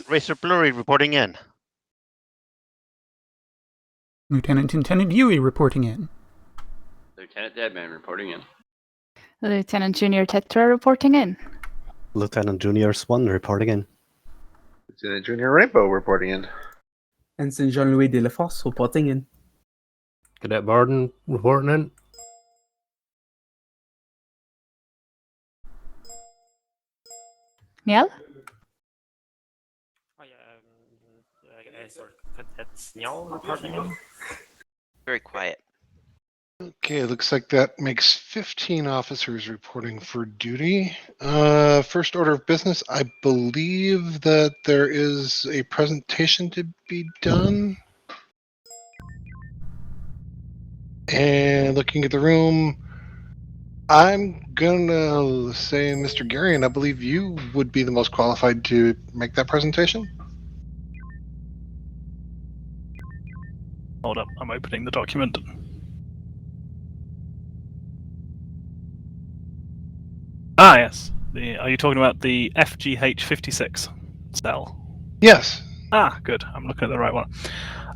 Racer Blurry reporting in. Lieutenant Yui reporting in. Lieutenant Deadman reporting in. Lieutenant Junior Tetra reporting in. Lieutenant Junior Swan reporting in. Lieutenant Junior Rainbow reporting in. Ensign Jean-Louis de la Fosse reporting in. Cadet Barden reporting in. Niall? Very quiet. Okay, looks like that makes 15 officers reporting for duty. First order of business, I believe that there is a presentation to be done. And looking at the room, I'm gonna say, Mr. Gary, and I believe you would be the most qualified to make that presentation. Hold up, I'm opening the document. Ah, yes. Are you talking about the FGH-56 cell? Yes. Ah, good. I'm looking at the right one.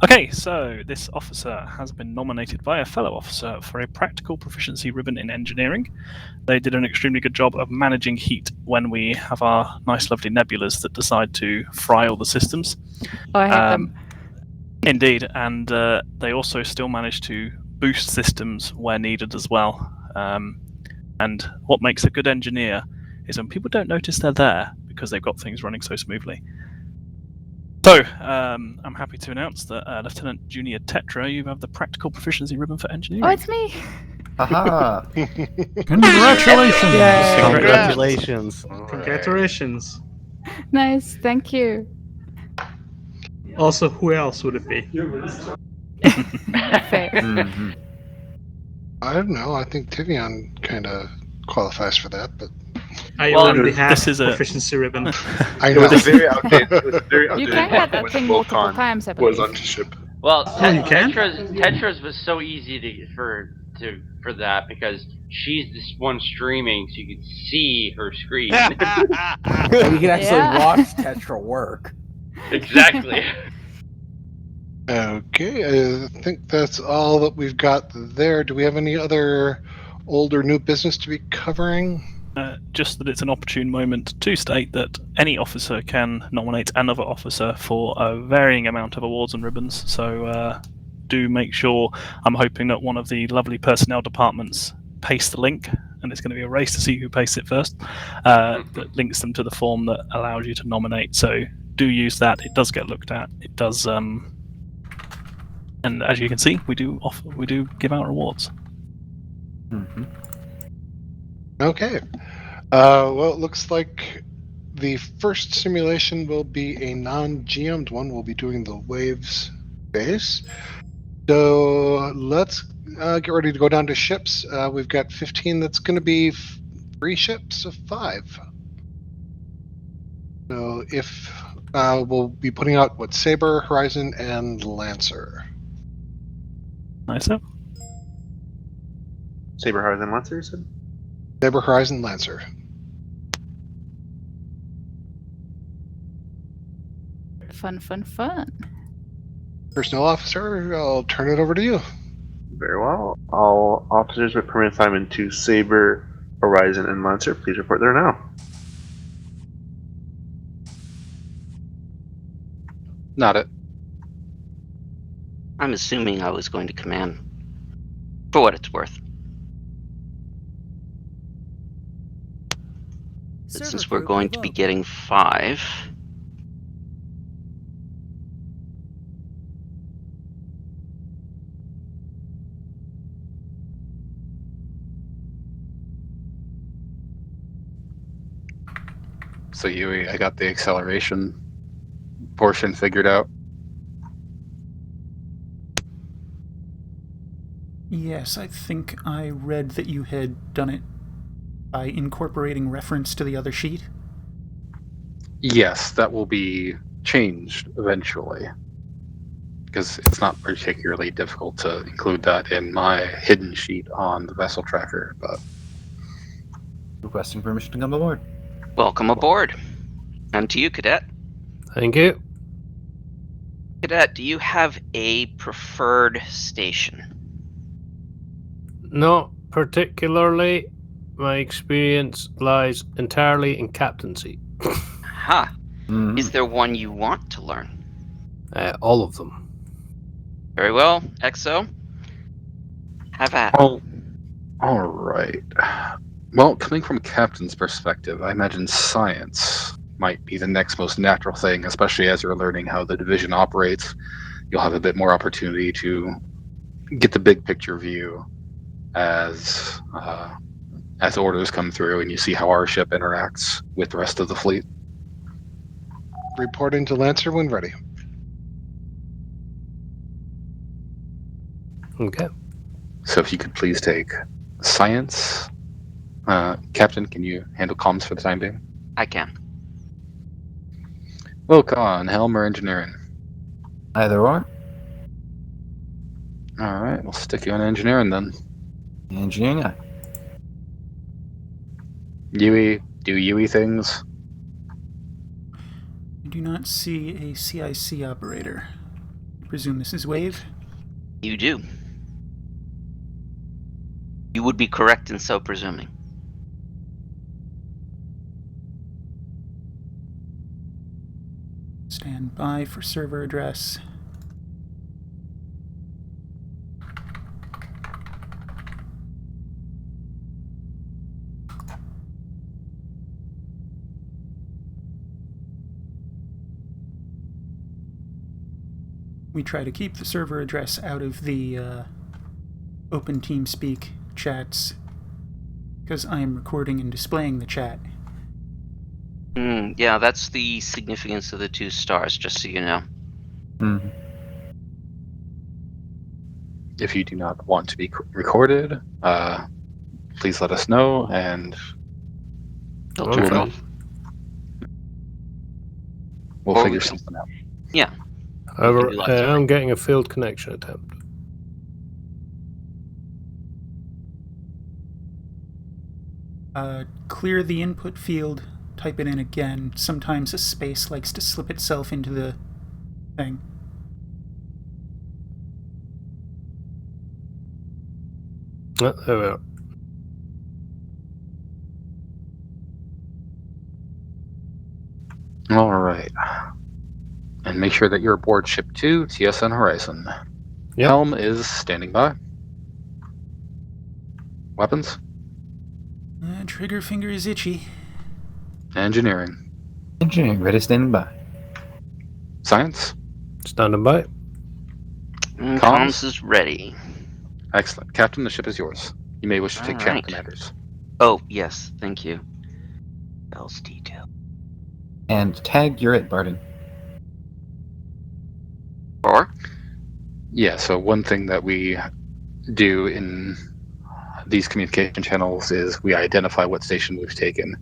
Okay, so this officer has been nominated by a fellow officer for a practical proficiency ribbon in engineering. They did an extremely good job of managing heat when we have our nice, lovely nebulas that decide to fry all the systems. Oh, I hate them. Indeed, and they also still manage to boost systems where needed as well. And what makes a good engineer is when people don't notice they're there because they've got things running so smoothly. So, I'm happy to announce that Lieutenant Junior Tetra, you have the practical proficiency ribbon for engineering. Oh, it's me! Aha! Congratulations! Yay. Congratulations. Congratulations. Nice, thank you. Also, who else would it be? Fair. Mm-hmm. I don't know. I think Tivion kind of qualifies for that, but I Well, already have this is a- proficiency ribbon. I It know. was very outdated. It was very You outdated can get that when thing multiple Volcon times, I was believe. on ship. Well, you can? Tetra's was so easy for that because she's this one streaming, so you can see her screen. You can actually watch Tetra work. Exactly. Okay, I think that's all that we've got there. Do we have any other old or new business to be covering? Just that it's an opportune moment to state that any officer can nominate another officer for a varying amount of awards and ribbons. So do make sure. I'm hoping that one of the lovely personnel departments pastes the link, and it's going to be a race to see who pastes it first. That links them to the form that allows you to nominate. So do use that. It does get looked at. It does. And as you can see, we do give out rewards. Mm-hmm. Okay. Well, it looks like the first simulation will be a non-GM'd one. We'll be doing the waves base. So let's get ready to go down to ships. We've got 15. That's going to be 3 ships of 5. So if we'll be putting out Saber, Horizon, and Lancer. Nice up. Saber Horizon Lancer, you said? Saber, Horizon, Lancer. Fun, fun, fun. Personnel officer, I'll turn it over to you. Very well. All officers with permanent assignment to Saber, Horizon, and Lancer, please report there now. Not it. I'm assuming I was going to command. For what it's worth. But since we're going to be getting 5. So Yui, I got the acceleration portion figured out. Yes, I think I read that you had done it by incorporating reference to the other sheet. Yes, that will be changed eventually. Because it's not particularly difficult to include that in my hidden sheet on the vessel tracker, but Requesting permission to come aboard. Welcome aboard. And to you, Cadet. Thank you. Cadet, do you have a preferred station? Not particularly. My experience lies entirely in captaincy. Ha! Is there one you want to learn? All of them. Very well, XO. Have at it. Oh, all right. Well, coming from a captain's perspective, I imagine science might be the next most natural thing, especially as you're learning how the division operates. You'll have a bit more opportunity to get the big picture view as orders come through, and you see how our ship interacts with the rest of the fleet. Reporting to Lancer when ready. Okay. So if you could please take science. Captain, can you handle comms for the time being? I can. Wilcon, helm, or engineering? Either or. All right, we'll stick you on engineering then. Engineering eye. Yui, do Yui things. I do not see a CIC operator. I presume this is Wave? You do. You would be correct in so presuming. Stand by for server address. We try to keep the server address out of the open TeamSpeak chats because I am recording and displaying the chat. Yeah, that's the significance of the 2 stars, just so you know. Mm-hmm. If you do not want to be recorded, please let us know, and They'll I'm turn it fine. off. we'll Or figure we can- something out. Yeah. However, do lots of I'm getting a failed connection attempt. Clear the input field, type it in again. Sometimes a space likes to slip itself into the thing. There we are. All right. And make sure that you're aboard ship 2, TSN Horizon. Yep. Helm is standing by. Weapons? Trigger finger is itchy. Engineering. Engineering ready, standing by. Science? Standing by. Comms is ready. Excellent. Captain, the ship is yours. You may wish to take All channel right. commanders. Oh, yes, thank you. Bell's detail. And tag, you're it, Barden. Or? Yeah, so one thing that we do in these communication channels is we identify what station we've taken.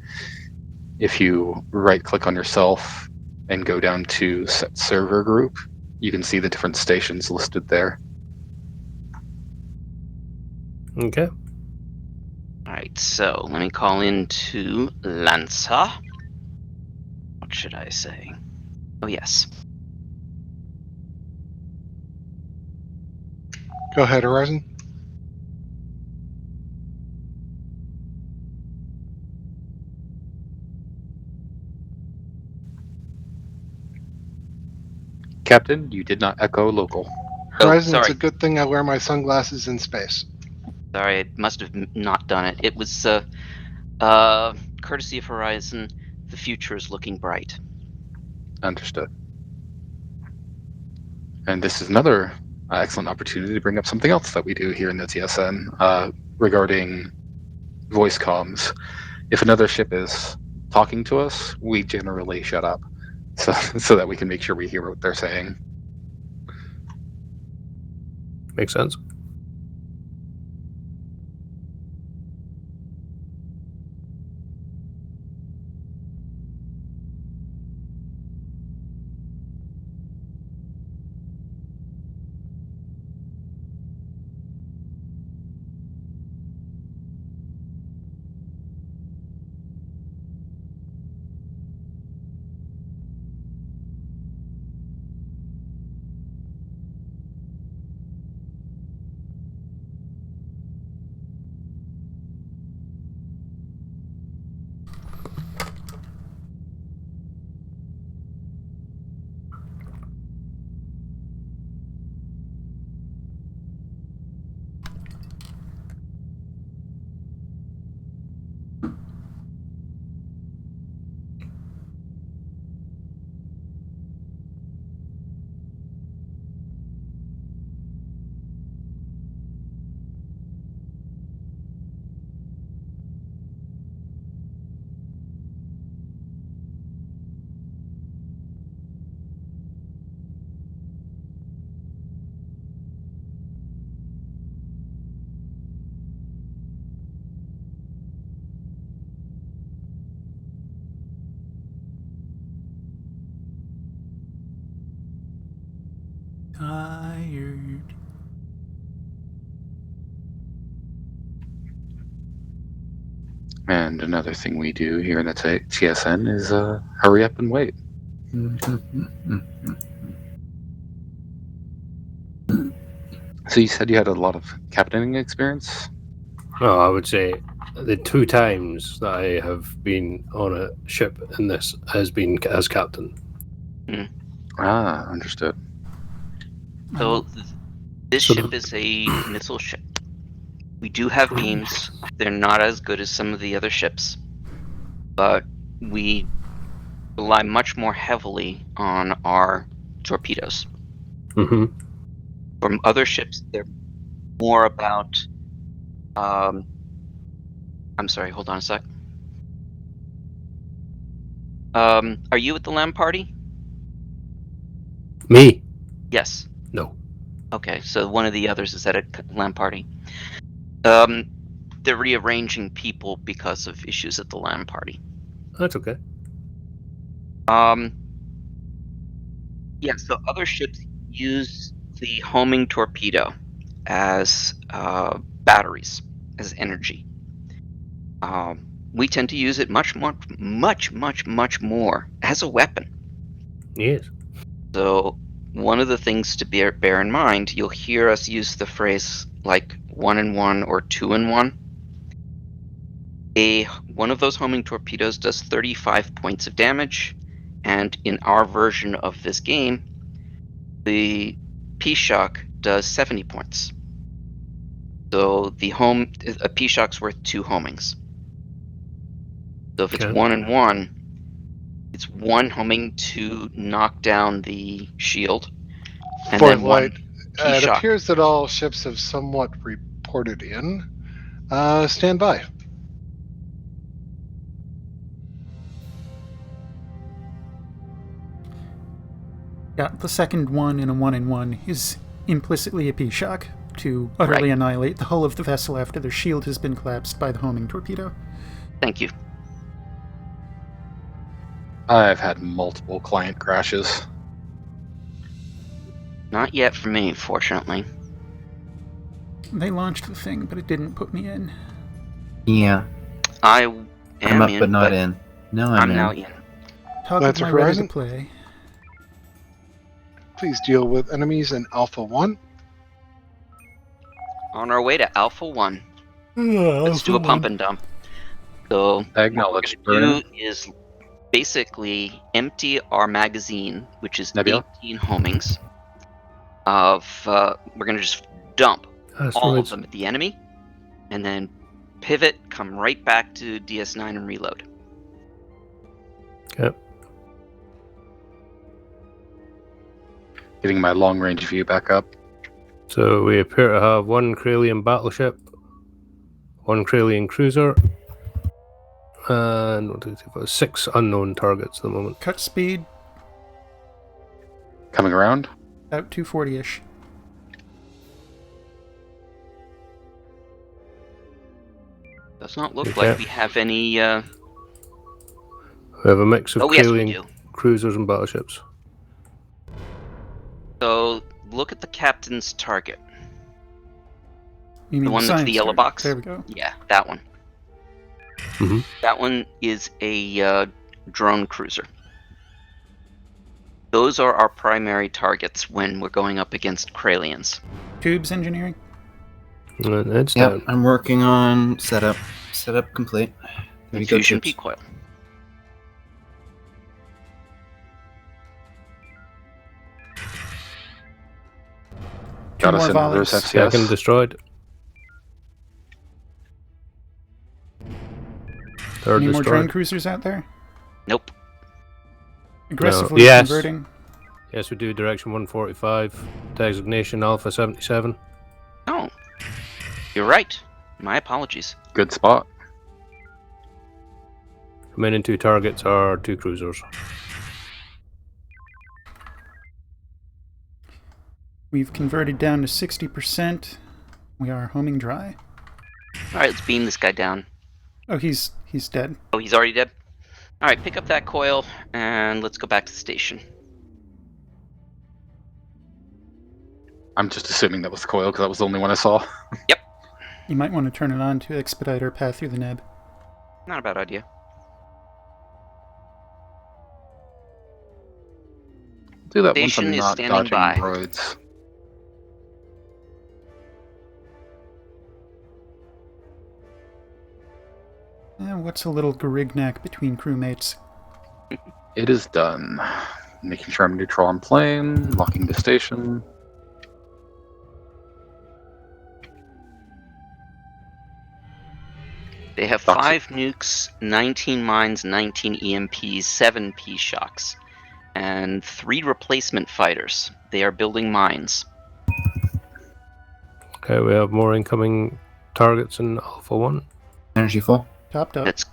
If you right-click on yourself and go down to Set Server Group, you can see the different stations listed there. Okay. Alright, so let me call into Lancer. What should I say? Oh, yes. Go ahead, Horizon. Captain, you did not echo local. Horizon, it's sorry. a good thing I wear my sunglasses in space. Sorry, I must have not done it. It was, courtesy of Horizon, the future is looking bright. Understood. And this is another excellent opportunity to bring up something else that we do here in the TSN regarding voice comms. If another ship is talking to us, we generally shut up so that we can make sure we hear what they're saying. Makes sense. Tired. And another thing we do here in the TSN is hurry up and wait. So you said you had a lot of captaining experience? Oh, I would say the 2 times that I have been on a ship in this has been as captain. Ah, understood. So this So ship is a missile ship. We do have beams. They're not as good as some of the other ships, but we rely much more heavily on our torpedoes. Mhm. From other ships, they're more about. I'm sorry. Hold on a sec. Are you at the LAN party? Me? Yes. No. Okay, so one of the others is at a LAN party. They're rearranging people because of issues at the LAN party. That's okay. Yeah, so other ships use the homing torpedo as batteries, as energy. We tend to use it much more as a weapon. Yes. So one of the things to bear in mind, you'll hear us use the phrase like 1-in-1 or 2-in-1. One of those homing torpedoes does 35 points of damage, and in our version of this game, the P-Shock does 70 points. So a P-Shock's worth 2 homings. So if it's Okay. 1-in-1, it's 1 homing to knock down the shield, and For then 1 light, it P-Shock. appears that all ships have somewhat reported in. Stand by. Yeah, the second one in a 1-in-1 is implicitly a P-Shock to utterly annihilate the hull of the vessel after their shield has been collapsed by the homing torpedo. Thank you. I've had multiple client crashes. Not yet for me, fortunately. They launched the thing, but it didn't put me in. Yeah. I am I'm up in, but not in. Now I'm in. now in. Toggled That's my a ready to Horizon. play. Please deal with enemies in Alpha 1. On our way to Alpha 1. Let's do a pump and dump. So what we're Acknowledged. going to do is basically empty our magazine, which is Nebula? 18 homings. We're going to just dump all of them at the enemy, and then pivot, come right back to DS9 and reload. Okay. Getting my long range view back up. So we appear to have 1 Kralian battleship, 1 Kralian cruiser, and 6 unknown targets at the moment. Cut speed, Coming around. about 240-ish. Does not look Okay. like we have any. We have a mix of Yes, we Kralian do. cruisers and battleships. So look at the captain's target. You mean The one that's the science yellow target. box? There we go. Yeah, that one. Mhm. That one is a drone cruiser. Those are our primary targets when we're going up against Kralians. Tubes engineering? And it's Yep, down. I'm working on setup. Setup complete. There you go, Infusion Chips. peak coil. Two Got us more in reverse volleys. FCS. Second destroyed. Third Any more drone destroyed. cruisers out there? Nope. Aggressively Yes. converting. Yes, we do direction 145. Designation Alpha 77. Oh, you're right. My apologies. Good spot. Remaining 2 targets are 2 cruisers. We've converted down to 60%. We are homing dry. All right, let's beam this guy down. Oh, he's dead. Oh, he's already dead? All right, pick up that coil, and let's go back to the station. I'm just assuming that was the coil because that was the only one I saw. You might want to turn it on to expedite our path through the neb. Not a bad idea. Do that once Station I'm is not standing dodging by. droids. What's a little garignac between crewmates? It is done. Making sure I'm neutral on plane, locking the station. They have Doxy. 5 nukes, 19 mines, 19 EMPs, 7 P-shocks, and 3 replacement fighters. They are building mines. Okay, we have more incoming targets in Alpha 1. Energy full. Topped up. Let's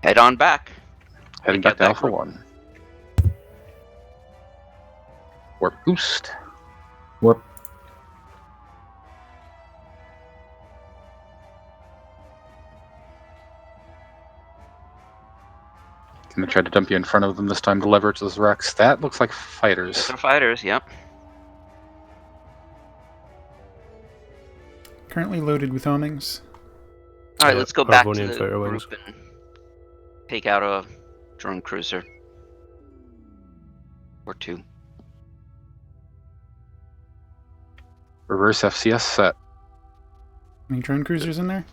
head on back. Heading Take back out to that Alpha group. 1. Warp boost. Warp. I'm gonna try to dump you in front of them this time to leverage those wrecks. That looks like fighters. Those are fighters, yep. Currently loaded with homings. Alright, Yeah, let's go back to Arvonian the fighter group wings. and take out a drone cruiser. Or 2. Reverse FCS set. Any drone cruisers in there?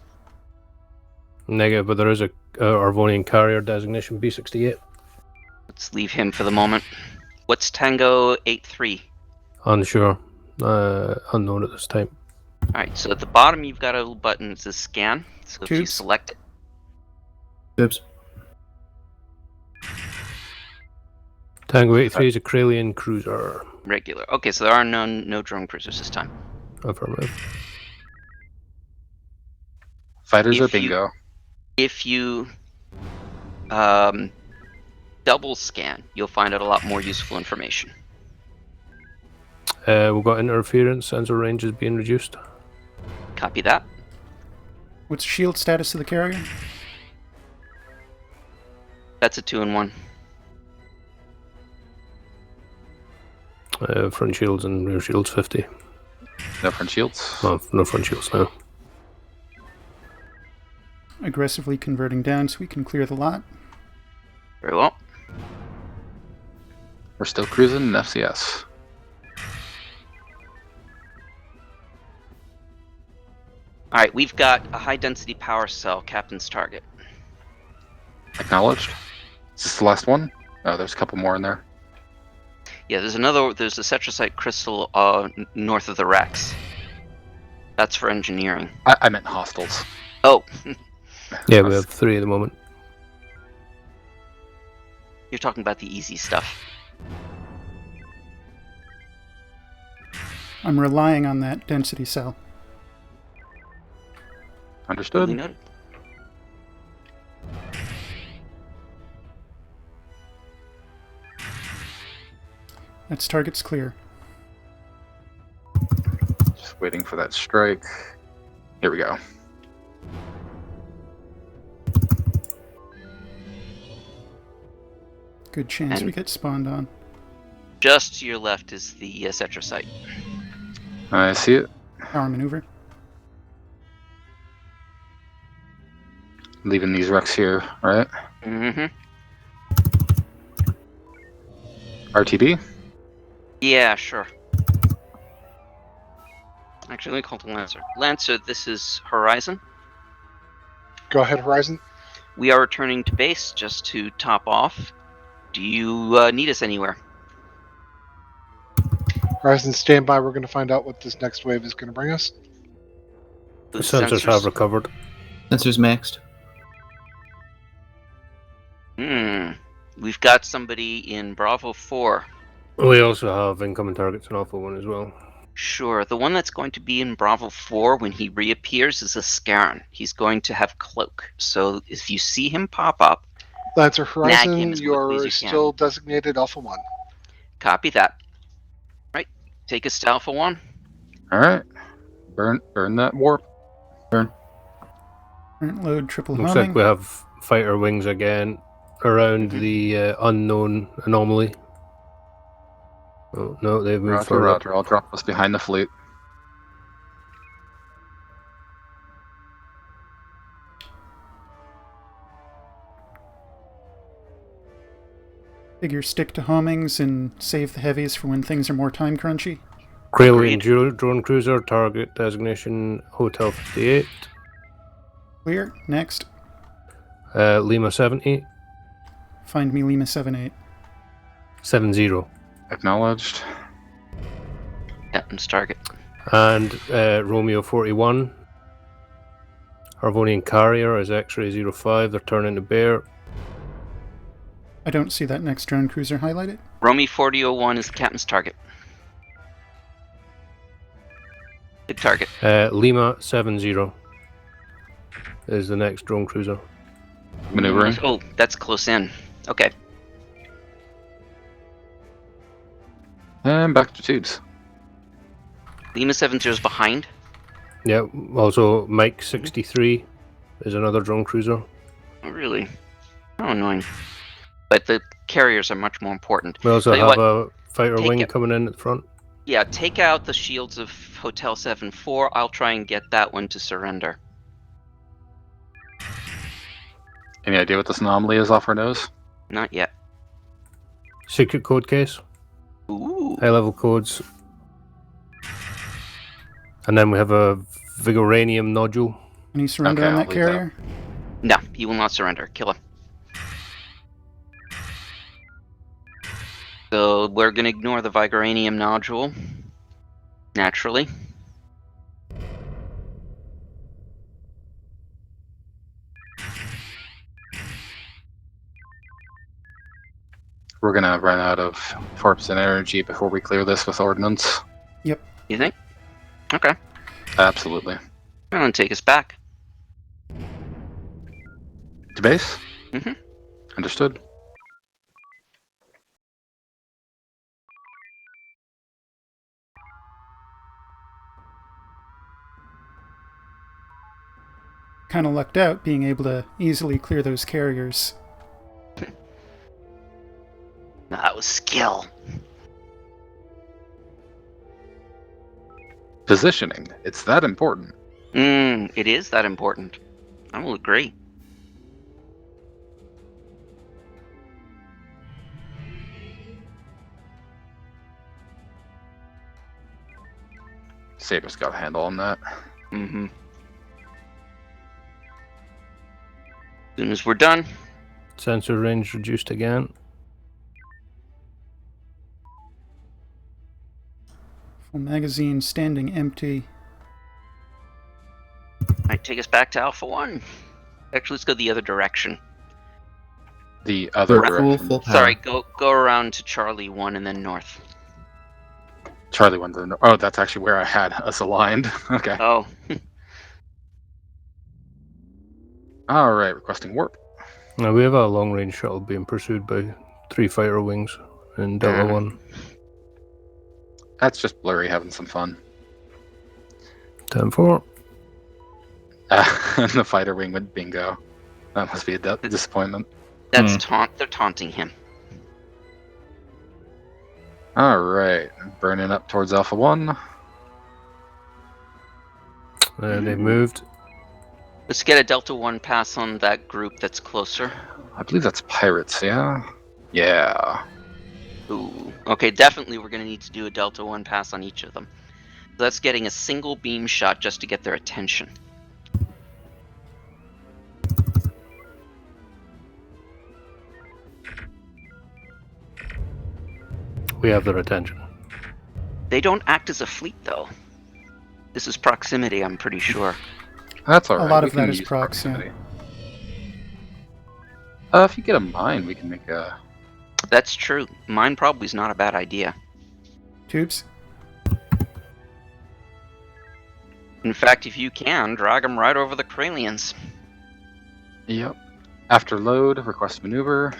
Negative, but there is a Arvonian carrier designation B68. Let's leave him for the moment. What's Tango 8-3? Unsure. Unknown at this time. Alright, so at the bottom you've got a little button that says scan. So if you Tubes. select it, Oops. Tango 83 is a Kralian cruiser. regular. Okay, so there are no drone cruisers this time. Affirmative. Fighters If are you- bingo. If you double scan, you'll find out a lot more useful information. We've got interference, sensor range is being reduced. Copy that. What's shield status of the carrier? That's a 2-in-1. Front shields and rear shields 50. No front shields. No front shields now. Aggressively converting down so we can clear the lot. Very well. We're still cruising in FCS. Alright, we've got a high density power cell, captain's target. Acknowledged. Is this the last one? Oh, there's a couple more in there. Yeah, there's a cetrosite crystal north of the Rex. That's for engineering. I meant hostiles. Oh, Yeah, we have 3 at the moment. you're talking about the easy stuff. I'm relying on that density cell. Understood. Duly noted. That's target's clear. Just waiting for that strike. Here we go. Good chance And- we get spawned on. Just to your left is the cetrosite. I see it. Power maneuver. Leaving these wrecks here, right? Mm-hmm. RTB? Yeah, sure. Actually, let me call the Lancer. Lancer, this is Horizon. Go ahead, Horizon. We are returning to base just to top off. Do you need us anywhere? Horizon, stand by. We're going to find out what this next wave is going to bring us. The sensors have recovered. Sensors maxed. We've got somebody in Bravo 4. We also have incoming targets in Alpha 1 as well. Sure, the one that's going to be in Bravo 4 when he reappears is a Scaran. He's going to have Cloak. So if you see him pop up, Lancer, Nag Horizon, him as quickly as you're you can. still designated Alpha 1. copy that. Right, take us to Alpha 1. Alright. Burn that warp. Current load, triple Looks homing. like we have fighter wings again around the unknown anomaly. Oh, no, they've moved Roger, further up. roger. I'll drop us behind the fleet. Figure stick to homings and save the heavies for when things are more time crunchy. Kralian drone cruiser, target designation Hotel 58. Clear. Next. Lima 70. Find me Lima 78. 70. Acknowledged. Captain's target. And Romeo 41. Harvonian carrier is X-ray 05. They're turning to bear. I don't see that next drone cruiser highlighted. Romy 4001 is the captain's target. Good target. Lima 70 is the next drone cruiser. Maneuvering. Oh, that's close in. Okay. And back to tubes. Lima 70 is behind. Yeah, also Mike 63 is another drone cruiser. Oh, really? How annoying. But the carriers are much more important. We also Tell you have what, a fighter take wing it. coming in at the front. Yeah, take out the shields of Hotel 7-4. I'll try and get that one to surrender. Any idea what this anomaly is off our nose? Not yet. Secret code case. Ooh. High level codes. And then we have a Vigoranium nodule. Any surrender Okay, on I'll that leave carrier? No, he will not surrender. Kill him. So we're going to ignore the Vigoranium nodule. Naturally. We're gonna run out of torps and energy before we clear this with ordnance. Yep. You think? Okay. Absolutely. Well, then take us back. To base? Mhm. Understood. Kind of lucked out being able to easily clear those carriers. That was skill. Positioning. It's that important. It is that important. I will agree. Saber's got a handle on that. Mm-hmm. As soon as we're done. Sensor range reduced again. Full magazine standing empty. Might take us back to Alpha 1. Actually, let's go the other direction. The other direction. Full power. Sorry, go around to Charlie 1 and then north. Charlie went to the Oh, that's actually where I had us aligned. Okay. Oh. Alright, requesting warp. Now we have a long range shuttle being pursued by 3 fighter wings in Delta 1. That's just Blurry having some fun. 10-4. And the fighter wing went bingo. That must be a disappointment. That's they're taunting him. Alright, burning up towards Alpha 1. They've moved. Let's get a Delta 1 pass on that group that's closer. I believe that's pirates, yeah? Yeah. Ooh. Okay, definitely we're going to need to do a Delta 1 pass on each of them. So that's getting a single beam shot just to get their attention. We have their attention. They don't act as a fleet, though. This is proximity, I'm pretty sure. That's alright. A lot we of that can is use proximity. If you get a mine, we can make a... That's true. Mine probably is not a bad idea. Tubes? In fact, if you can, drag them right over the Kralians. Yep. After load, request maneuver.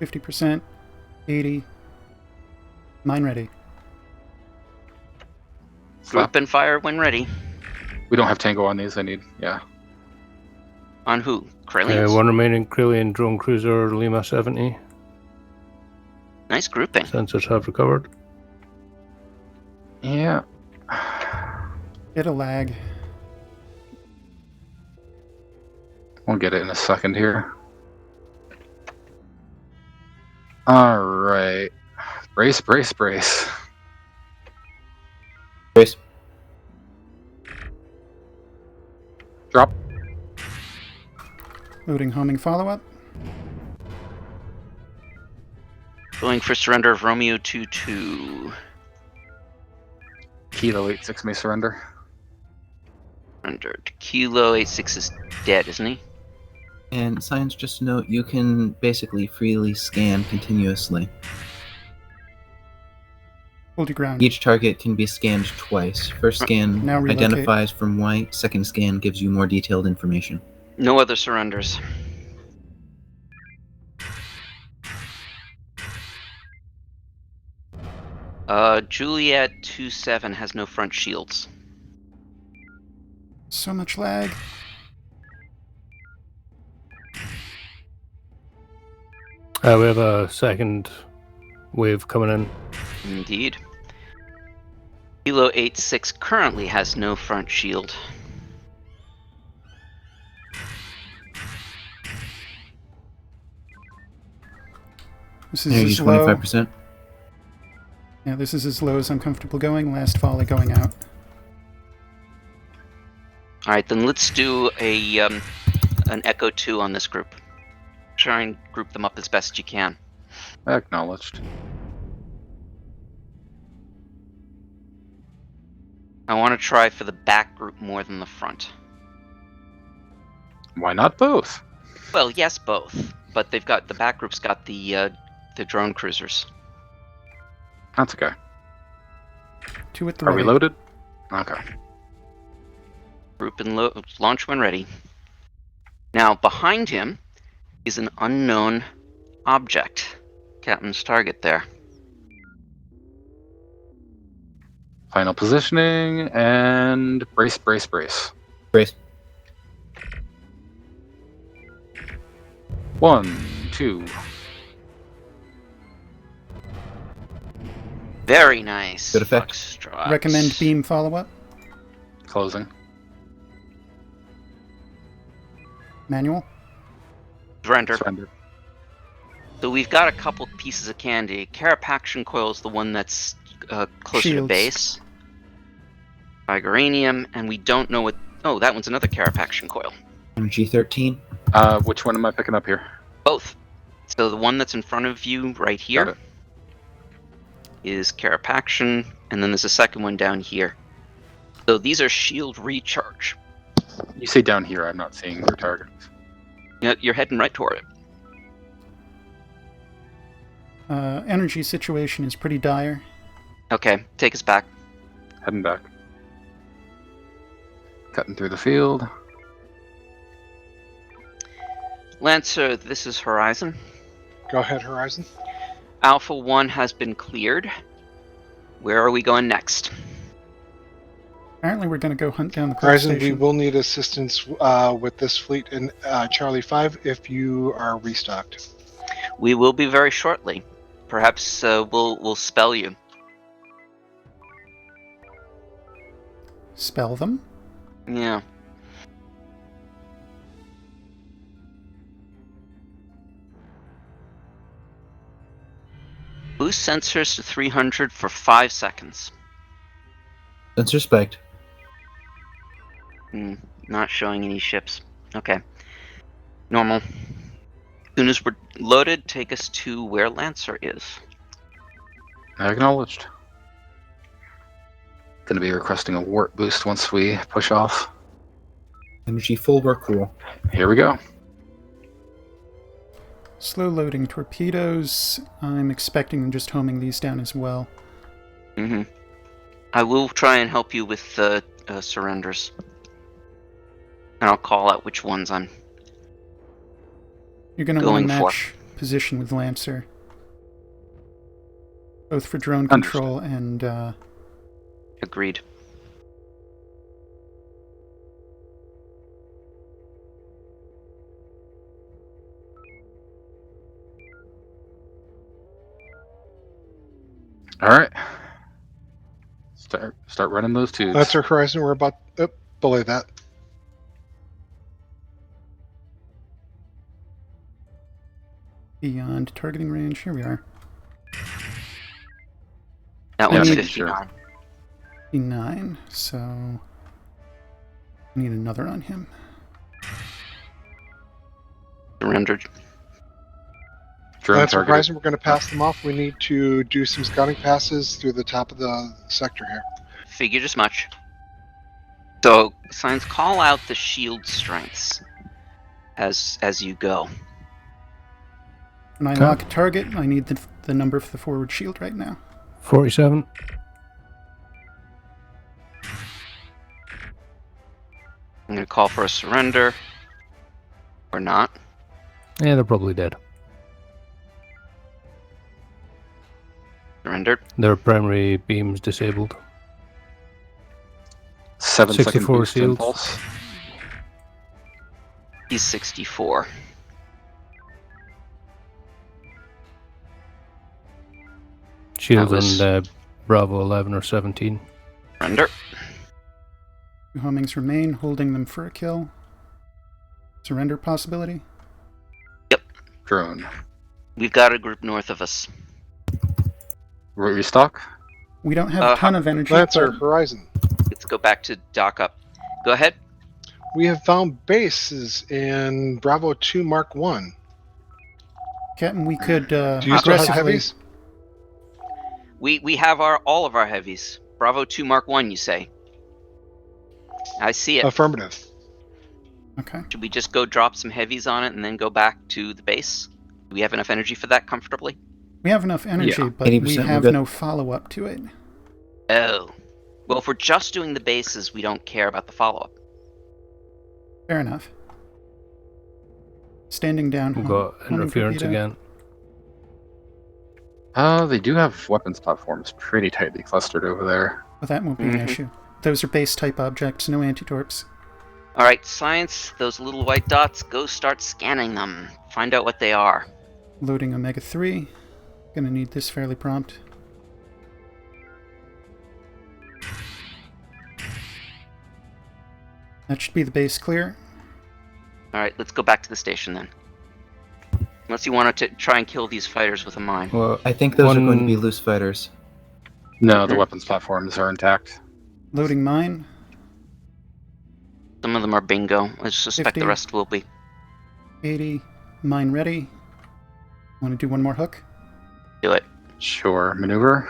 50%. 80. Mine ready. Group and fire when ready. We don't have Tango on these, I need... Yeah. On who? Kralians? One remaining Kralian drone cruiser, Lima 70. Nice grouping. Sensors have recovered. Yeah. Bit of lag. We'll get it in a second here. All right. Brace, brace, brace. Brace. Drop. Loading homing follow-up. Going for surrender of Romeo 2-2. Kilo 86 may surrender. Surrendered. Kilo 86 is dead, isn't he? And science, just note, you can basically freely scan continuously. Hold your ground. Each target can be scanned twice. First scan Now relocate. identifies from white. Second scan gives you more detailed information. No other surrenders. Juliet 2-7 has no front shields. So much lag. We have a second wave coming in. Indeed. Kilo 86 currently has no front shield. This is Energy as low. 25%. Yeah, this is as low as I'm comfortable going. Last volley going out. All right, then let's do a an Echo 2 on this group. Try and group them up as best you can. Acknowledged. I want to try for the back group more than the front. Why not both? Well, yes, both, but they've got the back group's got the drone cruisers. That's okay. Two at the Are ready. we loaded? Okay. Group and launch when ready. Now, behind him is an unknown object. Captain's target there. Final positioning and brace, brace, brace. Brace. 1, 2. Very nice. Good effect. Foxtrot. Recommend beam follow-up. Closing. Manual. Surrender. Surrender. So we've got a couple pieces of candy. Carapaction coil is the one that's closer to Shields. base. Vibranium, and we don't know what... Oh, that one's another Carapaction coil. Energy 13. Which one am I picking up here? Both. So the one that's in front of you right Got here it. is Carapaction, and then there's a second one down here. So these are shield recharge. You say down here, I'm not seeing your target. You're heading right toward it. Energy situation is pretty dire. Okay, take us back. Heading back. Cutting through the field. Lancer, this is Horizon. Go ahead, Horizon. Alpha 1 has been cleared. Where are we going next? Apparently we're going to go hunt down the probe Horizon, we station. will need assistance with this fleet in Charlie 5 if you are restocked. We will be very shortly. Perhaps we'll spell you. Spell them. Yeah. Boost sensors to 300 for 5 seconds. Sensor spiked. Not showing any ships. Okay. Normal. As soon as we're loaded, take us to where Lancer is. Acknowledged. Gonna be requesting a warp boost once we push off. Energy full, we're cool. Here we go. Slow loading torpedoes. I'm expecting just homing these down as well. I will try and help you with the surrenders. And I'll call out which ones I'm You're going to want to going for. match position with Lancer. Both for drone control and... agreed. All right. Start running those tubes. That's our horizon. We're about below that. Beyond targeting range. Here we are. That Yeah, one's making 59. 59. So I need another on him. Surrendered. Drone That's our targeted. horizon. We're going to pass them off. We need to do some scouting passes through the top of the sector here. Figured as much. So, Science, call out the shield strengths as you go. When I lock a target, I need the number for the forward shield right now. 47. I'm going to call for a surrender. Or not. Yeah, they're probably dead. Surrendered. Their primary beam's disabled. 7 second 64 boost shields. impulse. He's 64. Shields That was- on Bravo 11 or 17. Surrender. 2 homings remain, holding them for a kill. Surrender possibility. Drone. We've got a group north of us. Restock. We don't have a ton of energy. That's our but horizon. Let's go back to dock up. Go ahead. We have found bases in Bravo 2 Mark 1. Captain, we could Do you still have aggressively. heavies? We have all of our heavies. Bravo 2 Mark 1, you say? I see it. Affirmative. Okay. Should we just go drop some heavies on it and then go back to the base? Do we have enough energy for that comfortably? We have enough energy, Yeah, but we 80% have good. no follow-up to it. Oh. Well, if we're just doing the bases, we don't care about the follow-up. Fair enough. Standing down. We've home- got homing interference torpedo. again. They do have weapons platforms pretty tightly clustered over there. Well, that won't be an Mhm. issue. Those are base-type objects, no anti-torps. All right, Science, those little white dots, go start scanning them. Find out what they are. Loading Omega-3. Gonna need this fairly prompt. That should be the base clear. All right, let's go back to the station then. Unless you wanted to try and kill these fighters with a mine. Well, I think those are going to one- be loose fighters. No, the weapons platforms are intact. Loading mine. Some of them are bingo. I suspect 50. the rest will be. 80. Mine ready. Want to do one more hook? Do it. Sure. Maneuver.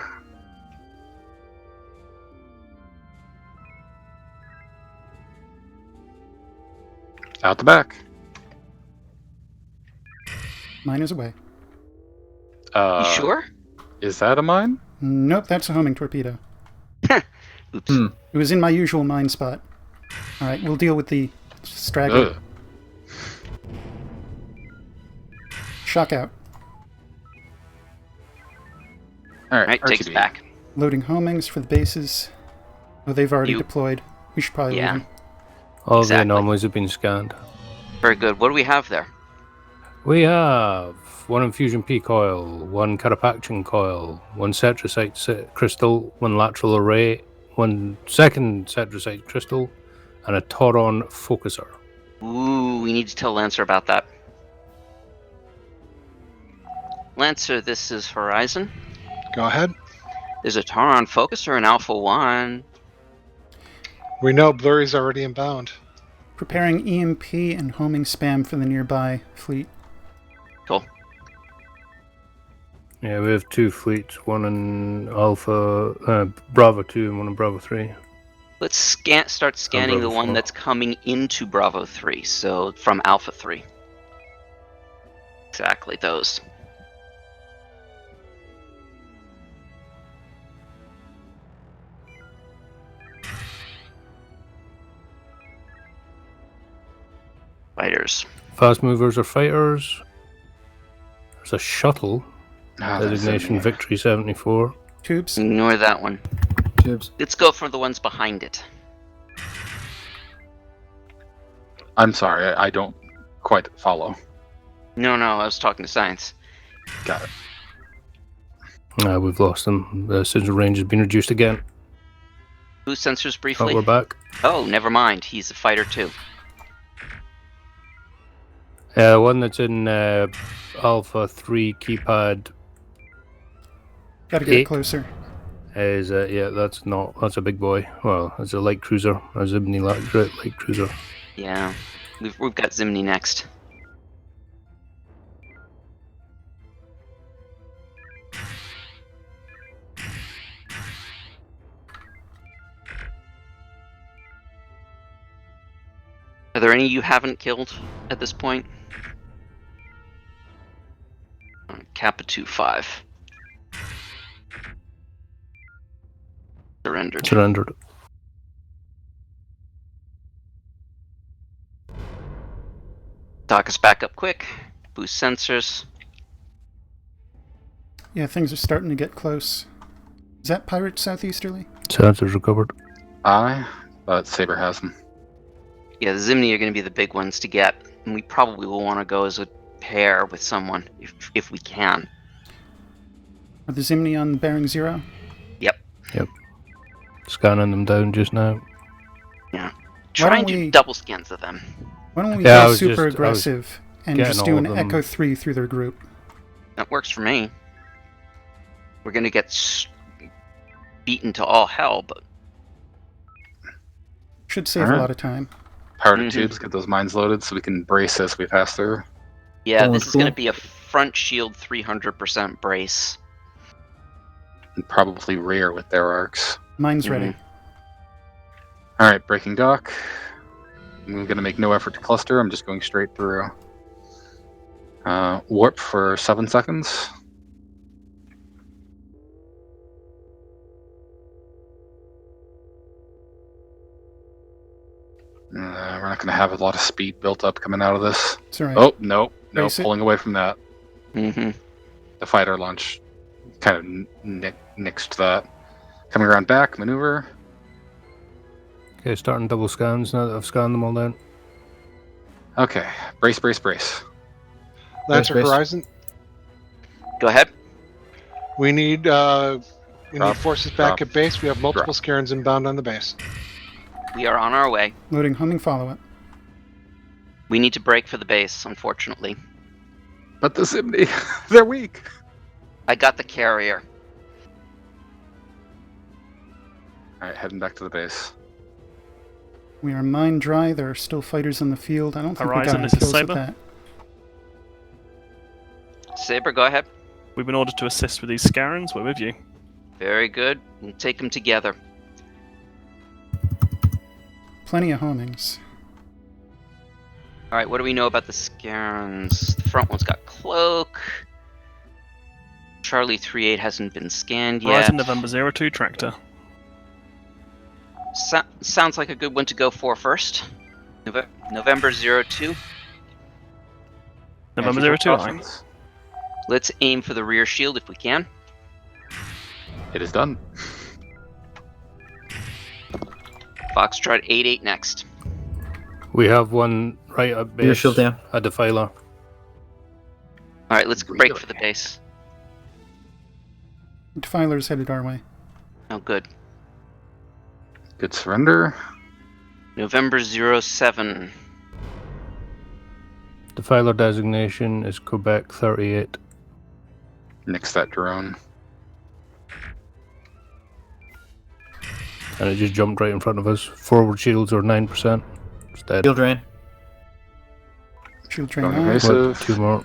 Out the back. Mine is away. You sure? Is that a mine? Nope, that's a homing torpedo. Oops. It was in my usual mine spot. Alright, we'll deal with the straggler. Ugh. Shock out. All All right. right, takes RTB. back. Loading homings for the bases. Oh, they've already You- deployed. We should probably Yeah. leave them. all Exactly. the anomalies have been scanned. Very good. What do we have there? We have one infusion P coil, one Carapaction coil, one Cetrosite crystal, one lateral array, one second Cetrosite crystal, and a Tauron focuser. Ooh, we need to tell Lancer about that. Lancer, this is Horizon. Go ahead. There's a Tauron focuser in Alpha 1. We know Blurry's already inbound. Preparing EMP and homing spam for the nearby fleet. Cool. Yeah, we have 2 fleets, one in Alpha Bravo 2 and one in Bravo 3. Let's start scanning the Bravo one 4. that's coming into Bravo 3, so from Alpha 3. Exactly, those. Fighters. Fast movers are fighters. There's a shuttle, Ah, that's designation it. Victory 74. Tubes. Ignore that one. Tubes. Let's go for the ones behind it. I'm sorry, I don't quite follow. No, I was talking to Science. Got it. We've lost him. The signal range has been reduced again. Boost sensors Oh, briefly. we're back. Oh, never mind. He's a fighter too. One that's in Alpha 3 keypad Gotta get it 8 closer. is, that's a big boy. Well, it's a light cruiser, a Zimny light cruiser. Yeah, we've got Zimny next. Are there any you haven't killed at this point? Kappa 2-5. Surrendered. Dock us back up quick. Boost sensors. Yeah, things are starting to get close. Is that pirate southeasterly? Sensors recovered. But Saber has them. Yeah, the Zimny are going to be the big ones to get, and we probably will want to go as a pair with someone if we can. Are the Zimny on bearing 0? Yep. Scanning them down just now. Yeah. Try and do double scans of them. Why don't we Yeah, go super aggressive and just do an Echo 3 through their group? That works for me. We're going to get beaten to all hell, but... Should save a lot of time. Power to tubes, get those mines loaded so we can brace as we pass through. Yeah, this is going to be a front shield 300% brace. And probably rear with their arcs. Mine's ready. Alright, breaking dock. I'm going to make no effort to cluster, I'm just going straight through. Warp for 7 seconds. We're not going to have a lot of speed built up coming out of this. It's alright. Oh, no, pulling away from that. Mm-hmm. The fighter launch kind of nixed that. Coming around back, maneuver. Okay, starting double scans now that I've scanned them all down. Okay, brace. Lancer brace. Horizon. Go ahead. We need forces back drop, at base. We have multiple drop. Scarens inbound on the base. We are on our way. Loading homing follow-up. We need to break for the base, unfortunately. But the Zimny, they're weak. I got the carrier. Alright, heading back to the base. We are mine dry. There are still fighters in the field. I don't think Horizon, we this got is kills with Saber. that. Saber, go ahead. We've been ordered to assist with these Scarens. We're with you. Very good. We'll take them together. Plenty of homings. Alright, what do we know about the Scarens? The front one's got cloak. Charlie 38 hasn't been scanned yet. Horizon November 02 tractor. Sounds like a good one to go for first. November 02. November 02, aye. Let's aim for the rear shield if we can. It is done. Foxtrot 88 next. We have one right at base. Rear shield down. A defiler. Alright, let's break for the base. Defiler's headed our way. Oh, good. Good surrender. November 07. Defiler designation is Quebec 38. Nix that drone. And it just jumped right in front of us. Forward shields are 9%. It's dead. Shield drain. Shield train Going on. evasive. 2 more.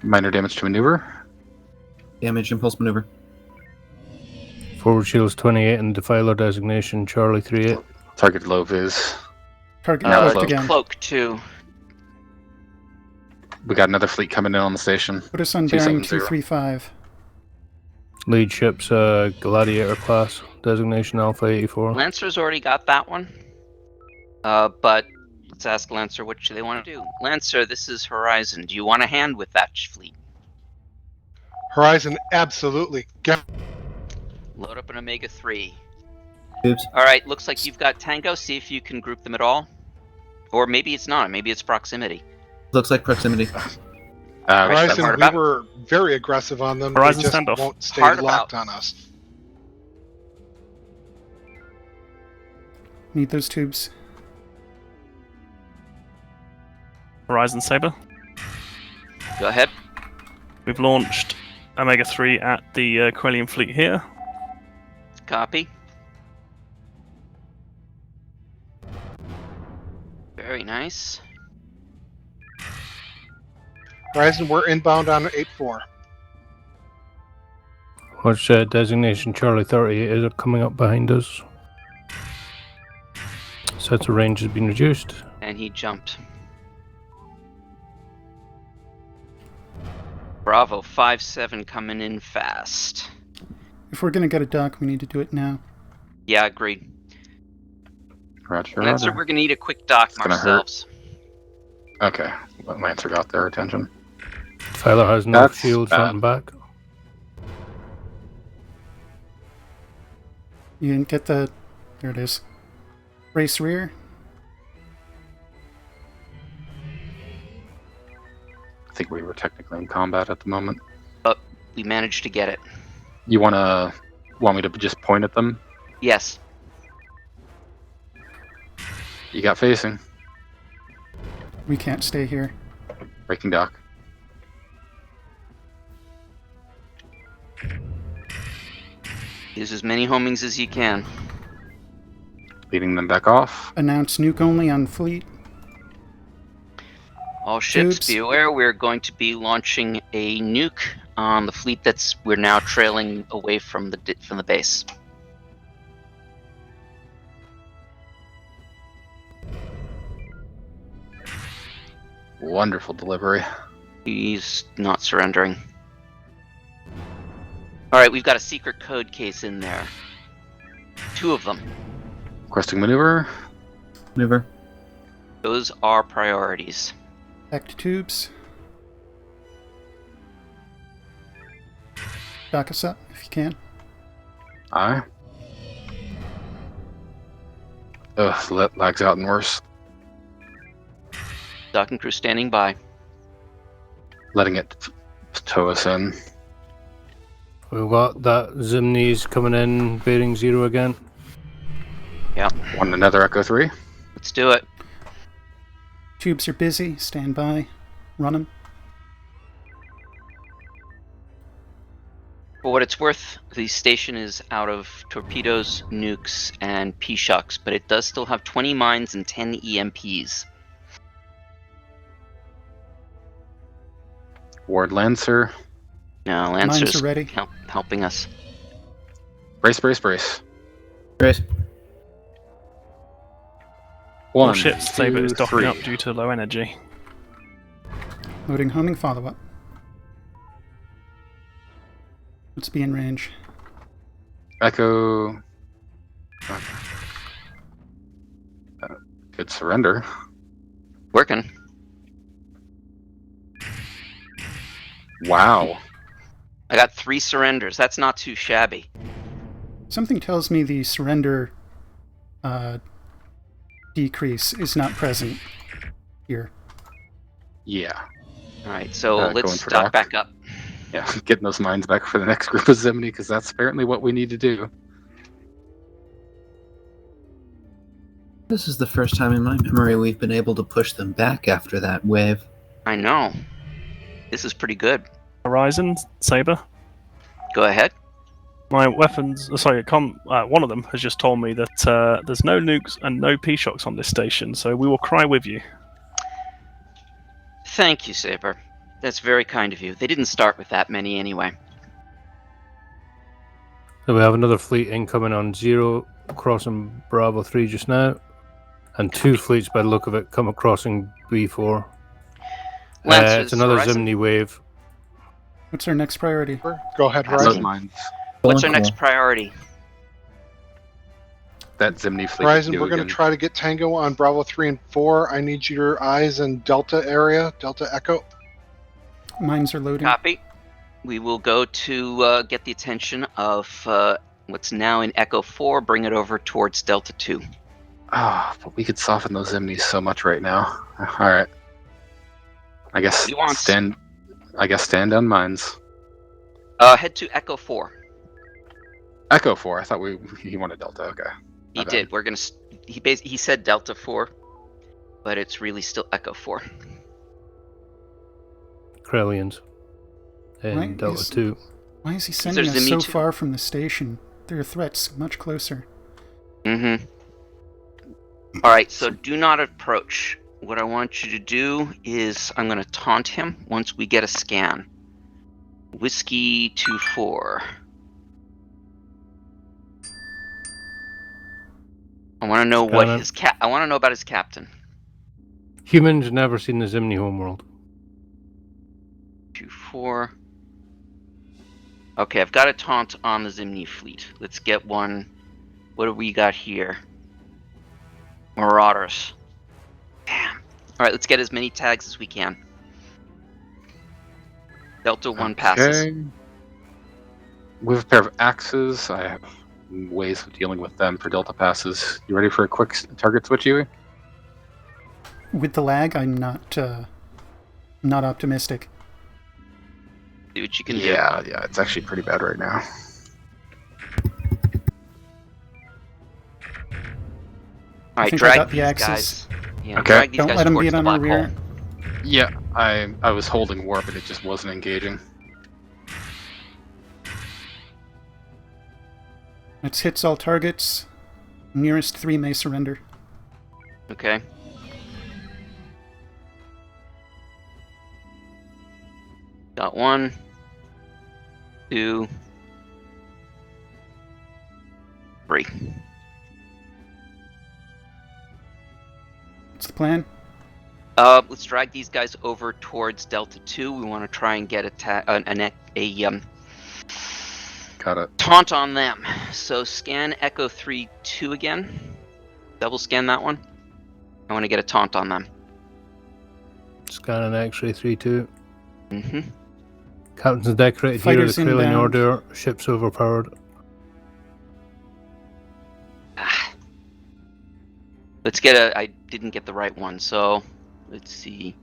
Minor damage to maneuver. Damage impulse maneuver. Forward shields 28 and defiler designation Charlie 38. Target low vis. Target Now cloaked again. Cloak 2. We got another fleet coming in on the station. Put us on bearing 270. 235. Lead ship's Gladiator class designation Alpha 84. Lancer's already got that one. But let's ask Lancer what they want to do. Lancer, this is Horizon. Do you want a hand with that fleet? Horizon, absolutely. Get Load up an Omega 3. Oops. Alright, looks like you've got Tango. See if you can group them at all. Or maybe it's not. Maybe it's proximity. Looks like proximity. Right, Horizon, hard we about. were very aggressive on them. Horizon they just standoff. won't stay Hard locked about. on us. Need those tubes. Horizon Saber. Go ahead. We've launched Omega 3 at the Corellian fleet here. Copy. Very nice. Horizon, we're inbound on 8-4. What's designation Charlie 38? Is it coming up behind us? Sets of range has been reduced. And he jumped. Bravo 5-7 coming in fast. If we're gonna get a dock, we need to do it now. Yeah, agreed. Roger, Lancer, roger. we're gonna need a quick dock It's gonna ourselves. Okay, well, Lancer got their attention. Tyler has no That's shield bad. front and back. You didn't get the... There it is. Race rear. I think we were technically in combat at the moment. But we managed to get it. You want me to just point at them? Yes. You got facing. We can't stay here. Breaking dock. Use as many homings as you can. Leading them back off. Announce nuke only on fleet. All ships, Tubes. be aware we're going to be launching a nuke on the fleet we're now trailing away from the base. Wonderful delivery. He's not surrendering. Alright, we've got a secret code case in there. 2 of them. Requesting maneuver. Maneuver. Those are priorities. Back to tubes. Dock us up if you can. Aye. Ugh, lags out and worse. Docking crew standing by. Letting it tow us in. We've got that Zimni's coming in, bearing 0 again. Yeah, Want another Echo 3? let's do it. Tubes are busy. Stand by. Run them. For what it's worth, the station is out of torpedoes, nukes, and P-shocks, but it does still have 20 mines and 10 EMPs. Ward Lancer. No, Mines Lancer's are ready. helping us. Brace, brace, brace. Brace. One, All ships Saber is 2, docking 3. up due to low energy. Loading homing follow-up. Let's be in range. Echo. Good surrender. Working. Wow. I got 3 surrenders. That's not too shabby. Something tells me the surrender decrease is not present here. Yeah. Alright, so Going let's for dock dock. back up. Yeah, getting those mines back for the next group of Zimni, because that's apparently what we need to do. This is the first time in my memory we've been able to push them back after that wave. I know. This is pretty good. Horizon Saber. Go ahead. My weapons, one of them has just told me that there's no nukes and no P-shocks on this station, so we will cry with you. Thank you, Saber. That's very kind of you. They didn't start with that many anyway. So we have another fleet incoming on 0, crossing Bravo 3 just now. And 2 fleets, by the look of it, come crossing B4. Lancers, It's another Horizon. Zimni wave. What's our next priority? Go ahead, Those Those Horizon. mines. What's our Cool. next priority? That Zimni fleet. Horizon, do we're going to again. try to get Tango on Bravo 3 and 4. I need your eyes in Delta area, Delta Echo. Mines are loading. Copy. We will go to get the attention of what's now in Echo 4, bring it over towards Delta 2. Ah, but we could soften those Zimnis so much right now. Alright. I guess He wants- I guess stand down mines. Head to Echo 4. Echo 4. I thought he wanted Delta. Okay. He My bad. did. We're gonna. He said Delta 4, but it's really still Echo 4. Krellians. And Right, Delta is- 2. Why is he sending us Zimni so too. far from the station? There are threats much closer. Mm-hmm. All right. So do not approach. What I want you to do is I'm gonna taunt him once we get a scan. Whiskey 2-4. I want to know what Scanning. his I want to know about his captain. Humans never seen the Zimni homeworld. 2-4. Okay, I've got a taunt on the Zimni fleet. Let's get one. What do we got here? Marauders. Damn. Alright, let's get as many tags as we can. Delta 1 passes. Okay. With a pair of axes, I have ways of dealing with them for Delta passes. You ready for a quick target switch, Yui? With the lag, I'm not optimistic. See what you can do. Yeah, it's actually pretty bad right now. Alright, think I drag got the these axes. guys. Yeah, Okay. drag these Don't guys let him towards get the on our black rear. hole. Yeah, I was holding warp and it just wasn't engaging. It's hits all targets. Nearest 3 may surrender. Okay. Got 1, 2, 3. What's the plan? Let's drag these guys over towards Delta 2. We want to try and get a Got it. taunt on them. So scan Echo 3-2 again. Double scan that one. I want to get a taunt on them. Scanning X-ray 3-2. Mm-hmm. Captain's decorated here. Fighters The Krellian inbound. order. Ship's overpowered. Let's get I didn't get the right one, so let's see.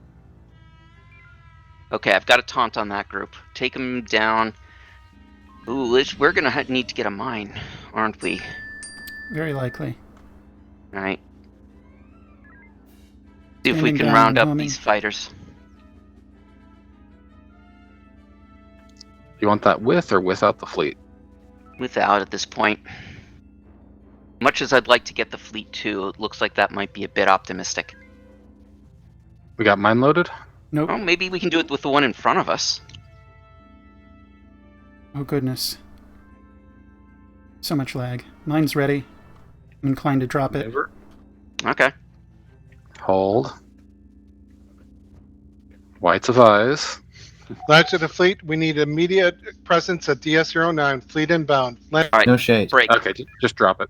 Okay, I've got a taunt on that group. Take them down. Ooh, we're gonna need to get a mine, aren't we? Very likely. All right. See if we Standing can down round and up homing. these fighters. You want that with or without the fleet? Without at this point. Much as I'd like to get the fleet too, it looks like that might be a bit optimistic. We got mine loaded? Nope. Oh, maybe we can do it with the one in front of us. Oh goodness. So much lag. Mine's ready. I'm inclined to drop it. Maneuver. Okay. Hold. Whites of eyes. Launch of the fleet. We need immediate presence at DS-09. Fleet inbound. Land- All right. No shade. Break. Okay, just drop it.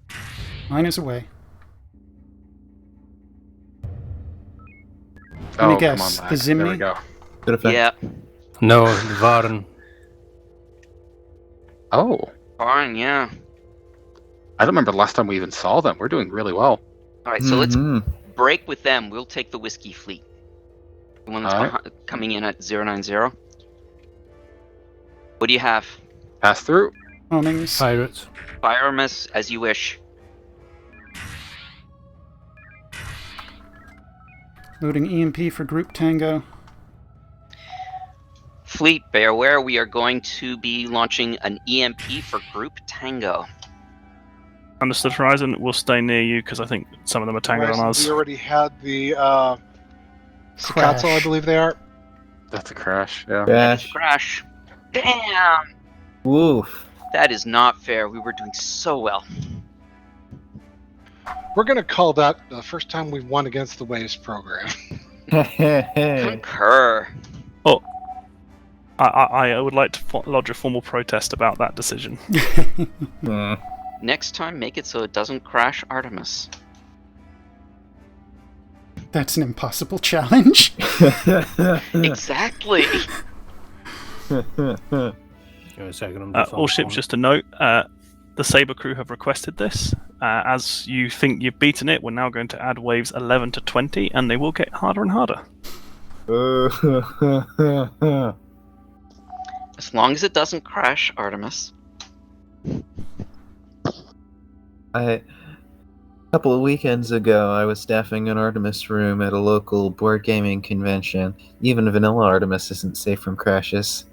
Mine is away. Oh, me guess, come on, the Mac. There we Zimni? go. Good effect. Yeah. No, the Varen. Oh, Fine. Yeah. I don't remember the last time we even saw them. We're doing really well. All right. So let's Mhm. break with them. We'll take the whiskey fleet. The one that's All right. coming in at 090. What do you have? Pass through. Homings. Pirates. Fire 'em as you wish. Loading EMP for Group Tango. Fleet, be aware we are going to be launching an EMP for Group Tango. Understood, Horizon. We'll stay near you because I think some of them are tangled on Horizon, us. we already had the Sakato, I believe they are. That's a crash. Yeah. Crash. Crash. Damn! Woof. That is not fair. We were doing so well. We're going to call that the first time we've won against the Waves program. Concur. I would like to lodge a formal protest about that decision. Hmm. Next time, make it so it doesn't crash Artemis. That's an impossible challenge. Exactly. Give me a second, I'm just All on ships, phone. just a note, the Sabre crew have requested this. As you think you've beaten it, we're now going to add waves 11 to 20, and they will get harder and harder. As long as it doesn't crash, Artemis. A couple of weekends ago, I was staffing an Artemis room at a local board gaming convention. Even vanilla Artemis isn't safe from crashes.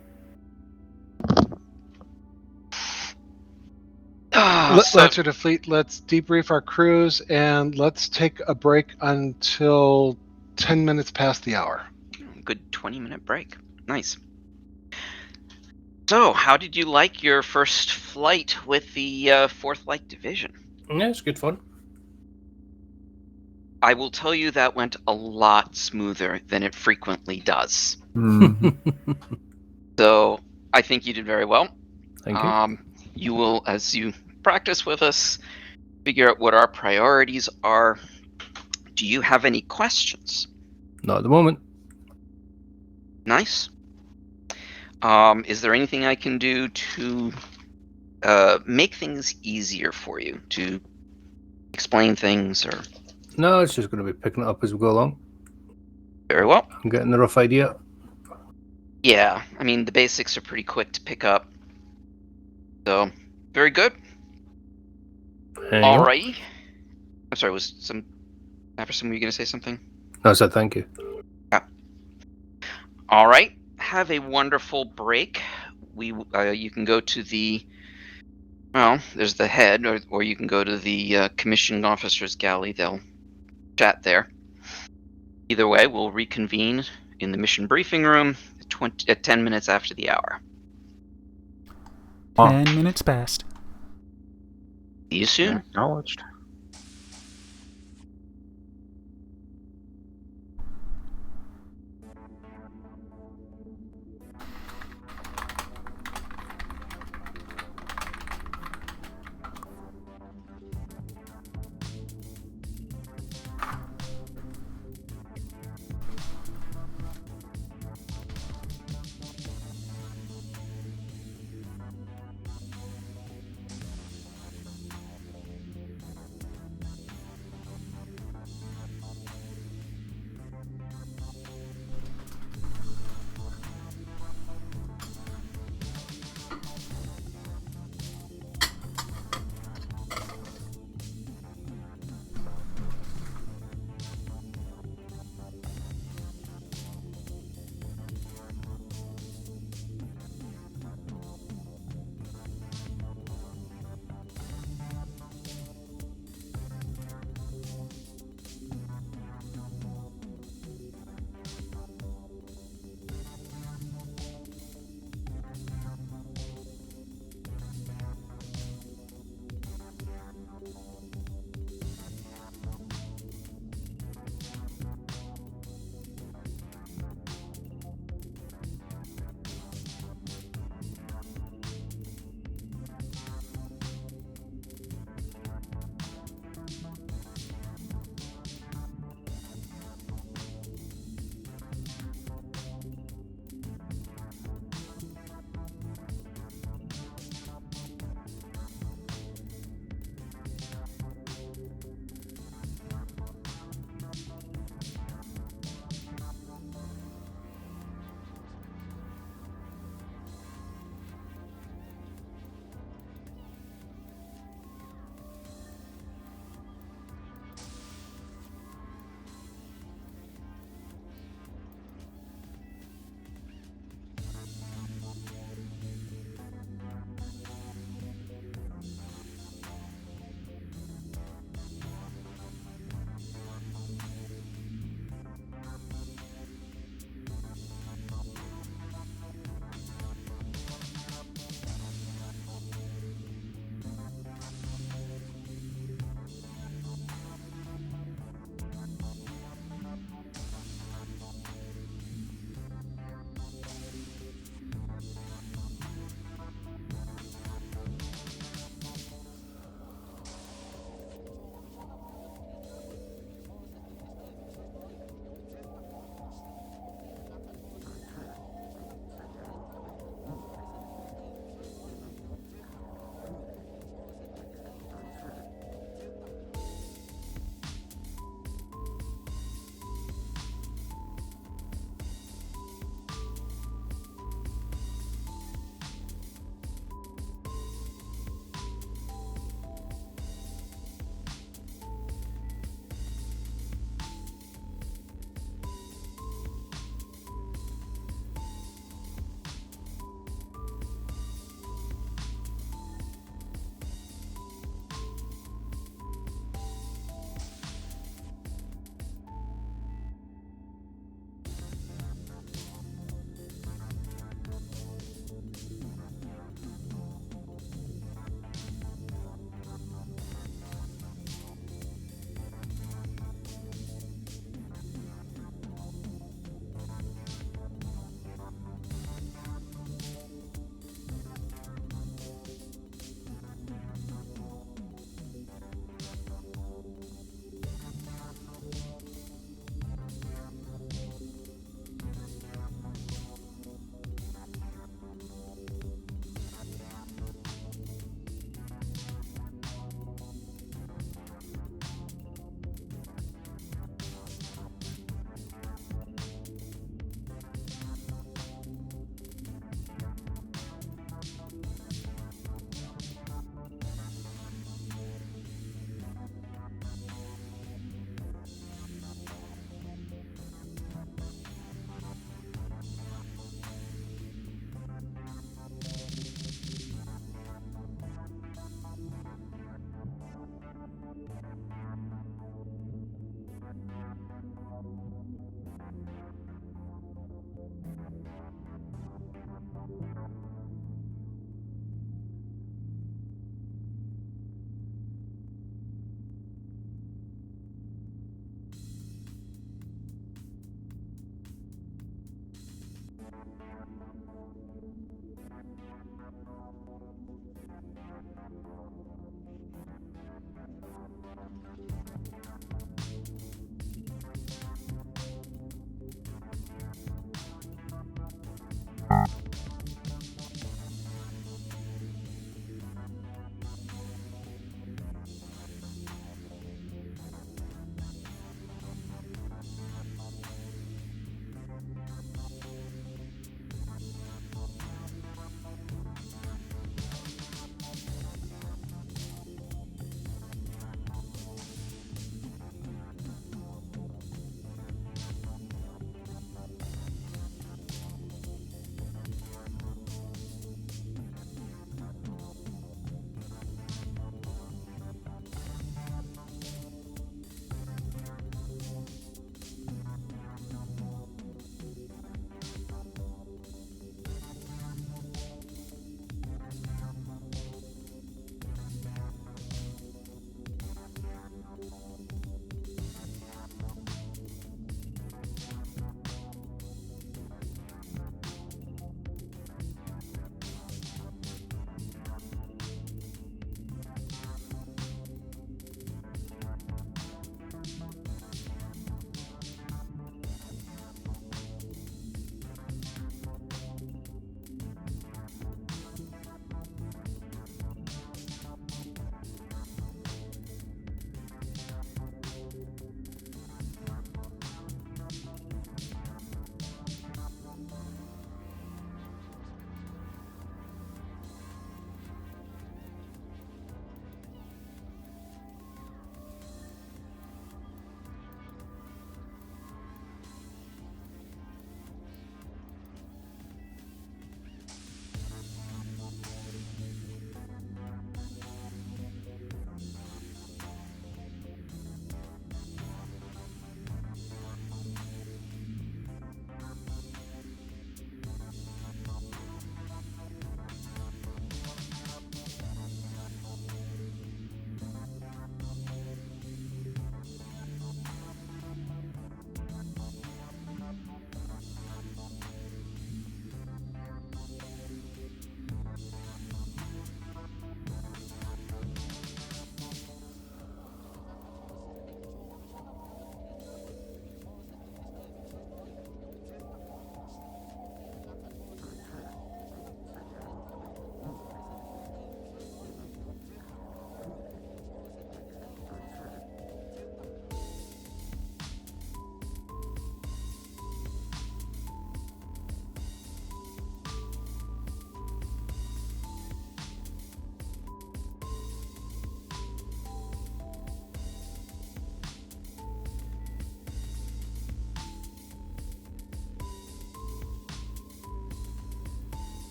Lancer to Fleet, let's debrief our crews and let's take a break until 10 minutes past the hour. Good 20-minute break. Nice. So, how did you like your first flight with the 4th Light Division? Yeah, it's good fun. I will tell you that went a lot smoother than it frequently does. So, I think you did very well. Thank you. You will, as you practice with us, figure out what our priorities are. Do you have any questions? Not at the moment. Nice. Is there anything I can do to make things easier for you? To explain things or... No, it's just going to be picking it up as we go along. Very well. I'm getting the rough idea. Yeah, I mean, the basics are pretty quick to pick up. So, very good. Alrighty. I'm sorry, Apperson, were you going to say something? No, I said thank you. Yeah. Alright, have a wonderful break. You can go to the... Well, there's the head, or you can go to the commissioned officers' galley. They'll chat there. Either way, we'll reconvene in the mission briefing room at 10 minutes after the hour. 10 minutes past. See you soon. Acknowledged.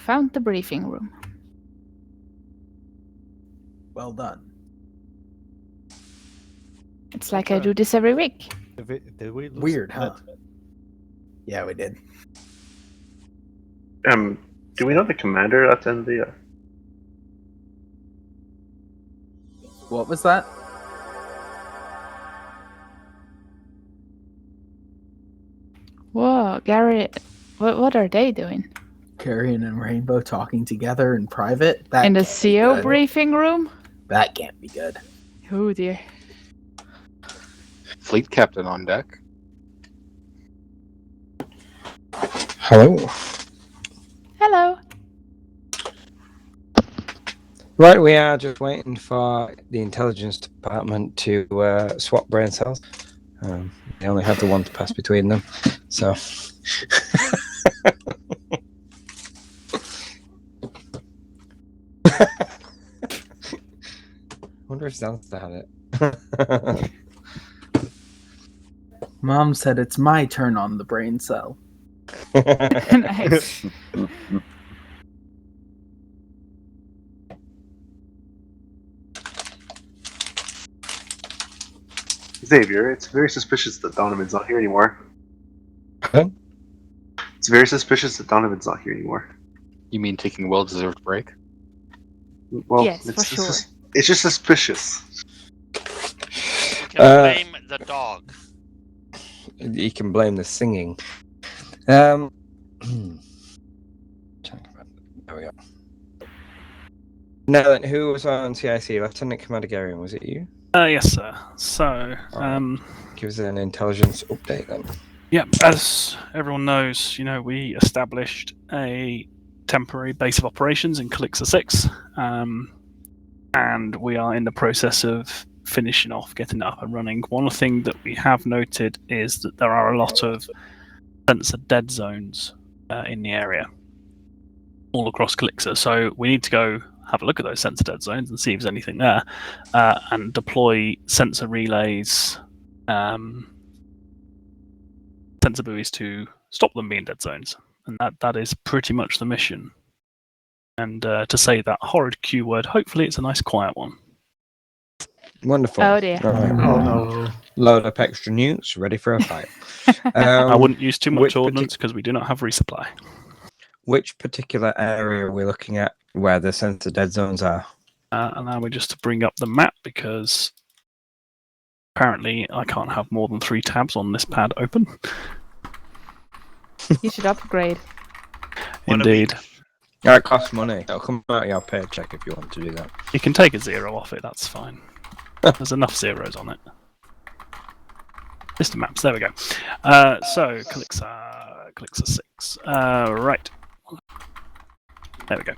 found the briefing room. Well done. It's like I do this every week. Did we lose Weird, huh? that? Yeah, we did. Do we know the commander that's in the? What was that? Whoa, Gary, what are they doing? Carrion and Rainbow talking together in private? That In the can't be CO good. briefing room? That can't be good. Oh dear. Fleet captain on deck. Hello. Hello. Right, we are just waiting for the intelligence department to swap brain cells. They only have the one to pass between them, so. Wonder if Zelda had it. Mom said it's my turn on the brain cell. Nice. Xavier, it's very suspicious that Donovan's not here anymore. Huh? It's very suspicious that Donovan's not here anymore. You mean taking a well-deserved break? Well, Yes, it's, for it's sure. Just, it's just suspicious. You can blame the dog. You can blame the singing. There we go. Now then, who was on CIC? Lieutenant Commander Garion, was it you? Yes, sir. So, Give us an intelligence update then. yep, as everyone knows, we established a temporary base of operations in Calixa 6, and we are in the process of finishing off getting it up and running. One thing that we have noted is that there are a lot of sensor dead zones in the area, all across Calixa, so we need to go have a look at those sensor dead zones and see if there's anything there, and deploy sensor relays, sensor buoys to stop them being dead zones. And that is pretty much the mission. And to say that horrid Q word, hopefully it's a nice quiet one. Wonderful. Oh dear. Right. Oh no. Load up extra nukes, ready for a fight. I wouldn't use too much which ordnance because we do not have resupply. Which particular area are we looking at where the sensor dead zones are? Allow me just to bring up the map because apparently I can't have more than 3 tabs on this pad open. You should upgrade. Indeed. That costs money. It'll come out of your paycheck if you want to do that. You can take a 0 off it, that's fine. There's enough zeros on it. List of maps, there we go. So, Calixa 6. Right. There we go.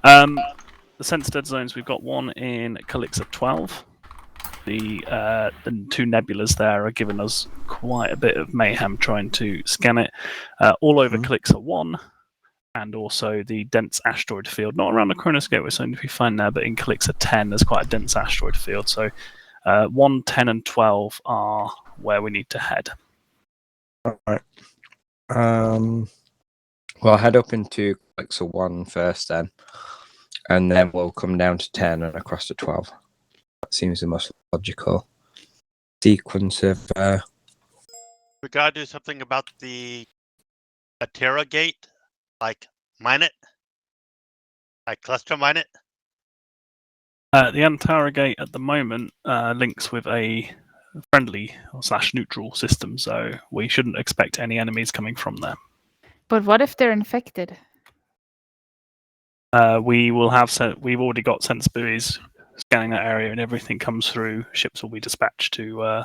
The sensor dead zones, we've got one in Calixa 12. The 2 nebulas there are giving us quite a bit of mayhem trying to scan it. All over Calixa 1, and also the dense asteroid field. Not around the chronoscope, we're starting to be fine there, but in Calixa 10 there's quite a dense asteroid field. So 1, 10, and 12 are where we need to head. Alright. Well, head up into Calixa 1 first then, and then we'll come down to 10 and across to 12. That seems the most logical sequence of... We gotta do something about the Terra gate, like mine it, like cluster mine it. The Antara gate at the moment links with a friendly / neutral system, so we shouldn't expect any enemies coming from there. But what if they're infected? We've already got sense buoys scanning that area, and everything comes through. Ships will be dispatched to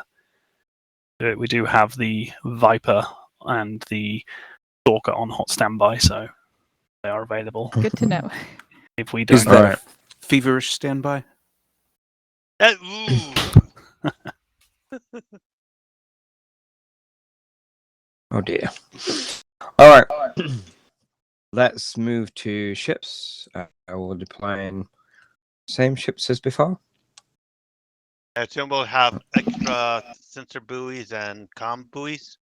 do it. We do have the Viper and the Stalker on hot standby, so they are available. Good to know. If we don't, Is that feverish standby? Oh dear. Alright. Let's move to ships. We'll deploy same ships as before. I assume we'll have extra sensor buoys and comm buoys.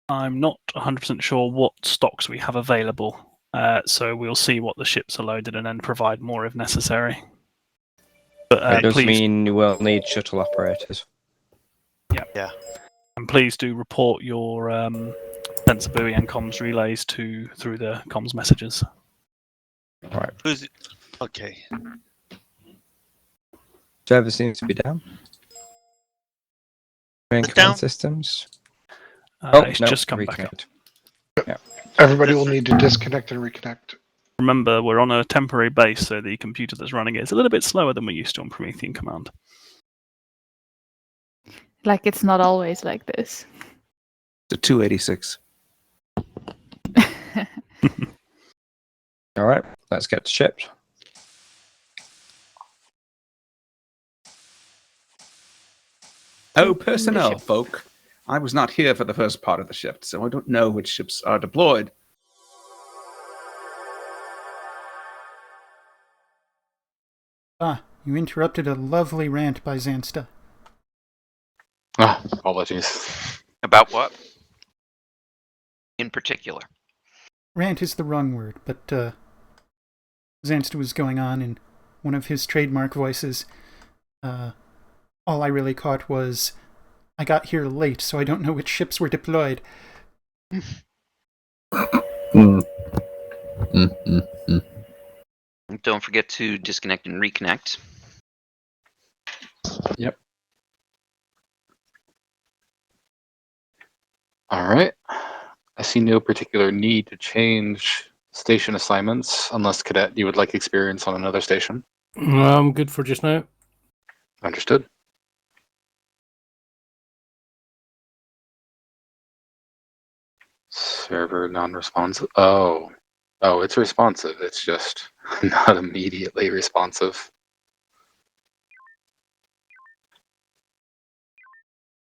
I'm not 100% sure what stocks we have available, so we'll see what the ships are loaded and then provide more if necessary. But It does please, mean you will need shuttle operators. Yeah. and please do report your sensor buoy and comms relays through the comms messages. Right. Okay. Server seems to be down. Main It's command down? systems. It's no, just come back up. reconnect. Yeah. Everybody will need to disconnect and reconnect. Remember, we're on a temporary base, so the computer that's running it is a little bit slower than we're used to on Promethean Command. Like it's not always like this. The 286. All right, let's get to ships. Oh, personnel, folk. I was not here for the first part of the shift, so I don't know which ships are deployed. Ah, you interrupted a lovely rant by Zansta. Ah, apologies. About what? In particular. Rant is the wrong word, but Zansta was going on in one of his trademark voices. All I really caught was, I got here late, so I don't know which ships were deployed. Don't forget to disconnect and reconnect. Yep. All right. I see no particular need to change station assignments, unless, Cadet, you would like experience on another station. I'm good for just now. Understood. Server non-responsive. Oh, it's responsive. It's just not immediately responsive.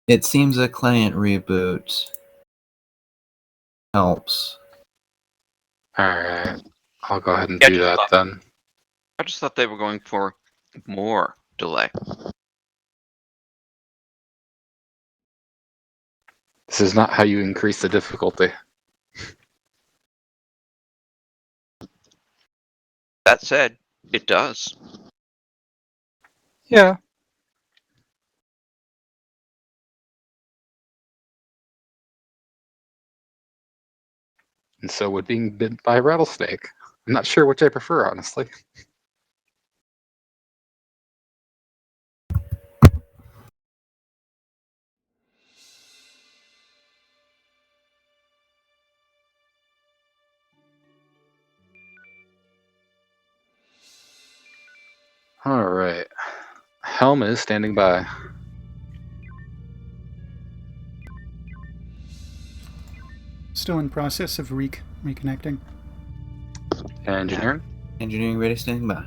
It seems a client reboot helps. All right. I'll go ahead and do that then. I just thought they were going for more delay. This is not how you increase the difficulty. That said, it does. Yeah. And so would being bit by a rattlesnake. I'm not sure which I prefer, honestly. All right. Helm is standing by. Still in process of reconnecting. Engineering. Engineering ready, standing by.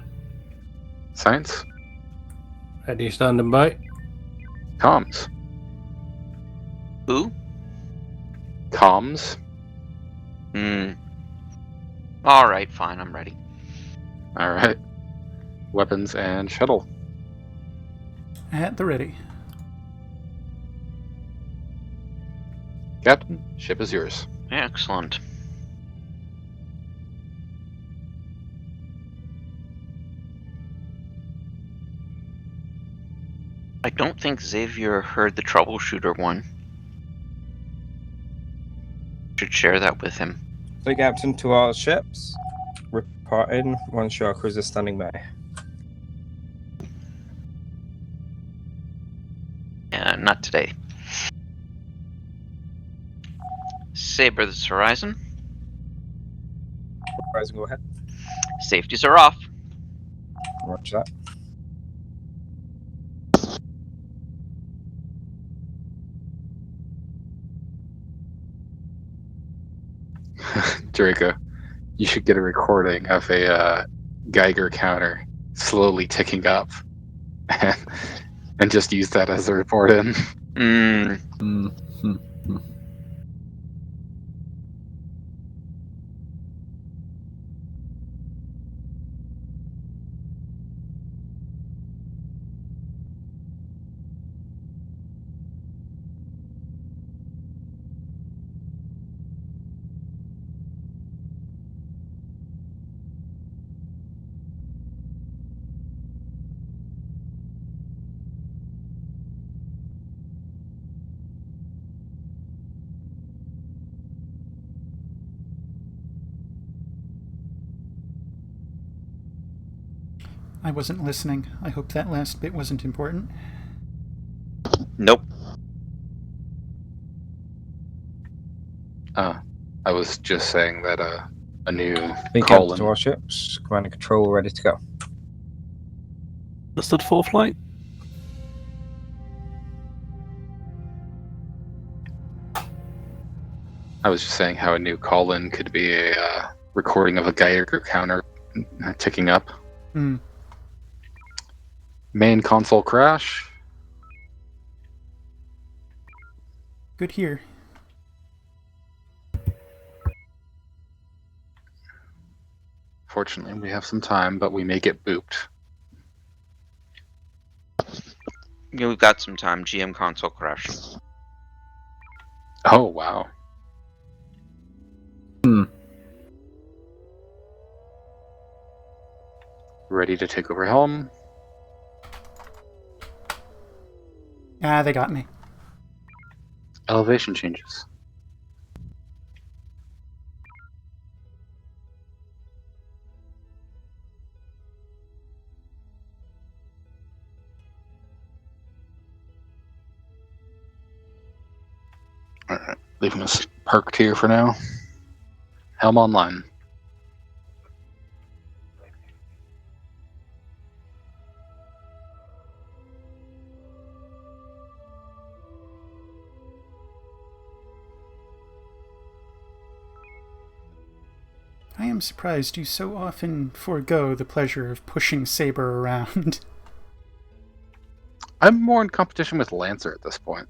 Science. Ready, standing by. Comms. Who? Comms. All right, fine, I'm ready. All right. Weapons and shuttle. At the ready. Captain, ship is yours. Excellent. I don't think Xavier heard the troubleshooter one. Should share that with him. Fleet Captain to all ships. Reporting. One shore cruiser standing by. Not today. Saber, this is Horizon. Horizon, go ahead. Safeties are off. Roger that. Draco, you should get a recording of a Geiger counter slowly ticking up and just use that as a report in. I wasn't listening. I hope that last bit wasn't important. Nope. I was just saying that a new Big call to our ships. Command and control ready to go. Understood for flight. I was just saying how a new call-in could be a recording of a Geiger counter ticking up. Hmm. Main console crash. Good here. Fortunately, we have some time, but we may get booped. Yeah, we've got some time. GM console crashing. Oh, wow. Ready to take over helm. Ah, they got me. Elevation changes. Alright, leaving us parked here for now. Helm online. I am surprised you so often forego the pleasure of pushing Saber around. I'm more in competition with Lancer at this point.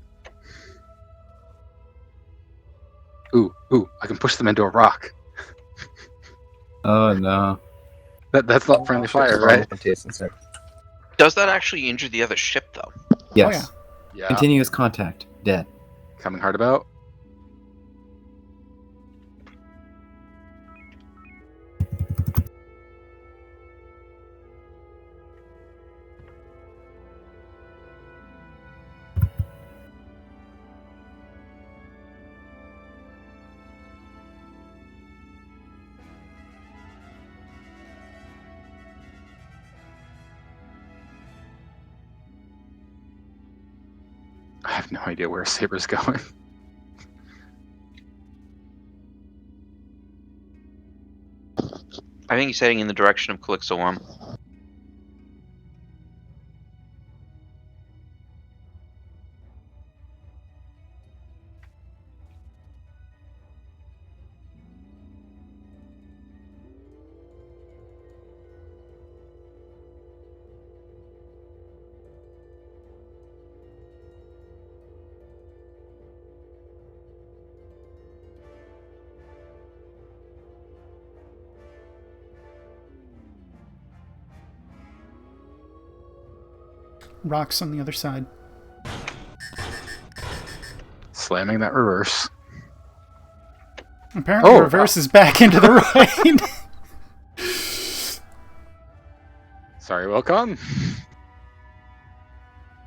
Ooh, I can push them into a rock. Oh no. That's not friendly fire, right? Does that actually injure the other ship, though? Yes. Oh, Yeah. Continuous contact. Dead. Coming hard about. I have no idea where Saber's going. I think he's heading in the direction of Calixto 1. rocks on the other side. Slamming that reverse. Apparently reverse is back into the right. Sorry, welcome.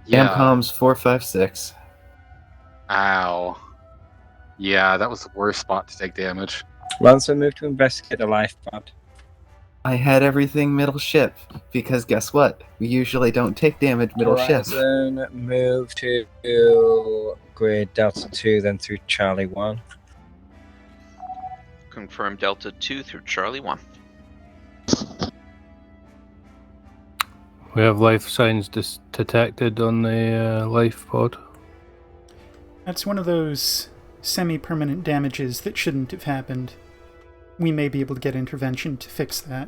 Yeah. Comms 456. Ow. Yeah, that was the worst spot to take damage. Lancer, move to investigate the life pod. I had everything middle ship, because guess what? We usually don't take damage middle ship. Horizon, move to grid Delta 2, then through Charlie 1. Confirm Delta 2 through Charlie 1. We have life signs detected on the life pod. That's one of those semi-permanent damages that shouldn't have happened. We may be able to get intervention to fix that.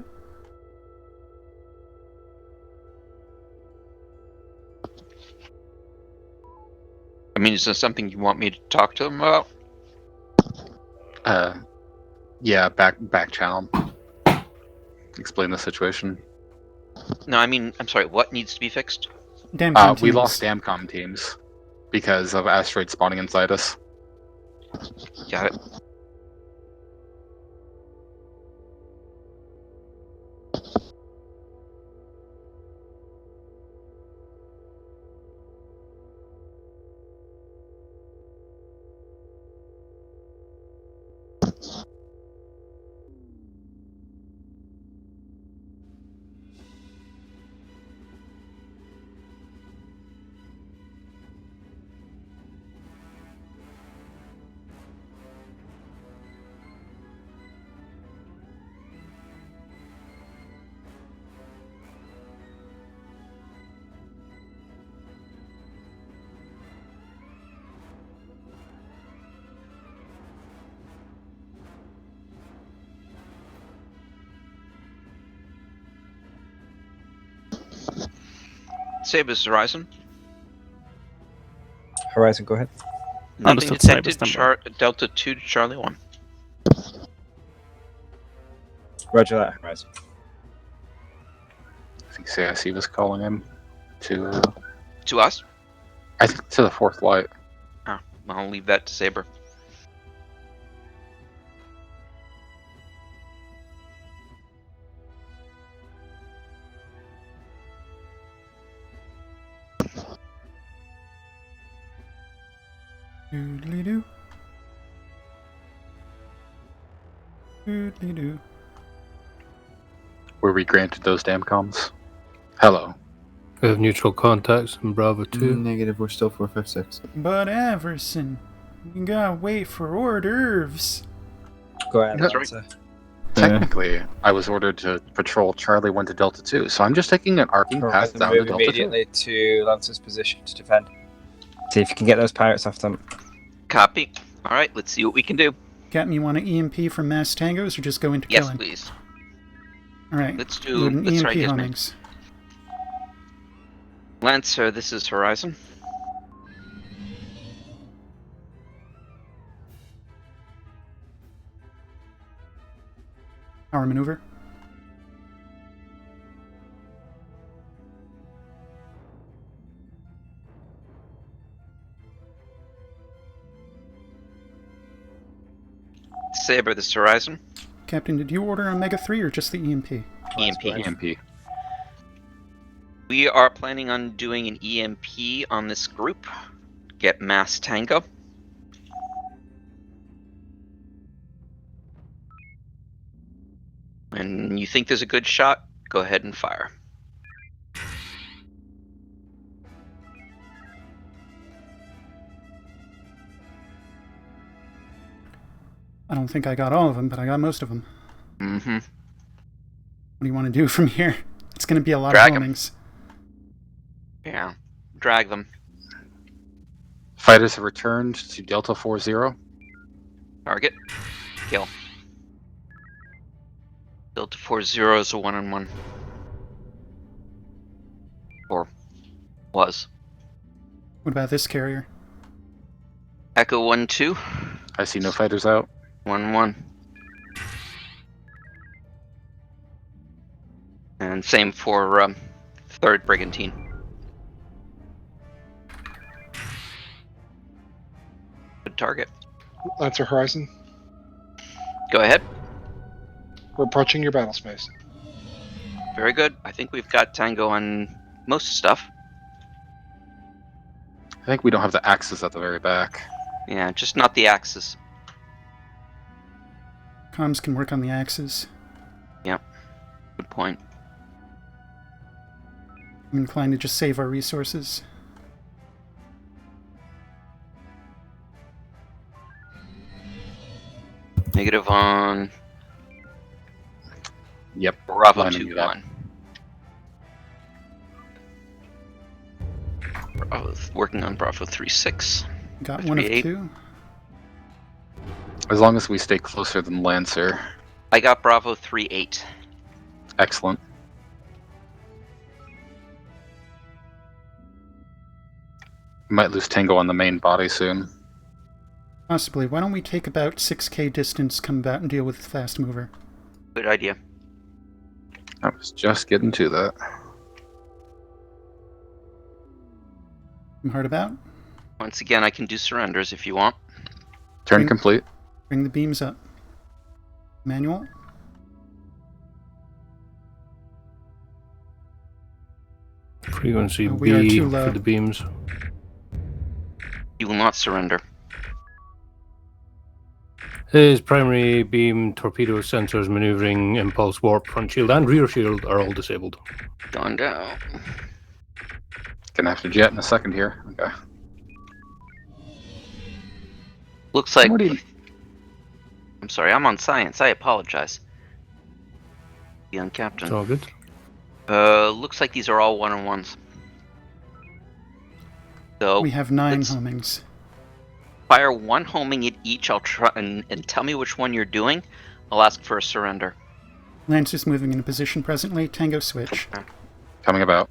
I mean, is this something you want me to talk to them about? Yeah, back channel. Explain the situation. No, I mean, I'm sorry, what needs to be fixed? Damcom we teams. lost Damcom teams because of asteroids spawning inside us. Got it. Sabres Horizon. Horizon, go ahead. Nothing Understood, Sabres, detected. stand by. Delta 2 to Charlie 1. Roger that, Horizon. I think CIC was calling him to. To us? I think to the fourth light. Oh, I'll leave that to Saber. Doodly-doo. Doodly-doo. Were we granted those damn comms? Hello. We have neutral contacts in Bravo 2. Negative, we're still 456. But Everson, you gotta wait for hors d'oeuvres. Go ahead, That's Lancer. Technically, I was ordered to patrol Charlie 1 to Delta 2, so I'm just taking an arcing path Horizon, down to move Delta 2. immediately to Lancer's position to defend. See if you can get those pirates off them. Copy. Alright, let's see what we can do. Captain, you want an EMP from mass tangos or just go into Yes, killing? please. Alright. Let's Load do. an Let's try EMP Gizmo. homings. Lancer, this is Horizon. Power maneuver. Saber, this is Horizon. Captain, did you order Omega 3 or just the EMP? EMP. EMP. We are planning on doing an EMP on this group. Get mass tango. When you think there's a good shot, go ahead and fire. I don't think I got all of them, but I got most of them. Mm-hmm. What do you want to do from here? It's going to be a lot Drag of 'em. homings. Yeah. Drag them. Fighters have returned to Delta 40. Target. Kill. Delta 40 is a 1-on-1. Or was. What about this carrier? Echo 1-2. I see no fighters out. 1-1. And same for 3rd Brigantine. Good target. Lancer Horizon. Go ahead. We're approaching your battle space. Very good. I think we've got Tango on most stuff. I think we don't have the axes at the very back. Yeah, just not the axis. Comms can work on the axes. Yep. Good point. I'm inclined to just save our resources. Negative on Yep. Bravo lining it up. 2-1. Working on Bravo 3-6. Got one of 3-8. 2. As long as we stay closer than Lancer. I got Bravo 3-8. Excellent. Might lose Tango on the main body soon. Possibly. Why don't we take about 6k distance, come about and deal with the fast mover? Good idea. I was just getting to that. I'm hard about. Once again, I can do surrenders if you want. Turn complete. Bring the beams up. Manual. Frequency We are B too low. for the beams. You will not surrender. His primary beam, torpedo, sensors, maneuvering, impulse, warp, front shield, and rear shield are all disabled. Gone down. Gonna have to jet in a second here. Okay. Looks like... What do you- I'm sorry, I'm on science. I apologize. Young Captain. It's all good. Looks like these are all 1-on-1s. So We have 9 let's homings. fire 1 homing at each. I'll try and tell me which one you're doing. I'll ask for a surrender. Lancer's moving into position presently. Tango switch. Coming about.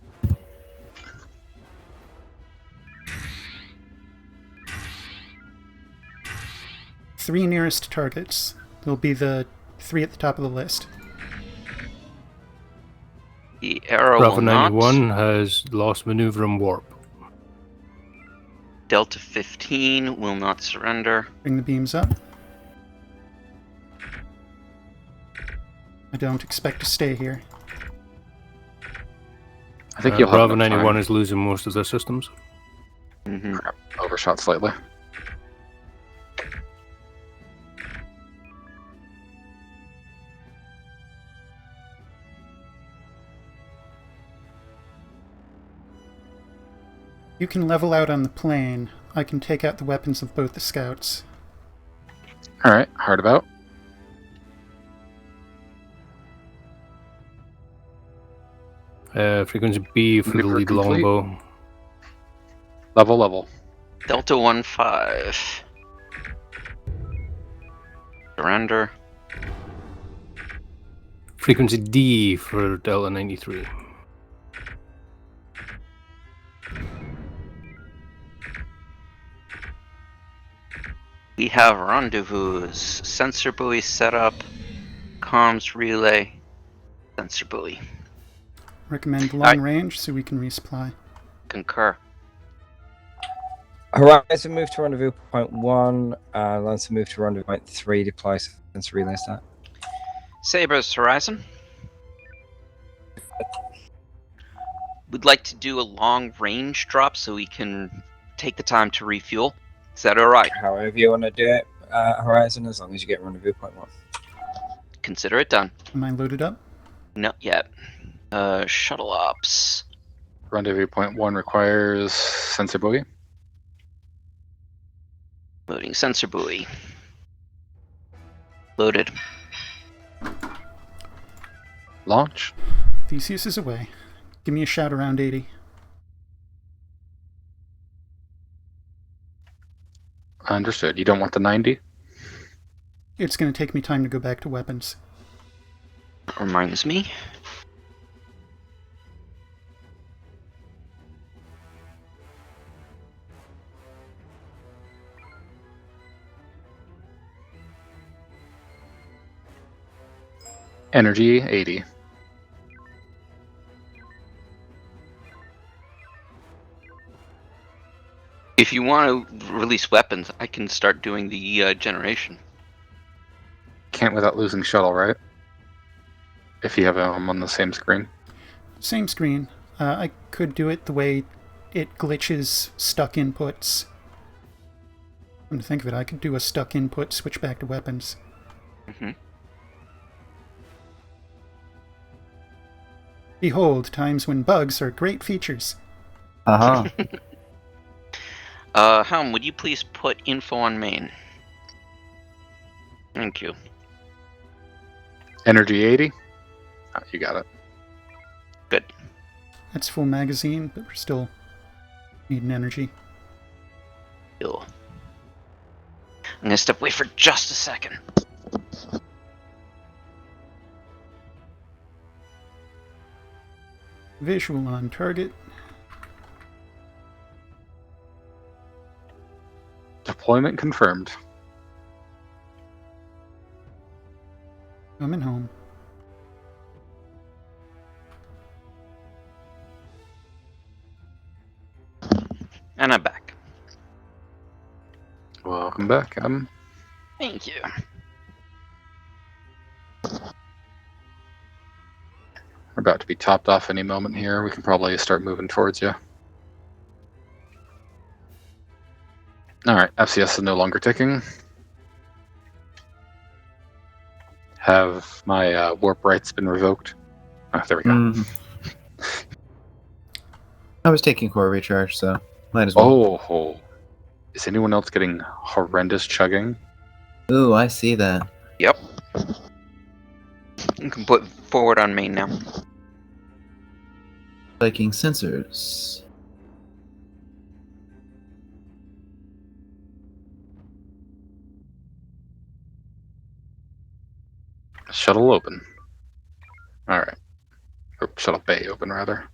3 nearest targets. They'll be the 3 at the top of the list. The arrow Bravo will not. 91 has lost maneuver and warp. Delta 15 will not surrender. Bring the beams up. I don't expect to stay here. I think you'll have Bravo enough 91 time. is losing most of their systems. Mm-hmm. Crap, overshot slightly. You can level out on the plane. I can take out the weapons of both the scouts. All right, hard about. Frequency B for the Maneuver lead complete. longbow. Level. Delta 15. Surrender. Frequency D for Delta 93. We have rendezvous, sensor buoy setup, comms relay, sensor buoy. Recommend long range so we can resupply. Concur. Horizon move to rendezvous point 1, Lancer move to rendezvous point 3, deploy sensor relay stack. Sabres, Horizon. We'd like to do a long range drop so we can take the time to refuel. Is that alright? However you want to do it, Horizon, as long as you get rendezvous point 1. Consider it done. Am I loaded up? Not yet. Shuttle ops. Rendezvous point 1 requires sensor buoy. Loading sensor buoy. Loaded. Launch. Theseus is away. Give me a shout around 80. Understood. You don't want the 90? It's going to take me time to go back to weapons. Reminds me. Energy 80. If you want to release weapons, I can start doing the generation. Can't without losing shuttle, right? If you have them on the same screen. Same screen. I could do it the way it glitches stuck inputs. Come to think of it, I could do a stuck input, switch back to weapons. Mm-hmm. Behold, times when bugs are great features. Uh-huh. Helm, would you please put info on main? Thank you. Energy 80? Oh, you got it. Good. That's full magazine, but we're still needing energy. Ew. I'm gonna step away for just a second. Visual on target. Deployment confirmed. Coming home. And I'm back. Welcome back, Adam. Thank you. We're about to be topped off any moment here. We can probably start moving towards you. Alright, FCS is no longer ticking. Have my warp rights been revoked? Oh, there we go. I was taking core recharge, so might as well. Oh, is anyone else getting horrendous chugging? Ooh, I see that. Yep. You can put forward on main now. Liking sensors. Shuttle open. Alright. Or shuttle bay open, rather.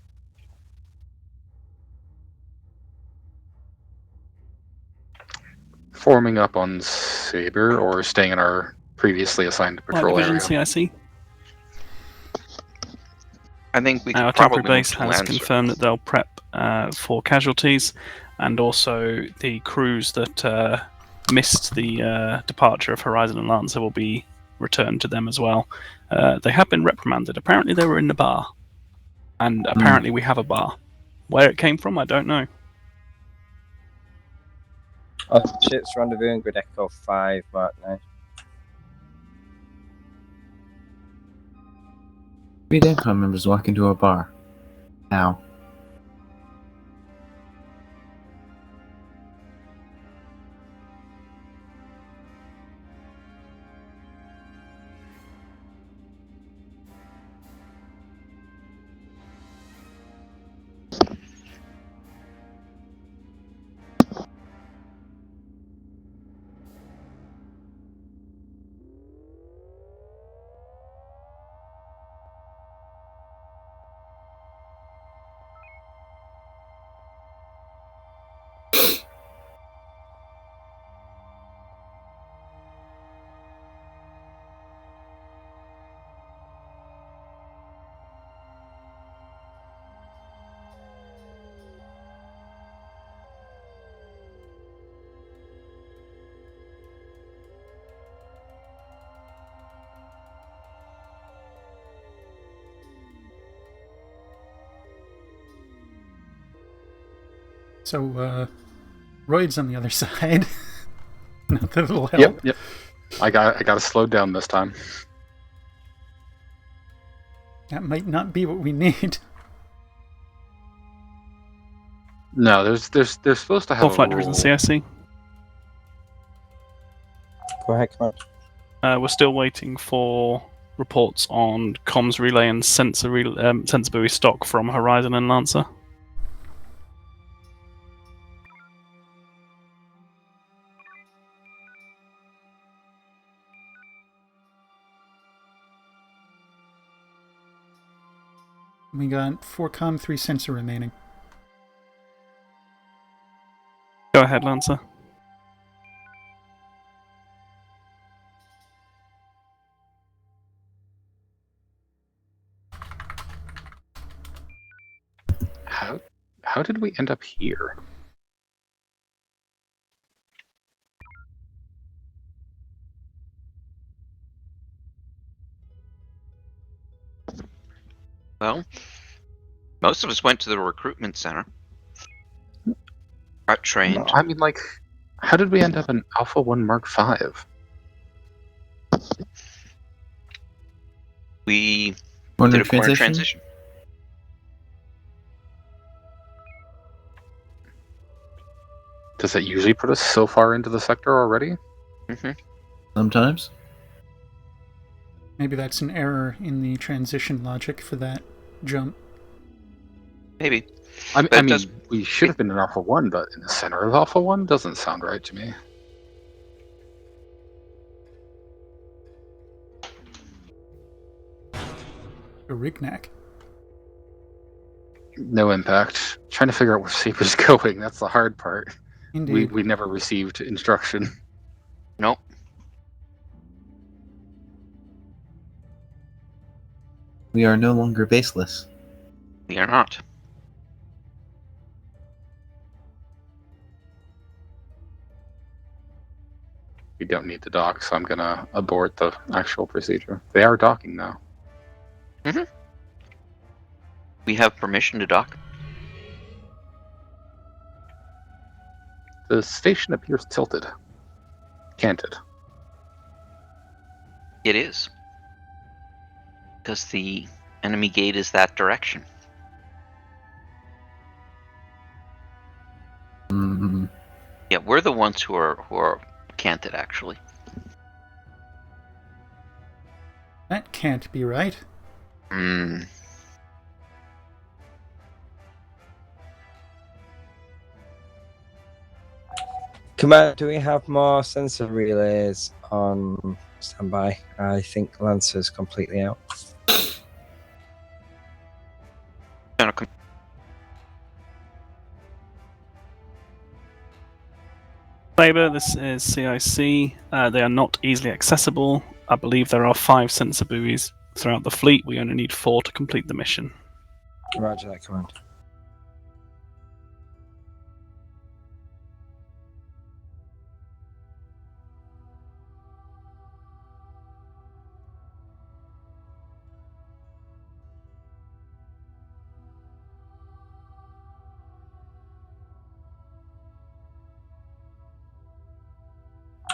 Forming up on Saber or staying in our previously assigned Light patrol Division area? CIC. I think we Our could temporary probably move base to has Lancer. confirmed that they'll prep for casualties, and also the crews that missed the departure of Horizon and Lancer will be returned to them as well. They have been reprimanded. Apparently they were in the bar, and apparently we have a bar. Where it came from, I don't know. Ships rendezvous in Grid Echo 5, Mark 9. 3 DEMCON members walk into a bar. Now. So, Royd's on the other side. Not that it'll help. Yep. I got to slow down this time. That might not be what we need. No, they're supposed to have Fourth a Flight rule. Division CIC. Go ahead, Command. We're still waiting for reports on comms relay and sensor buoy stock from Horizon and Lancer. We got 4 comm, 3 sensor remaining. Go ahead, Lancer. How did we end up here? Well, most of us went to the recruitment center. Got trained. I mean, like, how did we end up in Alpha 1 Mark 5? We Corner did a corner transition? transition. Does it usually put us so far into the sector already? Mm-hmm. Sometimes. Maybe that's an error in the transition logic for that jump. Maybe. I mean, we should have been in Alpha 1, but in the center of Alpha 1 doesn't sound right to me. A Rignac. No impact. Trying to figure out where Saber's going, that's the hard part. Indeed. We never received instruction. Nope. We are no longer baseless. We are not. We don't need to dock, so I'm gonna abort the actual procedure. They are docking now. Mm-hmm. We have permission to dock. The station appears tilted. Canted. It is. Because the enemy gate is that direction. Mm-hmm. Yeah, we're the ones who are canted, actually. That can't be right. Command, do we have more sensor relays on standby? I think Lancer's completely out. Saber, this is CIC. They are not easily accessible. I believe there are 5 sensor buoys throughout the fleet. We only need 4 to complete the mission. Roger that, command.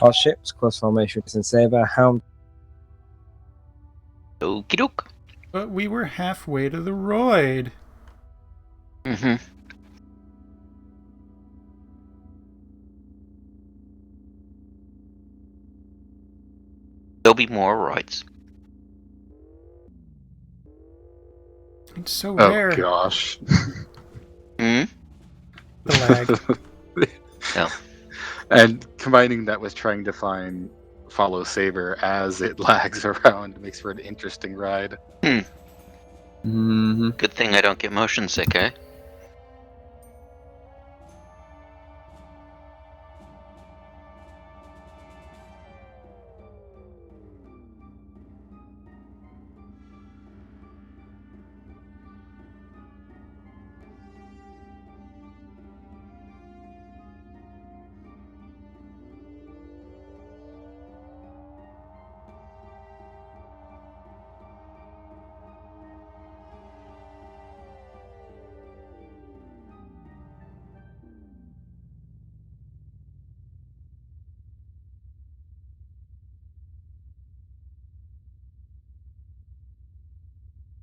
All ships, close formation in Saber. Helm. Okie doke. But we were halfway to the roid. Mm-hmm. There'll be more roids. It's so Oh rare. gosh. Hmm? The lag. No. And combining that with trying to follow Saber as it lags around makes for an interesting ride. Mm-hmm. Good thing I don't get motion sick, eh?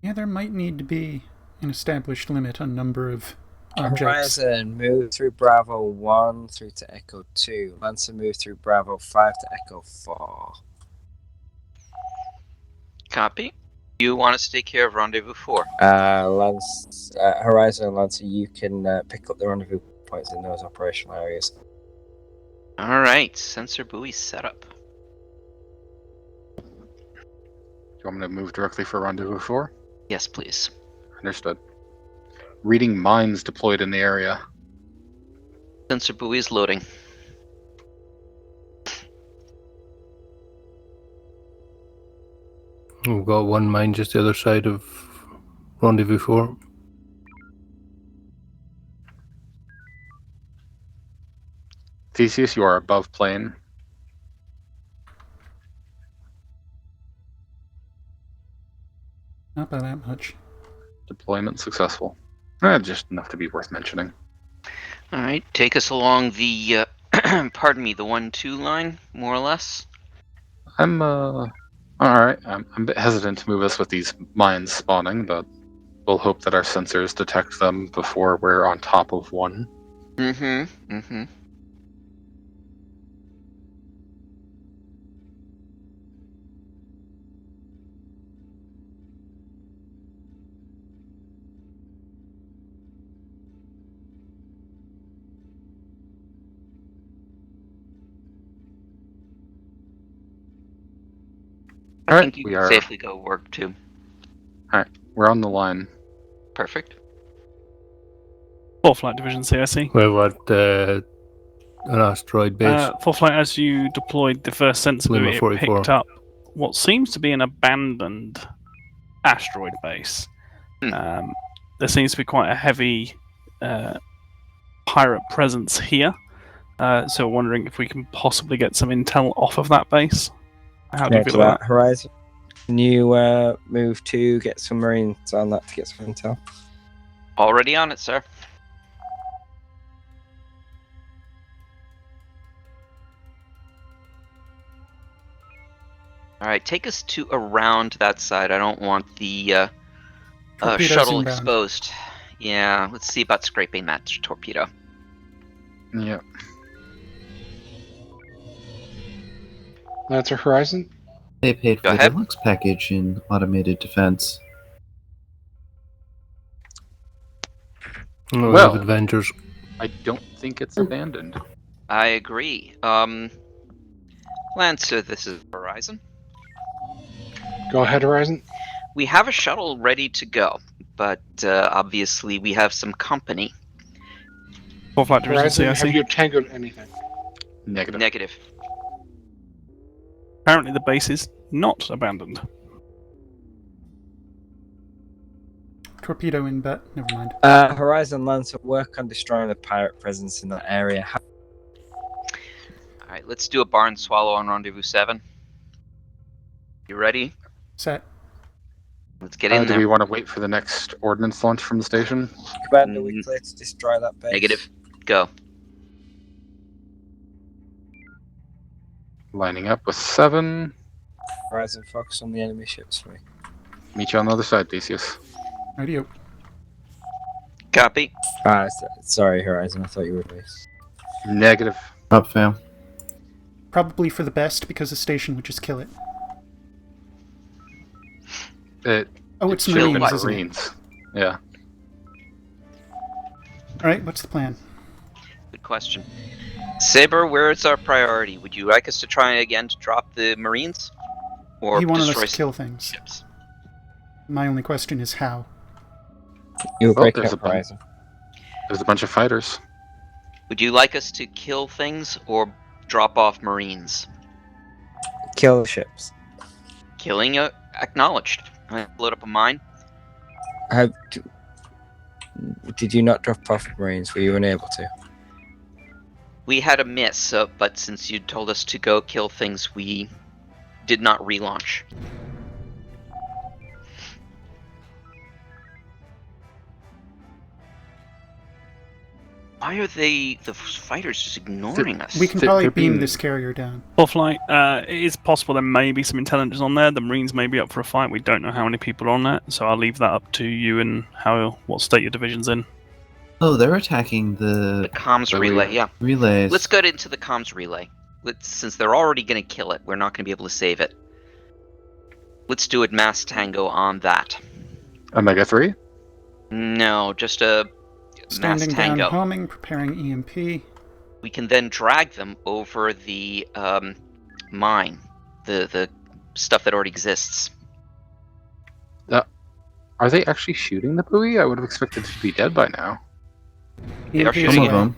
Yeah, there might need to be an established limit on number of objects. Horizon, move through Bravo 1 through to Echo 2. Lancer, move through Bravo 5 to Echo 4. Copy. You want us to take care of Rendezvous 4? Horizon and Lancer, you can pick up the rendezvous points in those operational areas. Alright, sensor buoy setup. Do you want me to move directly for Rendezvous 4? Yes, please. Understood. Reading mines deployed in the area. Sensor buoy is loading. We've got one mine just the other side of Rendezvous 4. Theseus, you are above plane. Not by that much. Deployment successful. Just enough to be worth mentioning. Alright, take us along the, pardon me, the 1-2 line, more or less. Alright. I'm a bit hesitant to move us with these mines spawning, but we'll hope that our sensors detect them before we're on top of one. Mm-hmm. I think you can safely go work too. Alright, we're on the line. Perfect. 4th Flight Division CIC. We've got an asteroid base. 4th Flight, as you deployed the first sensor buoy, it 44. picked up what seems to be an abandoned asteroid base. There seems to be quite a heavy pirate presence here. So wondering if we can possibly get some intel off of that base. How do you feel about that? Horizon, can you move to get some Marines on that to get some intel? Already on it, sir. Alright, take us to around that side. I don't want the shuttle inbound. exposed. Yeah, let's see about scraping that torpedo. Yep. Lancer Horizon? They paid Go for the ahead. deluxe package in automated defense. Oh, Well. we have Avengers. I don't think it's abandoned. I agree. Lancer, this is Horizon. Go ahead, Horizon. We have a shuttle ready to go, but obviously we have some company. 4th Flight Division Horizon, have CIC. you tangoed anything? Negative. Negative. Apparently, the base is not abandoned. Torpedo in bet. Never mind. Horizon Lancer, work on destroying the pirate presence in that area. All right, let's do a barn swallow on Rendezvous 7. You ready? Set. Let's get in Do there. we want to wait for the next ordnance launch from the station? Commander, we clear to destroy that base. Negative. Go. Lining up with 7. Horizon, focus on the enemy ships for me. Meet you on the other side, Theseus. Radio. Copy. Sorry, Horizon, I thought you were base. Negative. Up, fam. Probably for the best because the station would just kill it. It's should've been Marines, isn't it? Marines. Yeah. Alright, what's the plan? Good question. Saber, where is our priority? Would you like us to try again to drop the Marines? Or He wanted destroy us to kill things. ships? My only question is how. You'll break there's up a bunch. Horizon. There's a bunch of fighters. Would you like us to kill things or drop off Marines? Kill the ships. Killing acknowledged. I load up a mine. Did you not drop off Marines? Were you unable to? We had a miss, but since you told us to go kill things, we did not relaunch. Why are the fighters just ignoring us? We can probably beam this carrier down. Offline, it is possible there may be some intelligence on there. The Marines may be up for a fight. We don't know how many people are on that, so I'll leave that up to you and what state your division's in. Oh, they're attacking the comms relay, yeah. Relays. Let's go into the comms relay. Since they're already going to kill it, we're not going to be able to save it. Let's do a mass tango on that. Omega 3? No, just a mass Standing tango. down, homing, preparing EMP. We can then drag them over the mine, the stuff that already exists. Are they actually shooting the buoy? I would have expected it to be dead by now. They are EMP shooting away. them.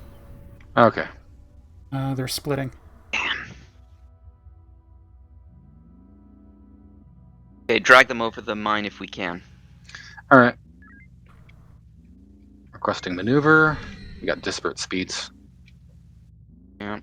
Okay. They're splitting. Okay, drag them over the mine if we can. Alright. Requesting maneuver. We got disparate speeds. Yeah.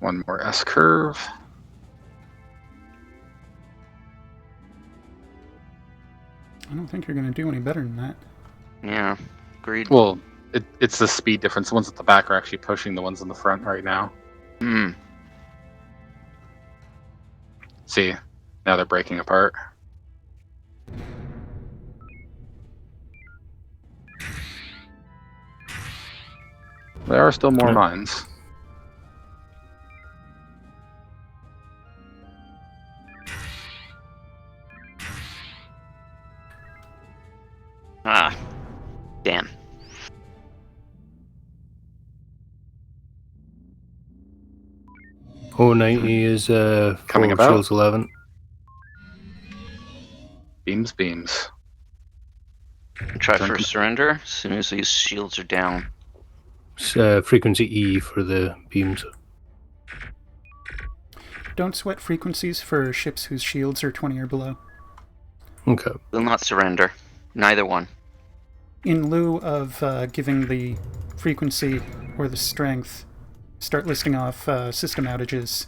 One more S curve. I don't think you're going to do any better than that. Yeah, agreed. Well, it's the speed difference. The ones at the back are actually pushing the ones in the front right now. Hmm. See, now they're breaking apart. There are still more mines. Ah, damn. O90 is Coming forward about. shields 11. Beams, beams. Try for surrender as soon as these shields are down. Frequency E for the beams. Don't sweat frequencies for ships whose shields are 20 or below. Okay. Will not surrender. Neither one. In lieu of giving the frequency or the strength, start listing off system outages.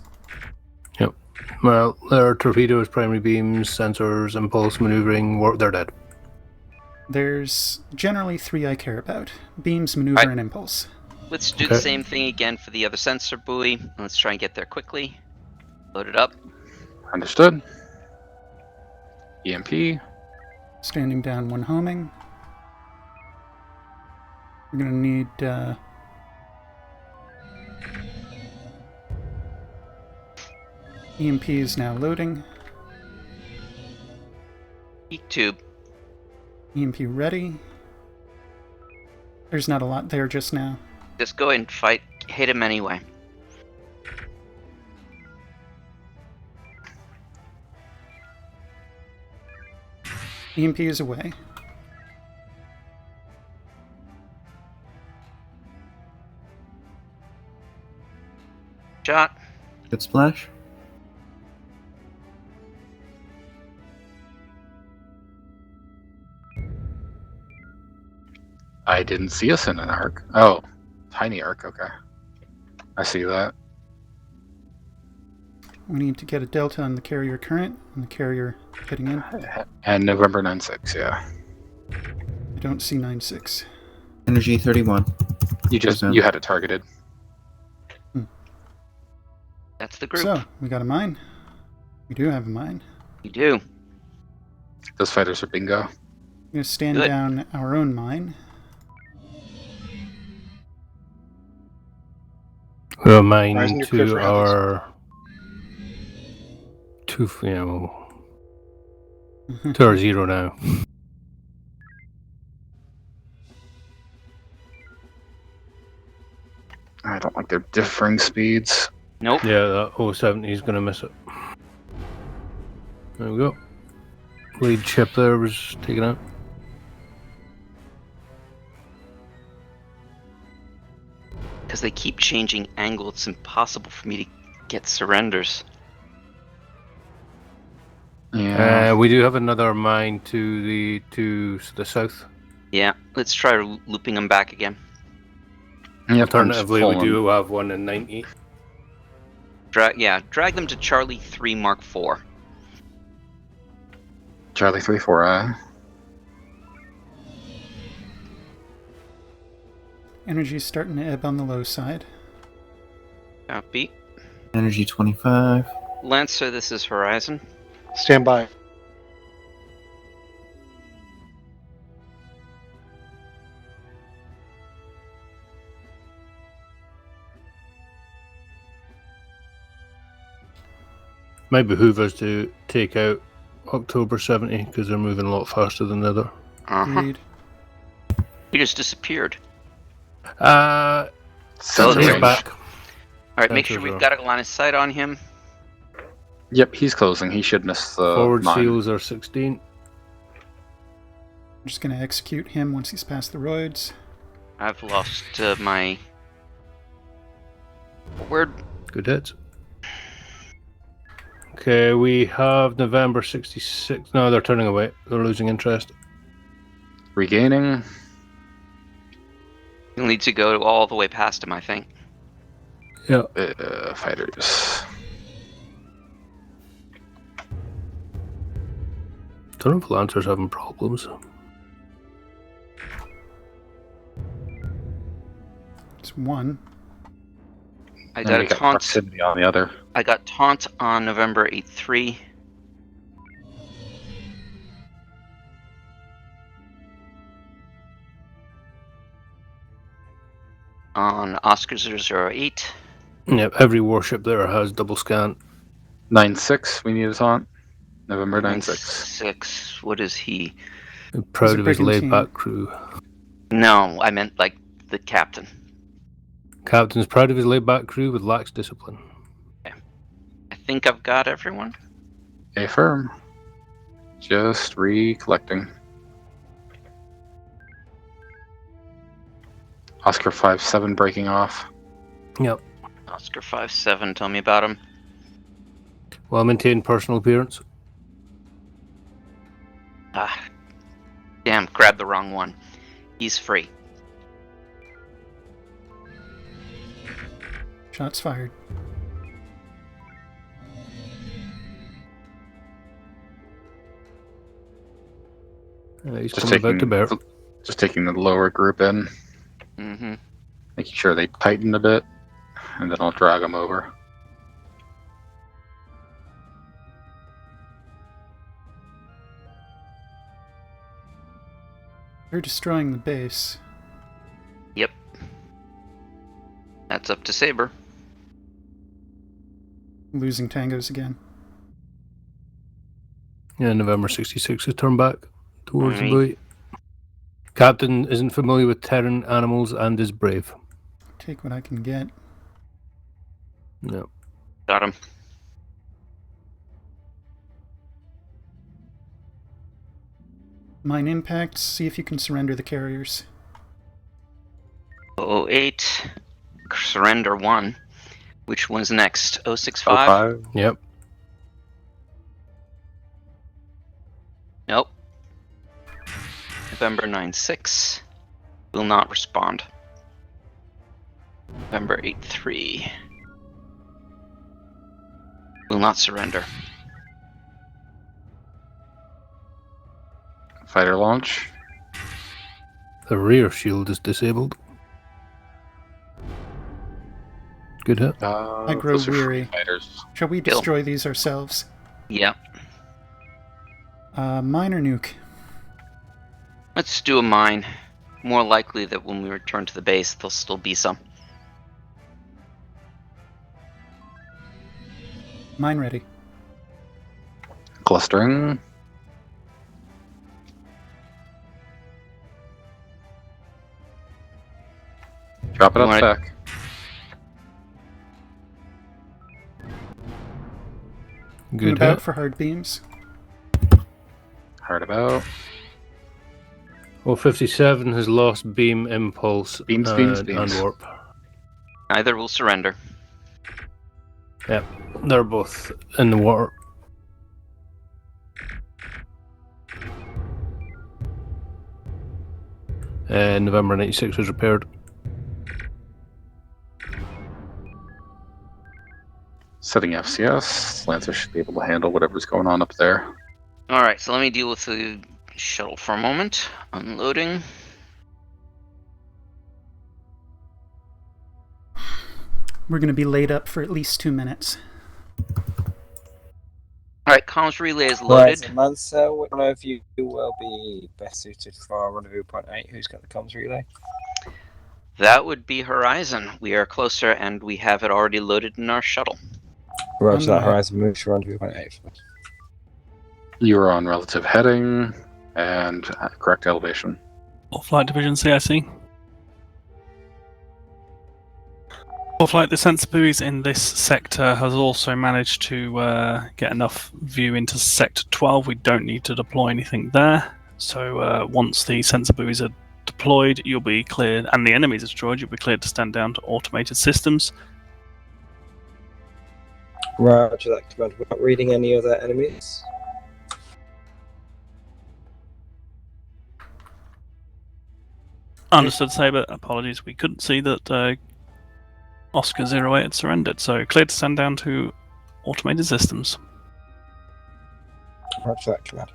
Yep. Well, there are torpedoes, primary beams, sensors, impulse maneuvering. They're dead. There's generally 3 I care about. Beams, maneuver, and impulse. Let's do the same thing again for the other sensor buoy. Let's try and get there quickly. Load it up. Understood. EMP. Standing down, 1 homing. We're going to need... EMP is now loading. Heat tube. EMP ready. There's not a lot there just now. Just go ahead and fight. Hit him anyway. EMP is away. Shot. Good splash. I didn't see us in an arc. Oh, tiny arc. Okay, I see that. We need to get a delta on the carrier current and the carrier heading in. And November 9/6. Yeah, I don't see 9-6. Energy 31. you had it targeted. That's the group. So, we got a mine. We do have a mine. You do. Those fighters are bingo. We're going to stand Good. down our own mine. We have mine Horizon, you're clear to for Atlas. our to our 0 now. I don't like their differing speeds. Nope. Yeah, that 070 is going to miss it. There we go. Lead ship there was taken out. Because they keep changing angle, it's impossible for me to get surrenders. Yeah. We do have another mine to the south. Yeah, let's try looping them back again. Alternatively, we do have one in 90. Drag them to Charlie 3 Mark IV. Charlie 3-4. Energy's starting to ebb on the low side. Copy. Energy 25. Lancer, this is Horizon. Stand by. Might behoove us to take out October 70 because they're moving a lot faster than the other. Agreed. He just disappeared. Sensor He's range. back. Alright, make sure Sensors we've are- got a line of sight on him. Yep, he's closing. He should miss the Forward mine. seals are 16. I'm just going to execute him once he's past the roids. I've lost my word. Good hits. Okay, we have November 66. No, they're turning away. They're losing interest. Regaining. You'll need to go all the way past him, I think. Yeah. Fighters. Don't know if Lancer's having problems. It's one. I And got we a got taunt. proximity on the other. I got taunt on November 8-3. On Oscar 008. Yep, every warship there has double scan. 9/6. We need a taunt. November 9/6. 6. What is he? Proud of his brigantine. laid-back crew. No, I meant like the captain. Captain's proud of his laid-back crew with lax discipline. I think I've got everyone. Affirm. Just recollecting. Oscar 5-7 breaking off. Yep. Oscar 5-7, tell me about him. Well-maintained personal appearance. Ah, damn, grabbed the wrong one. He's free. Shots fired. He's Just coming back to bear. just taking the lower group in, Mm-hmm. making sure they tighten a bit, and then I'll drag them over. They're destroying the base. Yep. That's up to Saber. Losing tangos again. Yeah, November 66 is turned back towards the Alright. buoy. Captain isn't familiar with Terran animals and is brave. Take what I can get. No. Got him. Mine impacts. See if you can surrender the carriers. 008. Surrender 1. Which one's next? 065? 05. Yep. Nope. November 96. Will not respond. November 83. Will not surrender. Fighter launch. The rear shield is disabled. Good hit. I grow Those are free weary. fighters. Shall we Kill. destroy these ourselves? Yep. Mine or nuke? Let's do a mine. More likely that when we return to the base, there'll still be some. Mine ready. Clustering. Drop it on Right. spec. Good And about hit. for hard beams. Hard about. Well, 57 has lost beam, impulse, Beams. and warp. Neither will surrender. Yep, they're both in the water. November 96 was repaired. Setting FCS. Lancer should be able to handle whatever's going on up there. Alright, so let me deal with the shuttle for a moment. Unloading. We're going to be laid up for at least 2 minutes. Alright, comms relay is loaded. Right, Mansa, which one of you will be best suited for rendezvous point 8? Who's got the comms relay? That would be Horizon. We are closer and we have it already loaded in our shuttle. Roger that, Horizon, move to rendezvous point 8. You are on relative heading and correct elevation. Or Flight Division CIC. Or Flight, the sensor buoys in this sector has also managed to get enough view into Sector 12. We don't need to deploy anything there. So once the sensor buoys are deployed, you'll be cleared, and the enemies are destroyed, you'll be cleared to stand down to automated systems. Roger that, command. We're not reading any other enemies. Understood, Saber. Apologies, we couldn't see that Oscar 08 had surrendered, so cleared to stand down to automated systems. Roger that, command.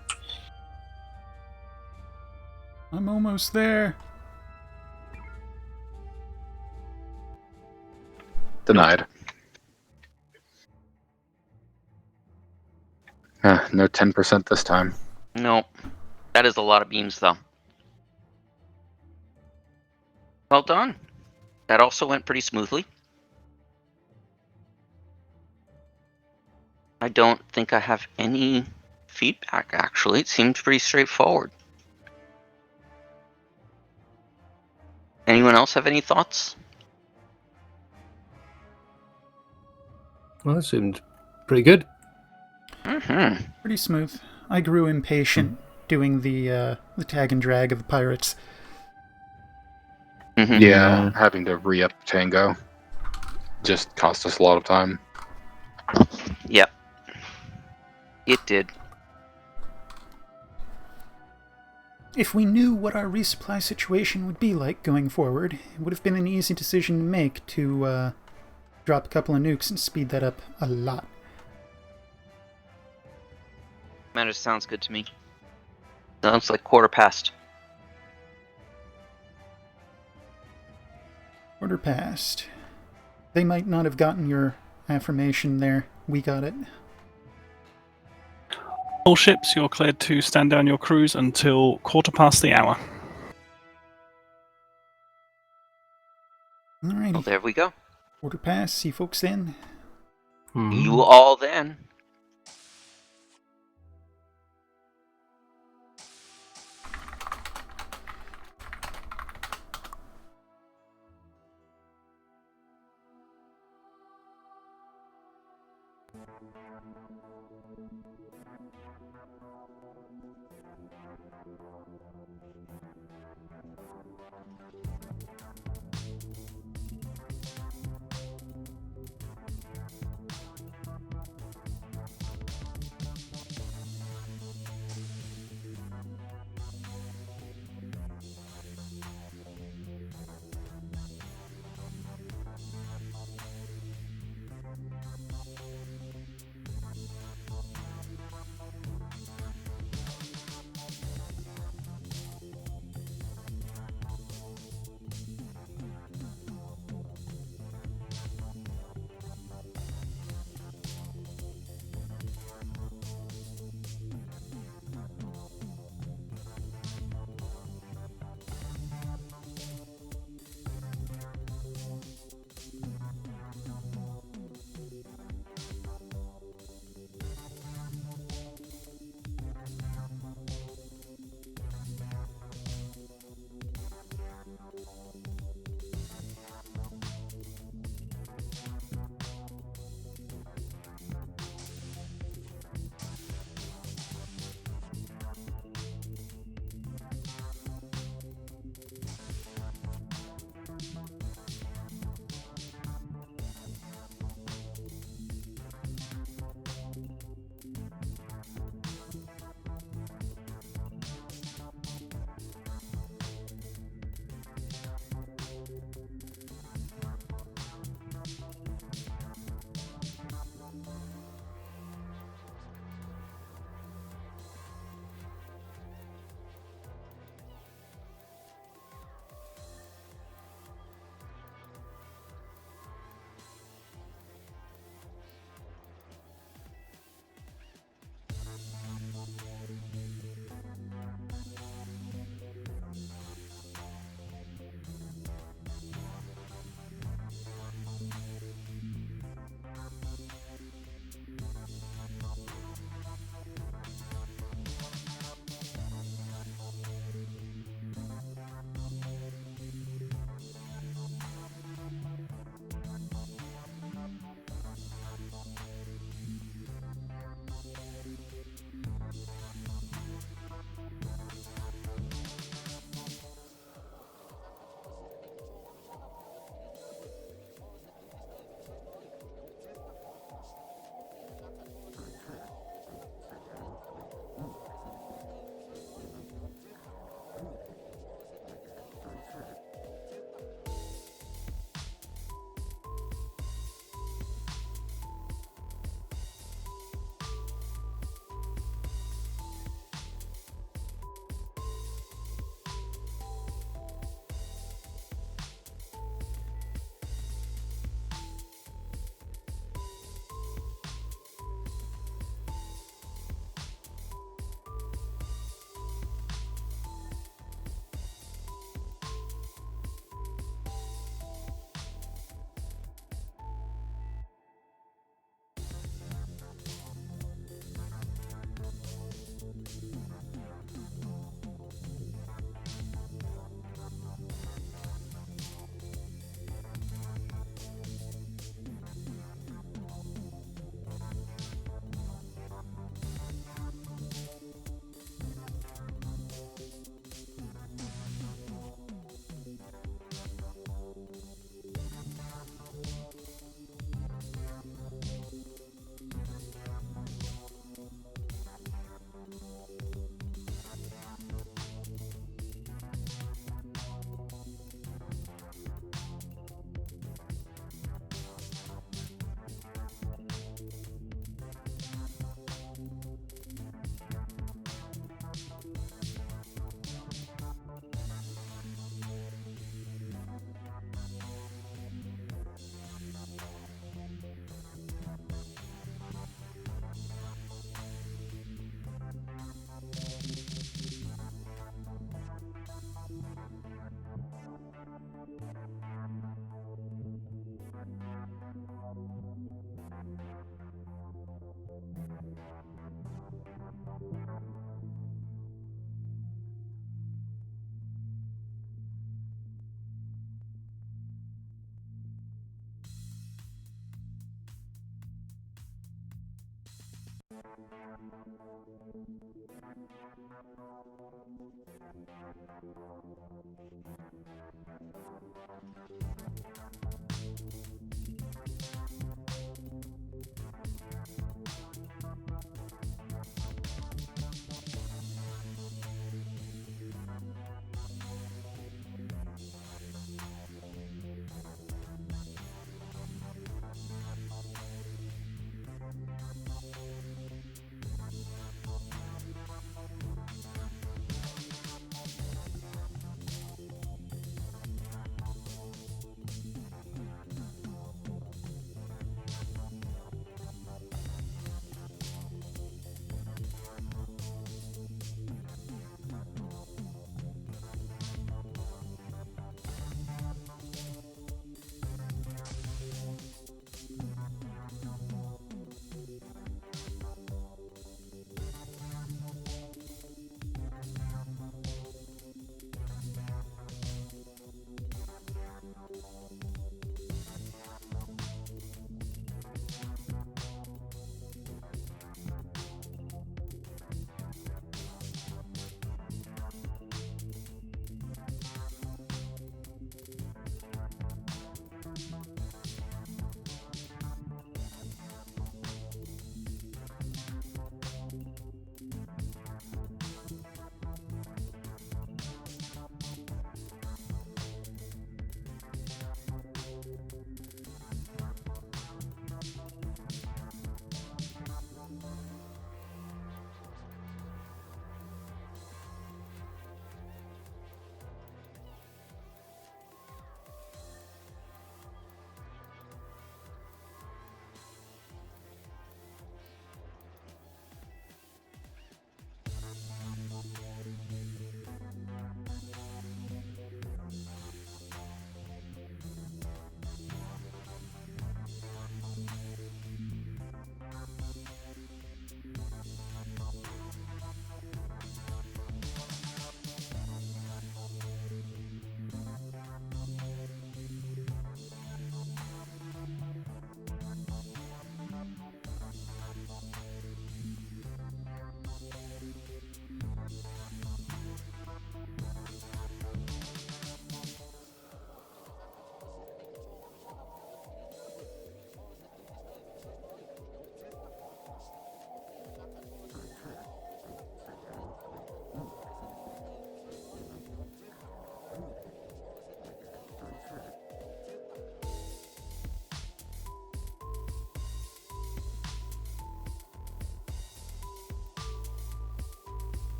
I'm almost there. Denied. No 10% this time. Nope. That is a lot of beams, though. Well done. That also went pretty smoothly. I don't think I have any feedback, actually. It seemed pretty straightforward. Anyone else have any thoughts? Well, that seemed pretty good. Mm-hmm. Pretty smooth. I grew impatient doing the tag and drag of the pirates. Mm-hmm. Yeah, having to re-up Tango just cost us a lot of time. Yep. It did. If we knew what our resupply situation would be like going forward, it would have been an easy decision to make to drop a couple of nukes and speed that up a lot. Matter sounds good to me. Sounds like quarter past. Order passed. They might not have gotten your affirmation there. We got it. All ships, you're cleared to stand down your crews until quarter past the hour. Alrighty. Well, there we go. Order pass. See folks then. You all then.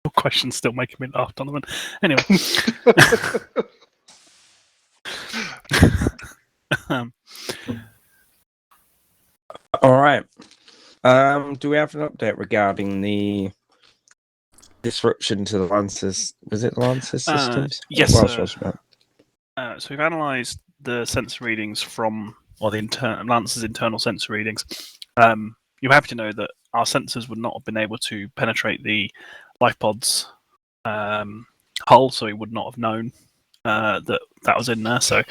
Your question's still making me laugh, Donovan. Anyway. All right. Do we have an update regarding the disruption to the Lancers? Was it the Lancers systems? Yes, What else was it? so we've analysed the sensor readings from, or the Lancer's internal sensor readings. You're happy to know that our sensors would not have been able to penetrate the life pod's hull, so he would not have known that was in there. So,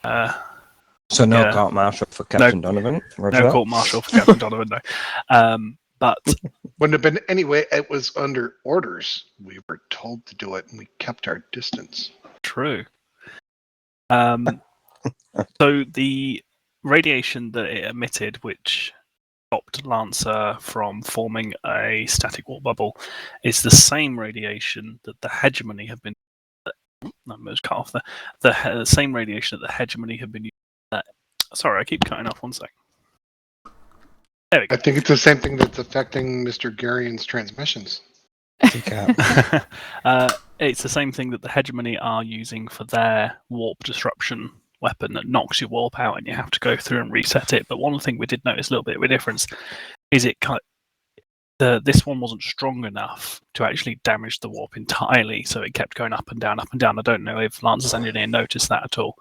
No court martial for Captain Donovan. No court martial for Captain Donovan. No, but wouldn't have been anyway. It was under orders. We were told to do it, and we kept our distance. True. So the radiation that it emitted, which stopped Lancer from forming a static warp bubble, is the same radiation that the hegemony have been. That was cut off. The same radiation that the hegemony have been using. Sorry, I keep cutting off. 1 sec. There we go. I think it's the same thing that's affecting Mr. Garion's transmissions. It's the same thing that the hegemony are using for their warp disruption weapon that knocks your warp out and you have to go through and reset it. But one thing we did notice a little bit of a difference is this one wasn't strong enough to actually damage the warp entirely, so it kept going up and down, up and down. I don't know if Lancer's engineer noticed that at all.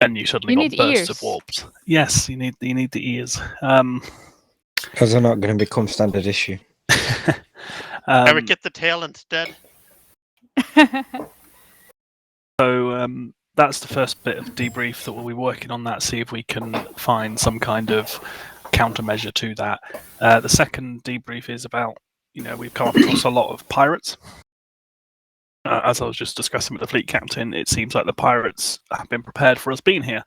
And you suddenly got bursts of warps. Yes, you need the ears. Because they're not going to become standard issue. Ever get the tail instead? So that's the first bit of debrief that we'll be working on. That, see if we can find some kind of countermeasure to that. The second debrief is about, we've come across a lot of pirates. As I was just discussing with the fleet captain, it seems like the pirates have been prepared for us being here.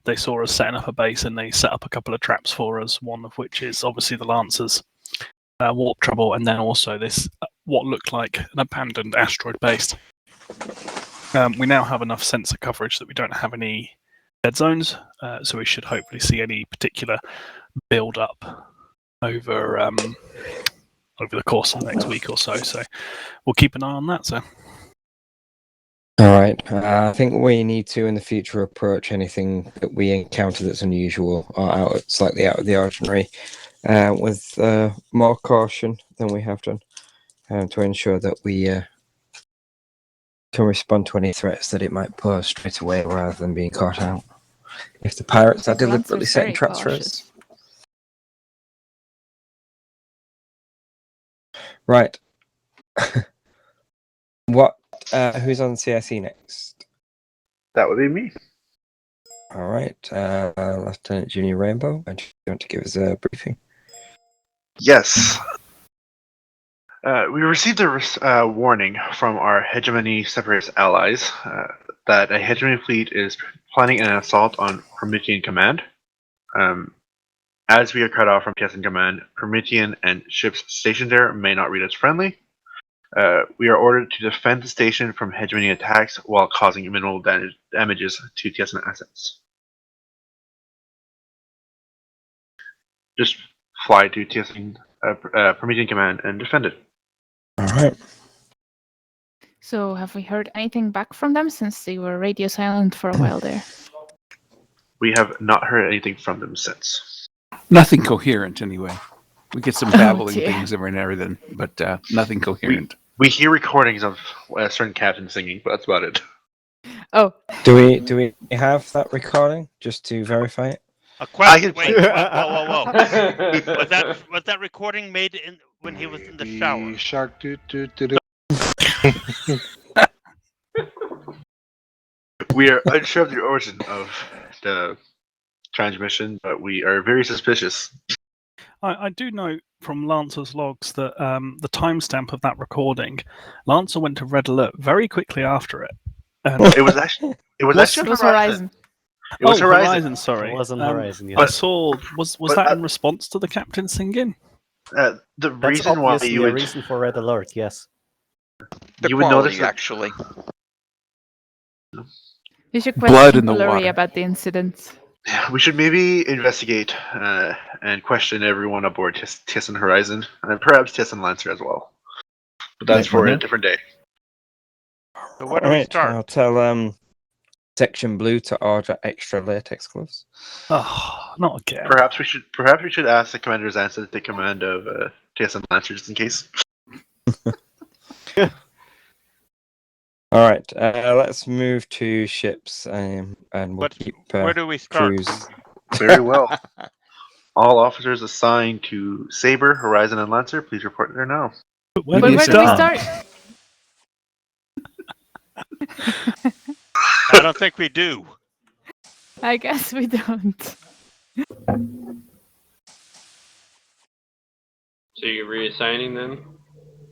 They saw us setting up a base and they set up a couple of traps for us, one of which is obviously the Lancers warp trouble, and then also this, what looked like an abandoned asteroid base. We now have enough sensor coverage that we don't have any dead zones, so we should hopefully see any particular build-up over the course of the next week or so. So we'll keep an eye on that, sir. All right. I think we need to, in the future, approach anything that we encounter that's unusual or slightly out of the ordinary with more caution than we have done, to ensure that we can respond to any threats that it might pose straight away rather than being caught out. If the pirates are deliberately setting traps for us. Right. Who's on CSE next? That would be me. All right. Lieutenant Junior Rainbow, do you want to give us a briefing? Yes. We received a warning from our hegemony separatist allies that a hegemony fleet is planning an assault on Promethean Command. As we are cut off from TSN Command, Promethean and ships stationed there may not read us friendly. We are ordered to defend the station from hegemony attacks while causing minimal damages to TSN assets. Just fly to TSN Promethean Command and defend it. All right. So have we heard anything back from them since they were radio silent for a while there? We have not heard anything from them since. Nothing coherent, anyway. We get some babbling things every now and then, but nothing coherent. We hear recordings of a certain captain singing, but that's about it. Oh. Do we have that recording just to verify it? A question. Wait, whoa. Was that recording made when he was in the shower? Shark We are unsure of the origin of the transmission, but we are very suspicious. I do know from Lancer's logs that the timestamp of that recording, Lancer went to red alert very quickly after it. It was actually Horizon. It was Horizon. Sorry, it wasn't Horizon. Yeah. I saw. Was that in response to the captain singing? The That's reason why obviously you would a reason for red alert. Yes. You would notice that, actually. You should Blood question in the Blurry water. about the incident. we should maybe investigate and question everyone aboard TSN Horizon and perhaps TSN Lancer as well. But that's for a different day. So where do we start? I'll tell Section blue to order extra latex gloves. Oh, not again. Perhaps we should ask the commander's answer to take command of TSN Lancer just in case. All right, let's move to ships, and we'll keep where do we start? crews. Very well. All officers assigned to Saber, Horizon, and Lancer, please report there now. But Where do we start? I don't think we do. I guess we don't. So you're reassigning them?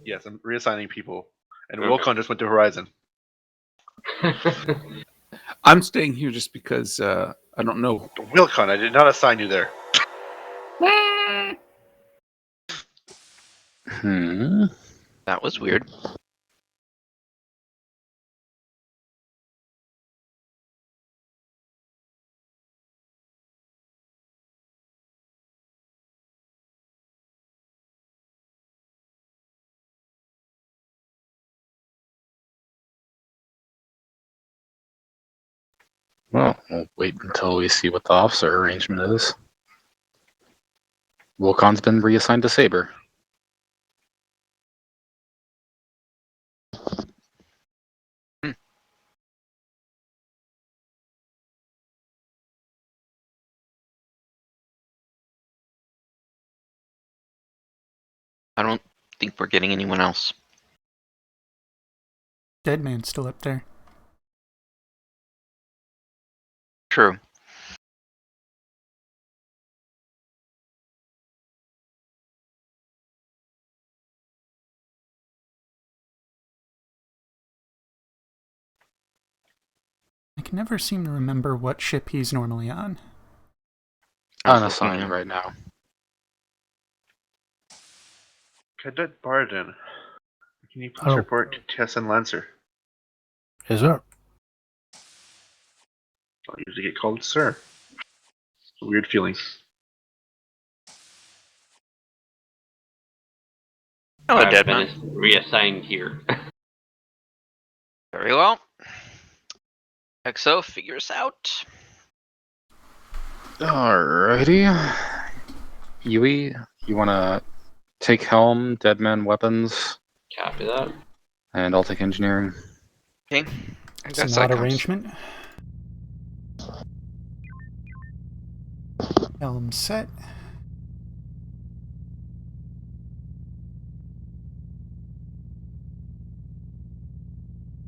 Yes, I'm reassigning people. And Okay. Wilcon just went to Horizon. I'm staying here just because I don't know. Wilcon, I did not assign you there. That was weird. Well, we'll wait until we see what the officer arrangement is. Wilcon's been reassigned to Saber. I don't think we're getting anyone else. Deadman's still up there. True. I can never seem to remember what ship he's normally on. Unassigned right now. Cadet Barden, can you please Oh. report to TSN Lancer? Is there? I usually get called sir. It's a weird feeling. Hello, I've Deadman. been reassigned here. Very well. XO, figure us out. Alrighty. Yui, you want to take helm, deadman, weapons, Copy that. and I'll take engineering. Okay. It's an odd arrangement. Helm set.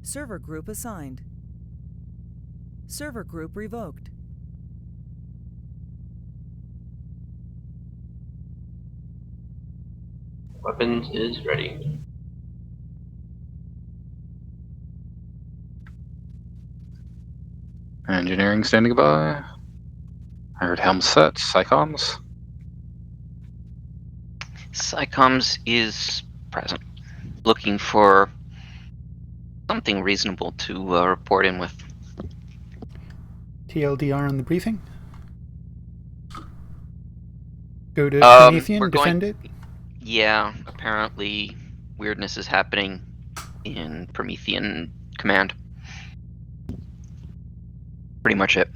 Server group assigned. Server group revoked. Weapons is ready. Engineering standing by. I heard helm set, psychoms. Psychoms is present. Looking for something reasonable to report in with. TLDR on the briefing. Go to Promethean, defend it. Yeah, apparently weirdness is happening in Promethean command. Pretty much it.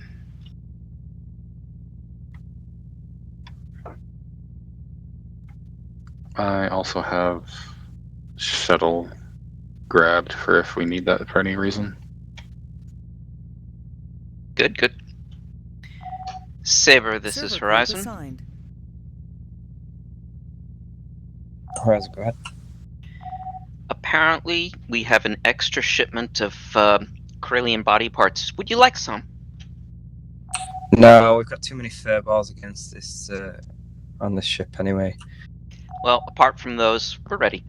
I also have shuttle grabbed for if we need that for any reason. Good, good. Saber, this is Server group Horizon. assigned. Horizon, go ahead. Apparently, we have an extra shipment of Corellian body parts. Would you like some? No, we've got too many furballs against this on this ship anyway. Well, apart from those, we're ready.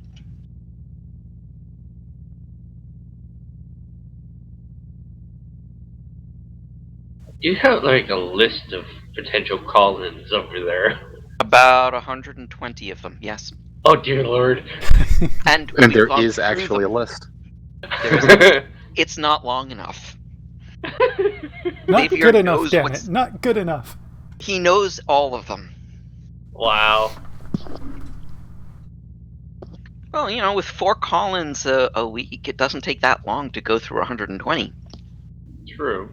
You have like a list of potential call-ins over there. About 120 of them, yes. Oh dear lord. And there is actually a list. It's not long enough. Not Xavier good enough, knows damn what's- it. Not good enough. He knows all of them. Wow. Well, you know, with 4 call-ins a week, it doesn't take that long to go through 120. True.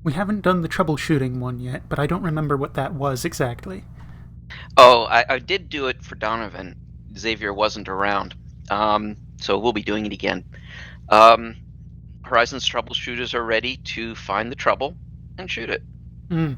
We haven't done the troubleshooting one yet, but I don't remember what that was exactly. Oh, I did do it for Donovan. Xavier wasn't around, so we'll be doing it again. Horizon's troubleshooters are ready to find the trouble and shoot it. Hmm.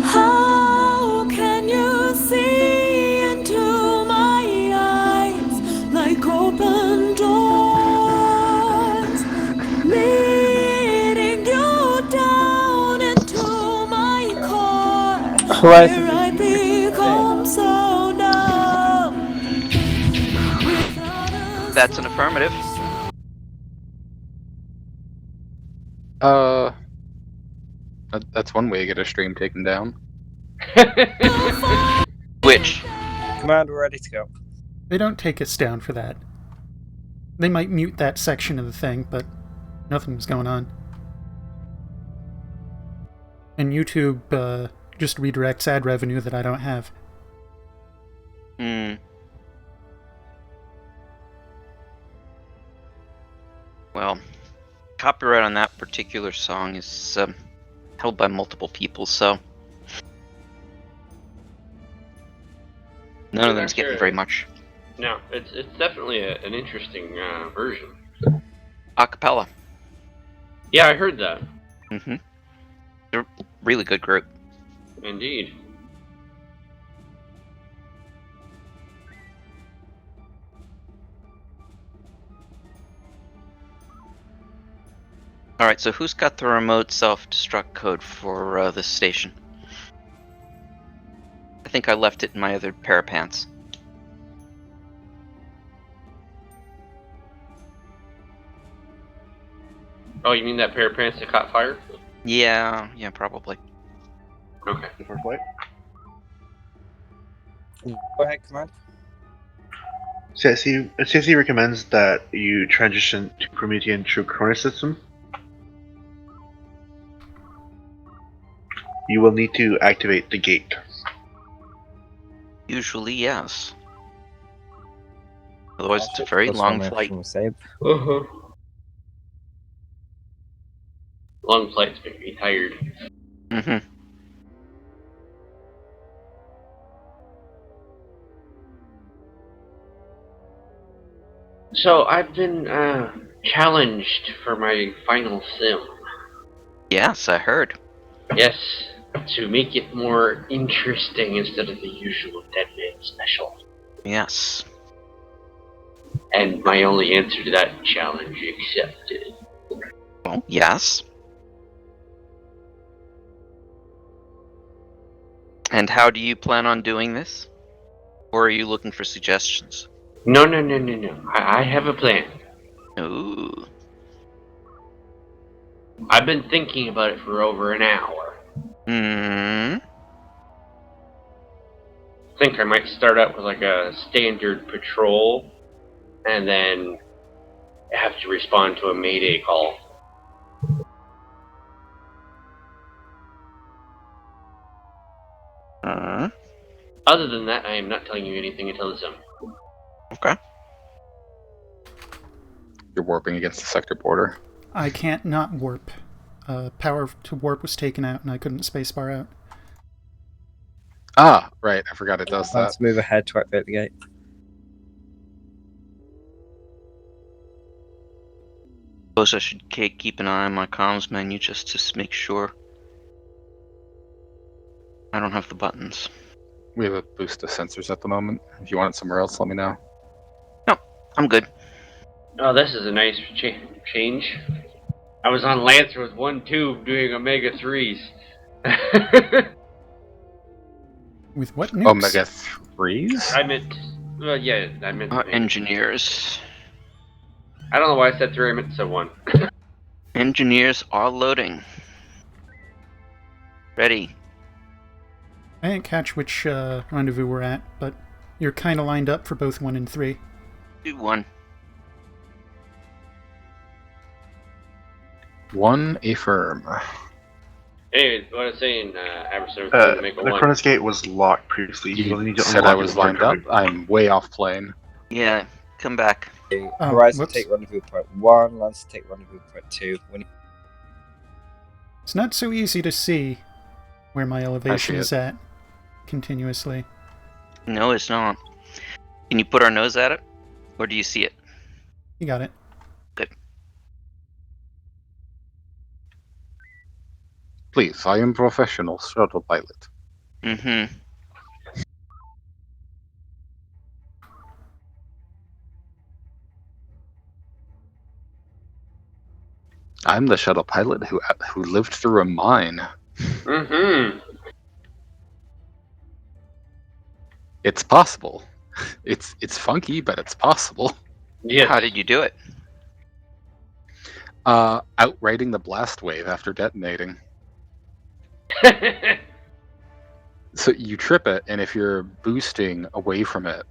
How can you see into my eyes like open doors, leading you down into my core, Horizon, where I did you reach become so numb? That's an affirmative. That's one way to get a stream taken down. Which? Command, we're ready to go. They don't take us down for that. They might mute that section of the thing, but nothing was going on. And YouTube just redirects ad revenue that I don't have. Hmm. Well, copyright on that particular song is held by multiple people, so none of them's getting very much. No, it's definitely an interesting version. Acapella. Yeah, I heard that. Mm-hmm. They're a really good group. Indeed. Alright, so who's got the remote self-destruct code for this station? I think I left it in my other pair of pants. Oh, you mean that pair of pants that caught fire? Yeah, probably. Okay. Before flight. Go ahead, Command. CSE recommends that you transition to Promethean True Corner System. You will need to activate the gate. Usually, yes. Otherwise, it's a very long flight. Uh-huh. Long flights make me tired. Mm-hmm. So I've been challenged for my final sim. Yes, I heard. Yes, to make it more interesting instead of the usual Dead Man special. Yes. And my only answer to that challenge accepted. Well, yes. And how do you plan on doing this? Or are you looking for suggestions? No. I have a plan. Ooh. I've been thinking about it for over an hour. Hmm. I think I might start out with like a standard patrol, and then have to respond to a mayday call. Other than that, I am not telling you anything until it's done. Okay. You're warping against the sector border. I can't not warp. Power to warp was taken out, and I couldn't spacebar out. Ah, right. I forgot it does that. Let's move ahead to activate the gate. Suppose I should keep an eye on my comms menu just to make sure I don't have the buttons. We have a boost of sensors at the moment. If you want it somewhere else, let me know. No, I'm good. Oh, this is a nice change. I was on Lancer with one tube doing Omega 3s. With what nukes? Omega 3s? I meant... Well, yeah, I meant... Engineers. I don't know why I said 3, I meant to say 1. Engineers are loading. Ready. I didn't catch which rendezvous we're at, but you're kind of lined up for both 1 and 3. Do 1. 1 affirm. Anyways, what I was saying, adversary was to make a The 1. Cronus Gate was locked previously. You will need to said I unlock it was before lined up. jumping. I'm way off plane. Yeah, come back. Horizon whoops. take rendezvous point 1, Lancer take rendezvous point 2. It's not so easy to see where my elevation it. is at continuously. No, it's not. Can you put our nose at it? Or do you see it? You got it. Good. Please, I am professional shuttle pilot. Mm-hmm. I'm the shuttle pilot who lived through a mine. Mm-hmm. It's possible. It's funky, but it's possible. Yes. How did you do it? Outriding the blast wave after detonating. So you trip it, and if you're boosting away from it,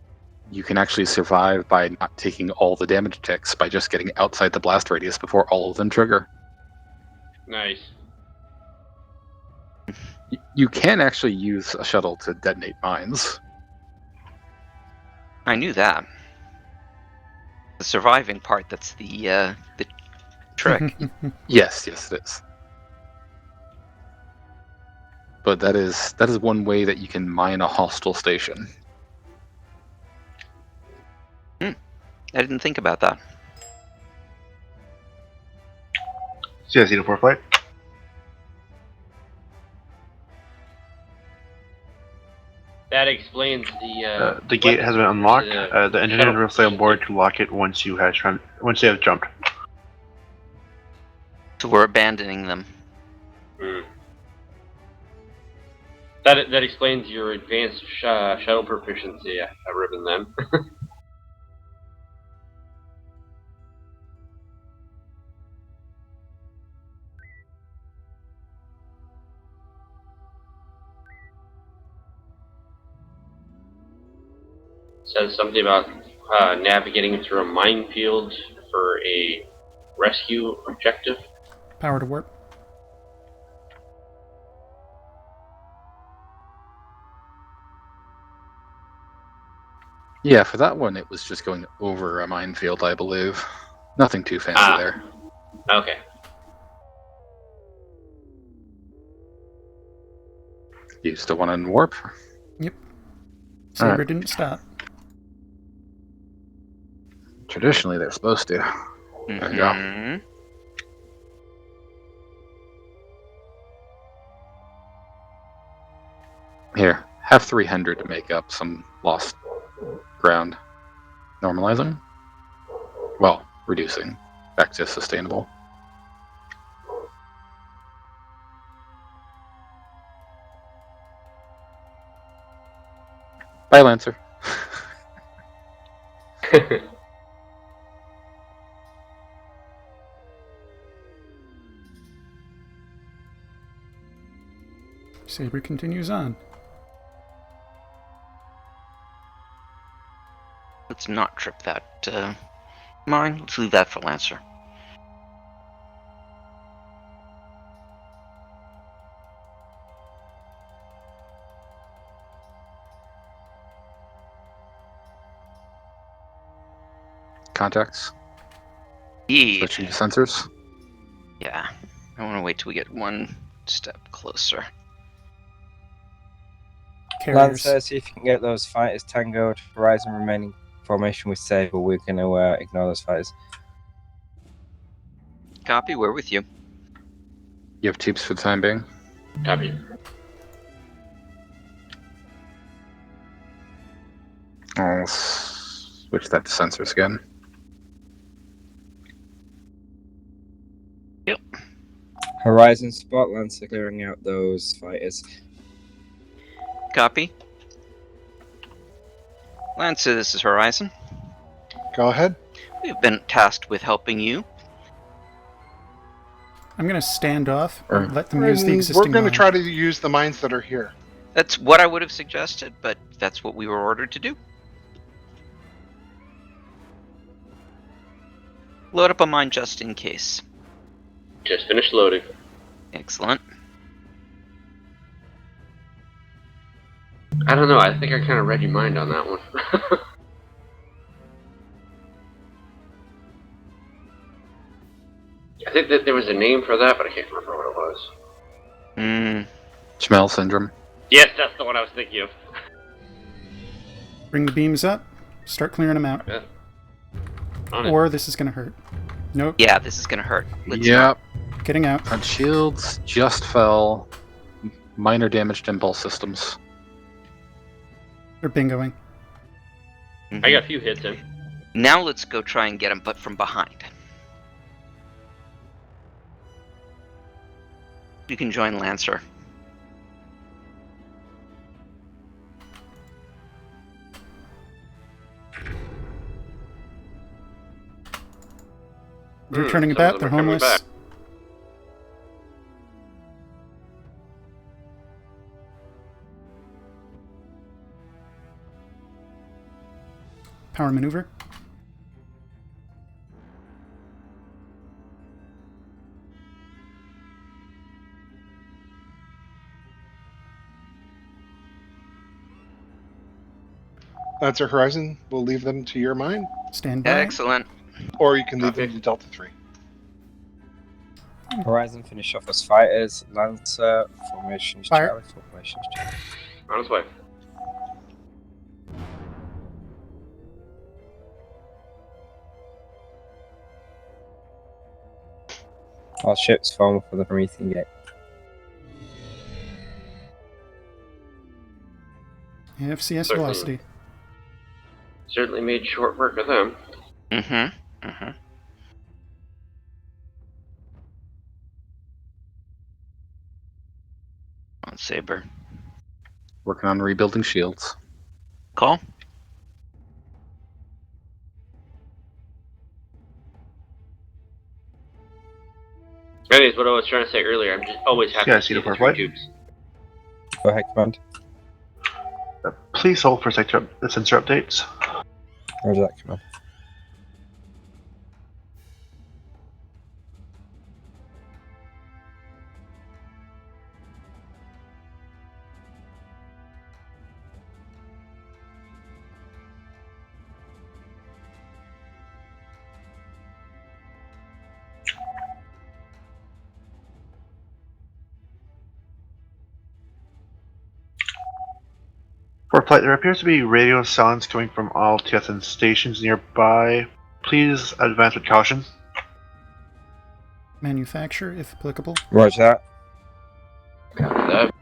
you can actually survive by not taking all the damage ticks by just getting outside the blast radius before all of them trigger. Nice. You can actually use a shuttle to detonate mines. I knew that. The surviving part, that's the trick. Yes, it is. But that is one way that you can mine a hostile station. I didn't think about that. CIC 4 flight. That explains The gate has been unlocked. The engineer will stay on board to lock it once you have jumped. So we're abandoning them. That explains your advanced shuttle proficiency, Ribbon, then. Says something about navigating through a minefield for a rescue objective. Power to warp. Yeah, for that one, it was just going over a minefield, I believe. Nothing too fancy there. Okay. You still want to warp? Yep. Saber Alright. didn't stop. Traditionally, they're supposed to. There you go. Here, have 300 to make up some lost ground. Normalizing? Well, reducing. Back to sustainable. Bye, Lancer. Saber continues on. Let's not trip that mine. Let's leave that for Lancer. Contacts. Yeah. Switching to sensors. Yeah. I want to wait till we get one step closer. Carriers. Lancer, see if you can get those fighters tangoed. Horizon remaining formation with Saber. We're going to ignore those fighters. Copy. We're with you. You have tubes for the time being. Copy. I'll switch that to sensors again. Yep. Horizon spot Lancer clearing out those fighters. Copy. Lancer, this is Horizon. Go ahead. We've been tasked with helping you. I'm going to stand off or let them use the And existing we're going to mine. try to use the mines that are here. That's what I would have suggested, but that's what we were ordered to do. Load up a mine just in case. Just finished loading. Excellent. I don't know. I think I kind of read your mind on that one. I think that there was a name for that, but I can't remember what it was. Smell syndrome. Yes, that's the one I was thinking of. Bring the beams up. Start clearing them out. Yeah. Or this is going to hurt. Nope. Yeah, this is going to hurt. Let's Yep. Getting out. Front shields just fell. Minor damage to impulse systems. They're bingoing. I got a few hits in. Now let's go try and get them, but from behind. You can join Lancer. They're turning about. They're homeless. Power maneuver. That's our Horizon. We'll leave them to your mine. Stand by. Excellent. Or you can leave them to Delta 3. Horizon finish off as fighters. Lancer formations. Fire. Charlie formations. Charlie. On its way. All ships form for the Promethean Gate. FCS velocity. Certainly made short work of them. On Saber. Working on rebuilding shields. Call. That is what I was trying to say earlier. I'm just always happy to see the three tubes. Go ahead, command. Please hold for sensor updates. Roger that, command. For flight, there appears to be radio sounds coming from all TSN stations nearby. Please advance with caution. Manufacture, if applicable. Roger that. Copy that.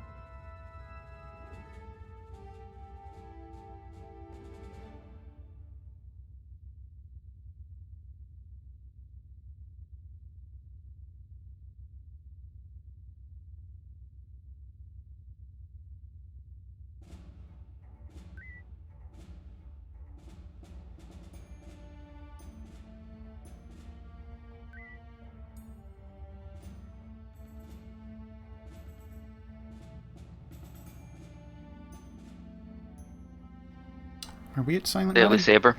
Are we at Silent Daily Valley? Saber.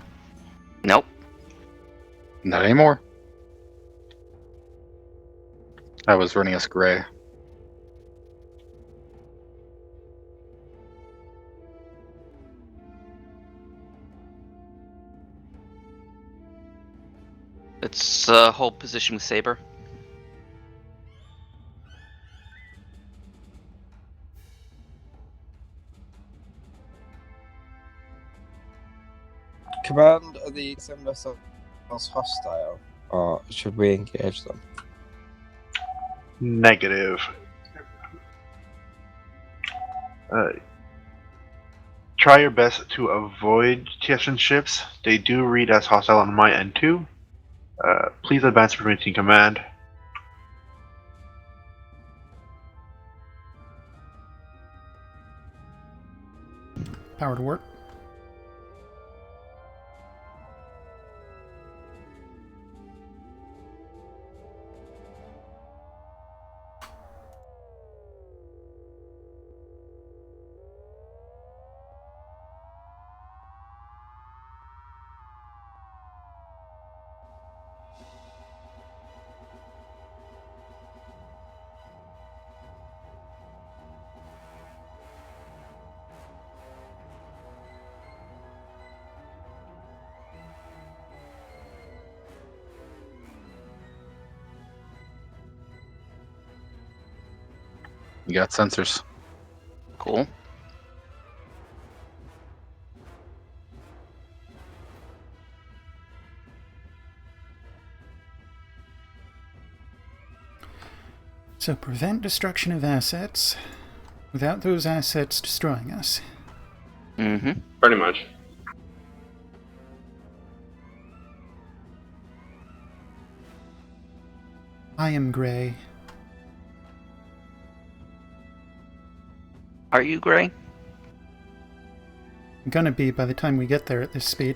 Nope. Not anymore. I was running us gray. Let's hold position with Saber. Command, are the XM vessels hostile, or should we engage them? Negative. Try your best to avoid TSN ships. They do read as hostile on my end too. Please advance permitting command. Power to work. You got sensors. Cool. So prevent destruction of assets without those assets destroying us. Mm-hmm. Pretty much. I am gray. Are you gray? I'm gonna be by the time we get there at this speed.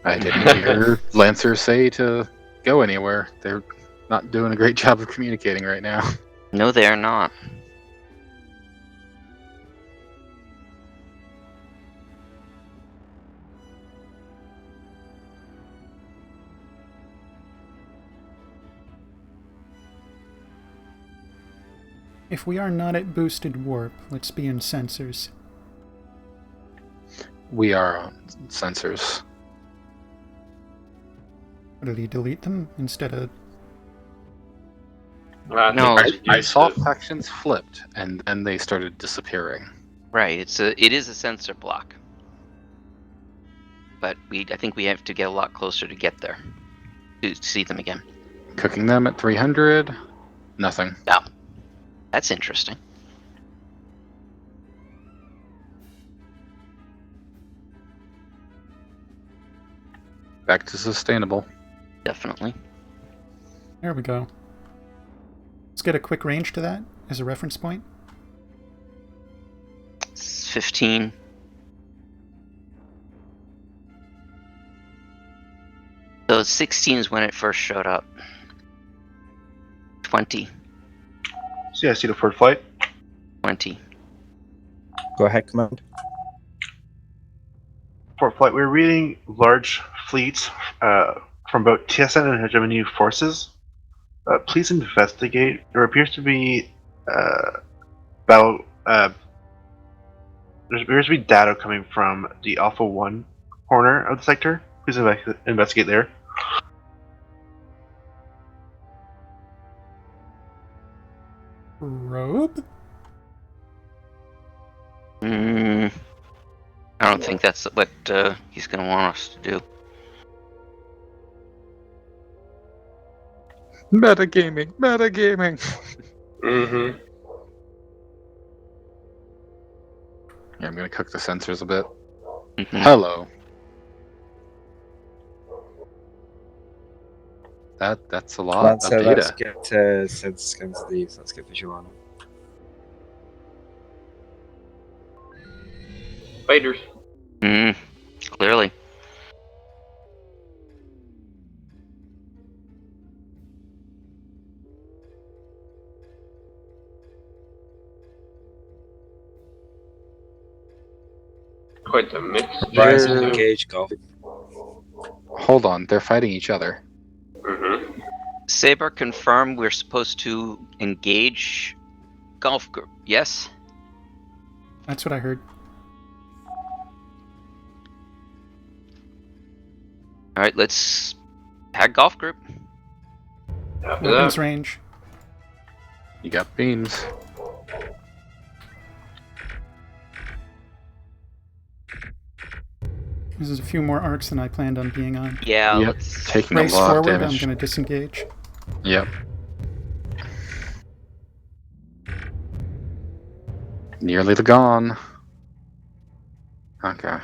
I didn't hear Lancer say to go anywhere. They're not doing a great job of communicating right now. No, they are not. If we are not at boosted warp, let's be in sensors. We are on sensors. Or did he delete them instead of... No, I saw factions flipped, and then they started disappearing. right. It is a sensor block, but I think we have to get a lot closer to get there to see them again. Cooking them at 300, nothing. Oh, that's interesting. Back to sustainable. Definitely. There we go. Let's get a quick range to that as a reference point. It's 15. So 16 is when it first showed up. 20. So yeah, see the forward flight. 20. Go ahead, command. Forward flight. We're reading large fleets from both TSN and hegemony forces. Please investigate. There appears to be battle. There appears to be data coming from the Alpha 1 corner of the sector. Please investigate there. Probe? I don't think that's what he's going to want us to do. Metagaming. Mm-hmm. Yeah, I'm gonna cook the sensors a bit. Mm-hmm. Hello. That's a lot Lancer, of let's data. get sense scans of these. Let's get visual on them. Fighters. Clearly. Quite the mixture. Horizon engage golf. Hold on, they're fighting each other. Mm-hmm. Saber, confirm we're supposed to engage golf group. Yes? That's what I heard. Alright, let's tag golf group. Weapons range. You got beams. This is a few more arcs than I planned on being on. Yeah, Yep, let's taking Race a lot forward, of I'm damage. going to disengage. Yep. Nearly the gone. Okay.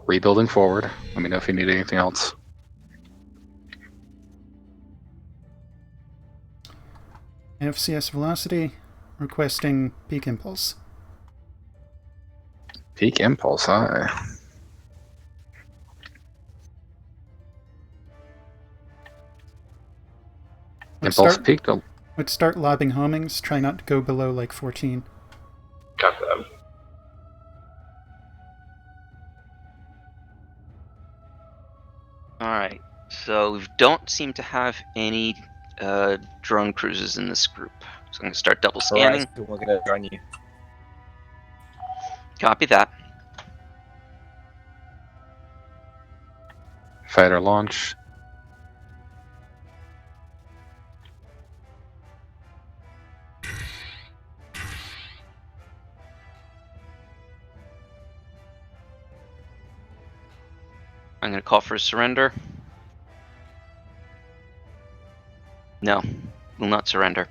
Rebuilding forward. Let me know if you need anything else. FCS velocity, requesting peak impulse. Peak impulse, aye. Impulse peaked. Let's start lobbing homings. Try not to go below like 14. Got that. Alright, so we don't seem to have any drone cruises in this group. So I'm going to start double scanning. Horizon, we're gonna join you. Copy that. Fighter launch. I'm going to call for a surrender. No, will not surrender.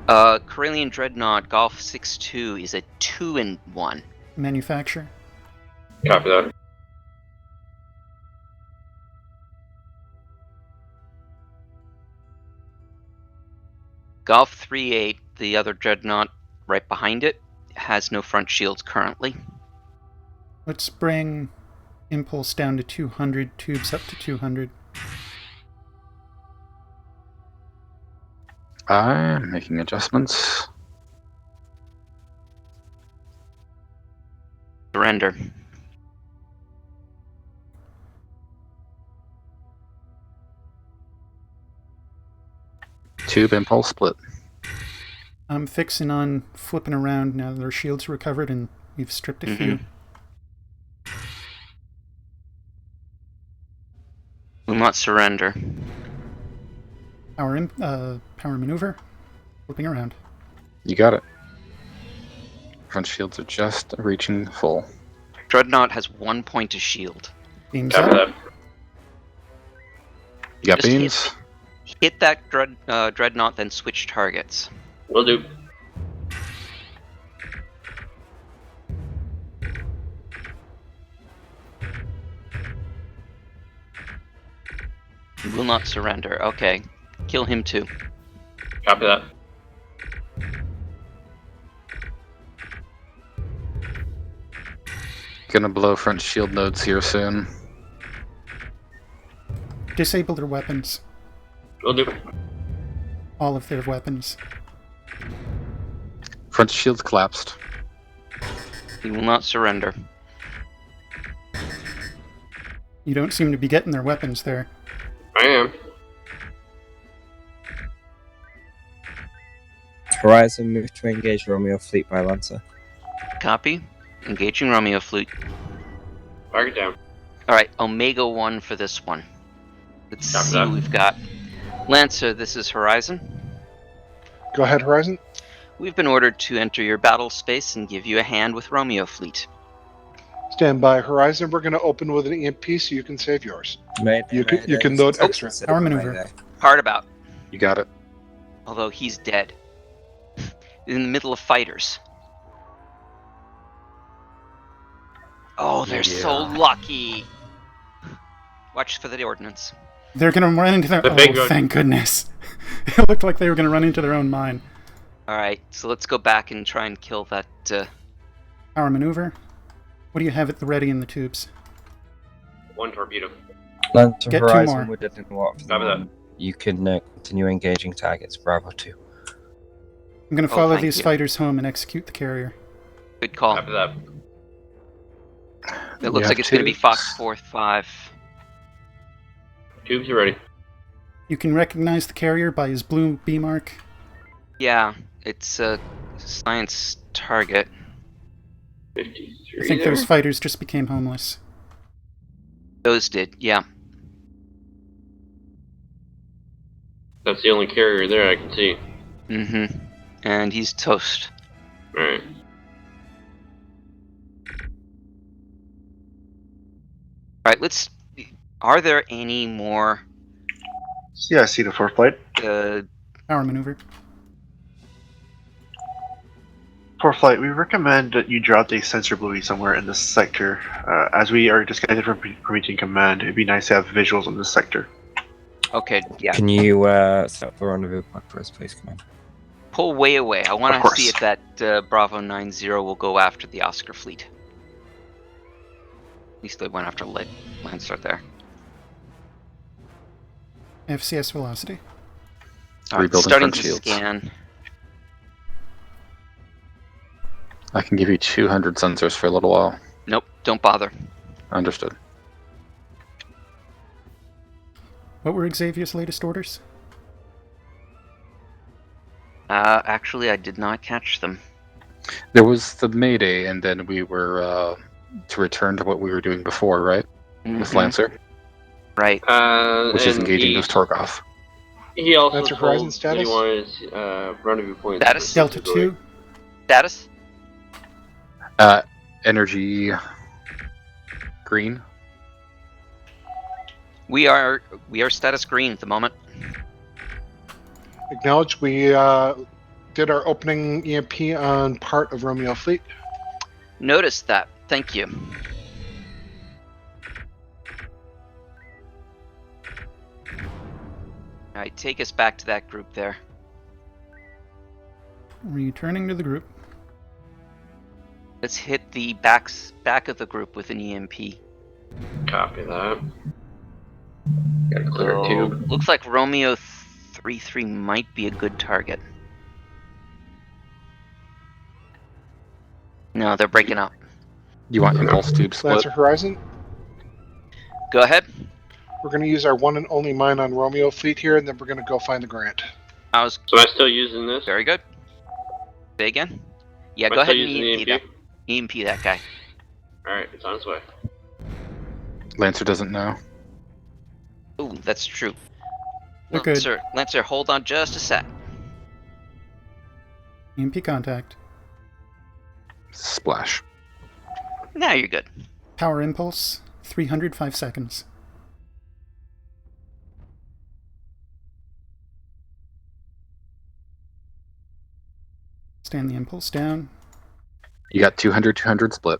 Corellian Dreadnought Golf 6-2 is a 2-in-1. Manufacture. Copy that. Golf 3-8, the other Dreadnought right behind it, has no front shields currently. Let's bring impulse down to 200, tubes up to 200. I'm making adjustments. Surrender. Tube impulse split. I'm fixing on flipping around now that our shields recovered and we've stripped a few. Will not surrender. Power maneuver. Flipping around. You got it. Front shields are just reaching full. Dreadnought has 1 point of shield. Beams Copy up. that. You got Just beams? Hit that Dreadnought, then switch targets. Will do. He will not surrender. Okay. Kill him too. Copy that. Gonna blow front shield nodes here soon. Disable their weapons. Will do. All of their weapons. Front shields collapsed. He will not surrender. You don't seem to be getting their weapons there. I am. Horizon, move to engage Romeo fleet by Lancer. Copy. Engaging Romeo fleet. Target down. Alright, Omega 1 for this one. Let's Copy see that. what we've got. Lancer, this is Horizon. Go ahead, Horizon. We've been ordered to enter your battle space and give you a hand with Romeo fleet. Stand by, Horizon. We're going to open with an EMP so you can save yours. You can load extra. Power maneuver. Hard about. You got it. Although he's dead. In the middle of fighters. Oh, they're so lucky. Watch for the ordnance. They're going to run into their... Oh, thank goodness. It looked like they were going to run into their own mine. Alright, so let's go back and try and kill that... Power maneuver. What do you have at the ready in the tubes? 1 torpedo. Lancer Get 2 Horizon, more. we're dead in the water. Copy that. you can continue engaging targets. Bravo 2. I'm going to follow thank these you. fighters home and execute the carrier. Good call. After that, It looks like it's going to be Fox 4-5. tubes are ready. You can recognize the carrier by his blue B mark. Yeah, it's a science target. 53 I think there. those fighters just became homeless. Those did, yeah. That's the only carrier there I can see. Mm-hmm. And he's toast. Alright. Alright, let's... Are there any more... Yeah, I see the fourth flight. Power maneuver. Fourth flight, we recommend that you drop a sensor buoy somewhere in this sector. As we are disconnected from Promethean Command, it'd be nice to have visuals on this sector. Okay, yeah. Can you set up a rendezvous point for us, please, Command? Pull way away. I want Of to course. see if that Bravo 90 will go after the Oscar fleet. At least they went after Lancer there. FCS velocity. Alright, Rebuilding starting front to shields. scan. I can give you 200 sensors for a little while. Nope, don't bother. Understood. What were Xavier's latest orders? Actually, I did not catch them. There was the Mayday, and then we were to return to what we were doing before, right? With Mhm. Lancer, Right. which is and engaging those Torgoth. He also That's your told Horizon that status? he wanted his rendezvous point. Status? Delta 2. Status? Energy green. We are status green at the moment. Acknowledge we did our opening EMP on part of Romeo Fleet. Noticed that. Thank you. Alright, take us back to that group there. Returning to the group. Let's hit the back of the group with an EMP. Copy that. Gotta clear a tube. Looks like Romeo 3-3 might be a good target. No, they're breaking up. You want impulse tube split? Lancer Horizon. Go ahead. We're going to use our one and only mine on Romeo Fleet here, and then we're going to go find the Grant. I was So am I still using this? very good. Say again. Yeah, Am I go ahead still and using EMP that. EMP that guy. Alright, it's on its way. Lancer doesn't know. Ooh, that's true. They're good. Lancer, hold on just a sec. EMP contact. Splash. Now you're good. Power impulse. 305 seconds. Stand the impulse down. You got 200 split.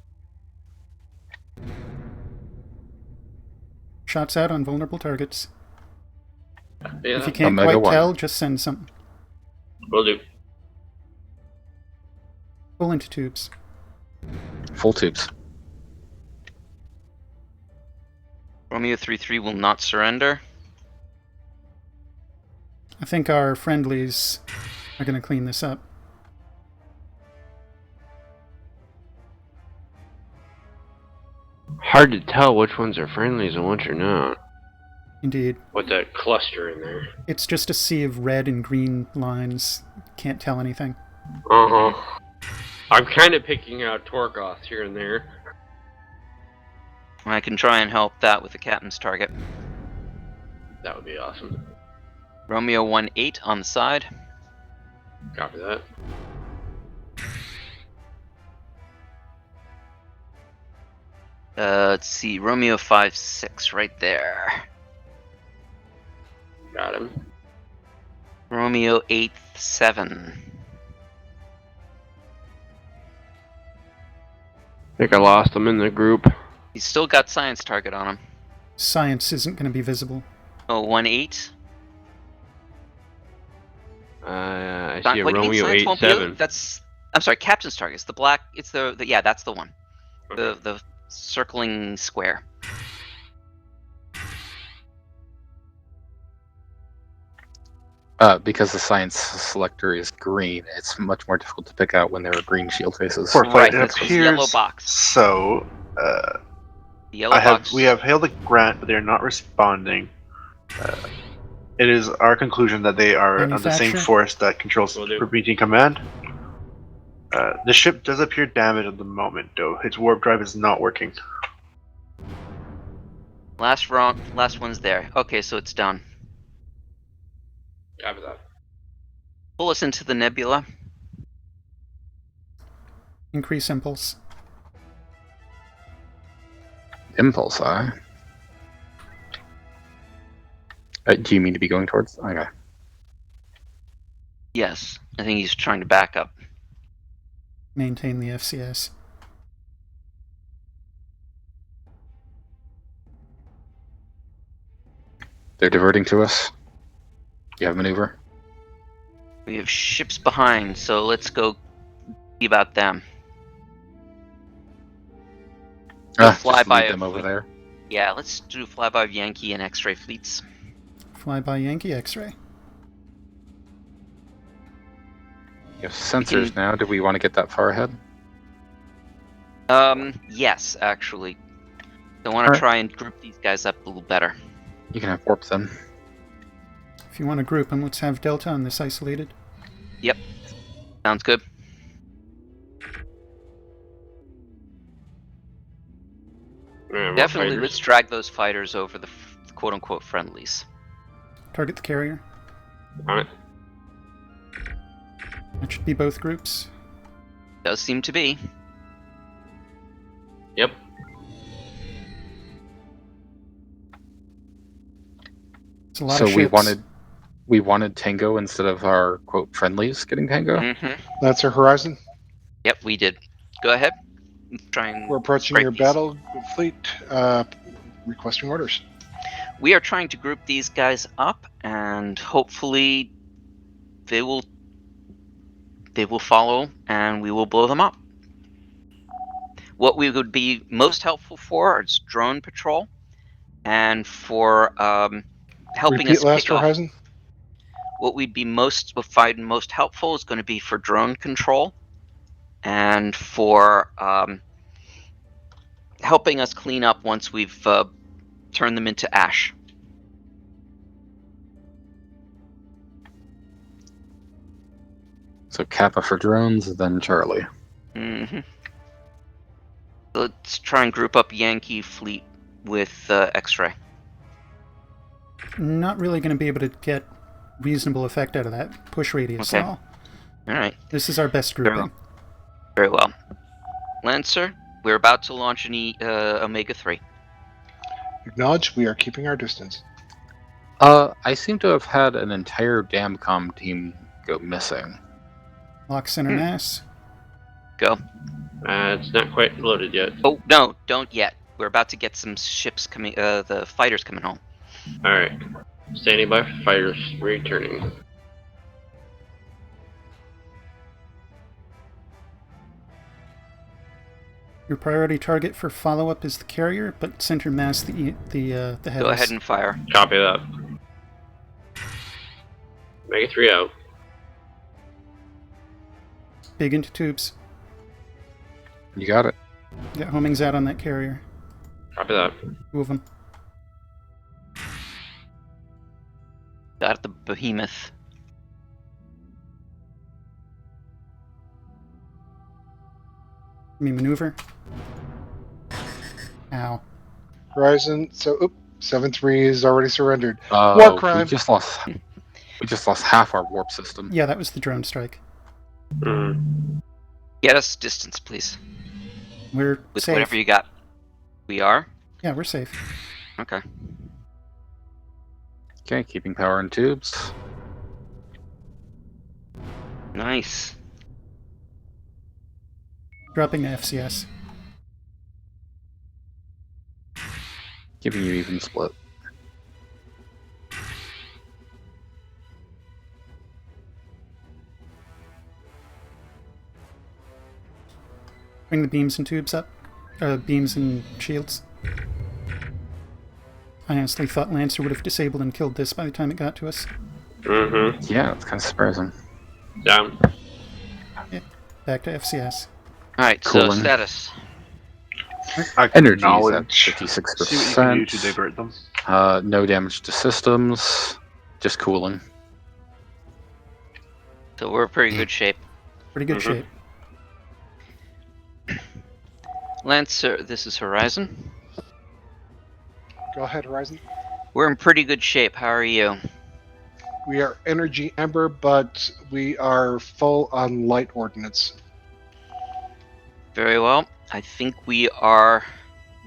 Shots out on vulnerable targets. Yeah, If you can't Omega quite 1. tell, just send something. will do. Pull into tubes. Full tubes. Romeo 3-3 will not surrender. I think our friendlies are going to clean this up. Hard to tell which ones are friendlies and which are not. Indeed. With that cluster in there. It's just a sea of red and green lines. Can't tell anything. Uh-huh. I'm kind of picking out Torgoth here and there. I can try and help that with the captain's target. That would be awesome. Romeo 1-8 on the side. Copy that. Let's see, Romeo 5-6 right there. Got him. Romeo 8-7. I think I lost him in the group. He's still got science target on him. Science isn't going to be visible. Oh, 1-8. I What see a do you mean Romeo science won't be able- 8-7. That's I'm sorry, captain's target. It's the black. It's the yeah, that's the one. Okay. The circling square. Because the science selector is green, it's much more difficult to pick out when there are green shield faces. For flight, Right, it this was yellow appears box. so. The yellow box. We have hailed a Grant, but they're not responding. It is our conclusion that they are on the same Manufacturer? force that controls Will do. repeating command. The ship does appear damaged at the moment, though. Its warp drive is not working. Last one's there. Okay, so it's done. Copy that. Pull us into the nebula. Increase impulse. Impulse, do you mean to be going towards? Okay. Yes, I think he's trying to back up. Maintain the FCS. They're diverting to us. You have maneuver? We have ships behind, so let's go see about them. Just Flyby leave them over there. Yeah, let's do flyby of Yankee and X-ray fleets. Flyby Yankee X-ray. You have sensors now. Do we want to get that far ahead? Yes, actually. I want to try and group these guys up a little better. You can have warp then. If you want to group them, let's have Delta on this isolated. Yep. Sounds good. Definitely, let's drag those fighters over the quote-unquote friendlies. Target the carrier. On it. That should be both groups. Does seem to be. Yep. It's a lot So of ships. we wanted Tango instead of our quote friendlies getting Tango. Mm-hmm. That's our Horizon. Yep, we did. Go ahead. Try and We're approaching break your these. battle fleet, requesting orders. We are trying to group these guys up, and hopefully they will follow, and we will blow them up. What we would be most helpful for is drone patrol, and for helping Repeat us last pick off. Horizon. What we'd be find most helpful is going to be for drone control, and for helping us clean up once we've turned them into ash. So Kappa for drones, then Charlie. Mm-hmm. Let's try and group up Yankee fleet with X-ray. Not really going to be able to get reasonable effect out of that push radius at all. All right. This is our best grouping. Very well. Lancer, we're about to launch an Omega-3. Acknowledge, we are keeping our distance. I seem to have had an entire Damcom team go missing. Lock center mass. Go. It's not quite loaded yet. Oh, no, don't yet. We're about to get some ships coming, the fighters coming home. Alright. Standing by for fighters returning. Your priority target for follow-up is the carrier, but center mass the heavies. Go ahead and fire. Copy that. Mega 3 out. Big into tubes. You got it. Get homings out on that carrier. Copy that. Move them. Got the behemoth. Let me maneuver. Ow. Horizon, so 7-3 is already surrendered. War War crime. We just lost half our warp system. Yeah, that was the drone strike. Get us distance, please. We're With safe. whatever you got. We are? Yeah, we're safe. Okay. Okay, keeping power in tubes. Nice. Dropping the FCS. Giving you even split. Bring the beams and tubes up. Beams and shields. I honestly thought Lancer would have disabled and killed this by the time it got to us. Mm-hmm. Yeah, it's kind of surprising. Down. Yeah. Back to FCS. All right, so Cooling. status. Energy is at Acknowledge. 56%. See what you can do to divert them. No damage to systems, just cooling. So we're in pretty good shape. Pretty good shape. Lancer, this is Horizon. Go ahead, Horizon. We're in pretty good shape. How are you? We are energy ember, but we are full on light ordnance. Very well. I think we are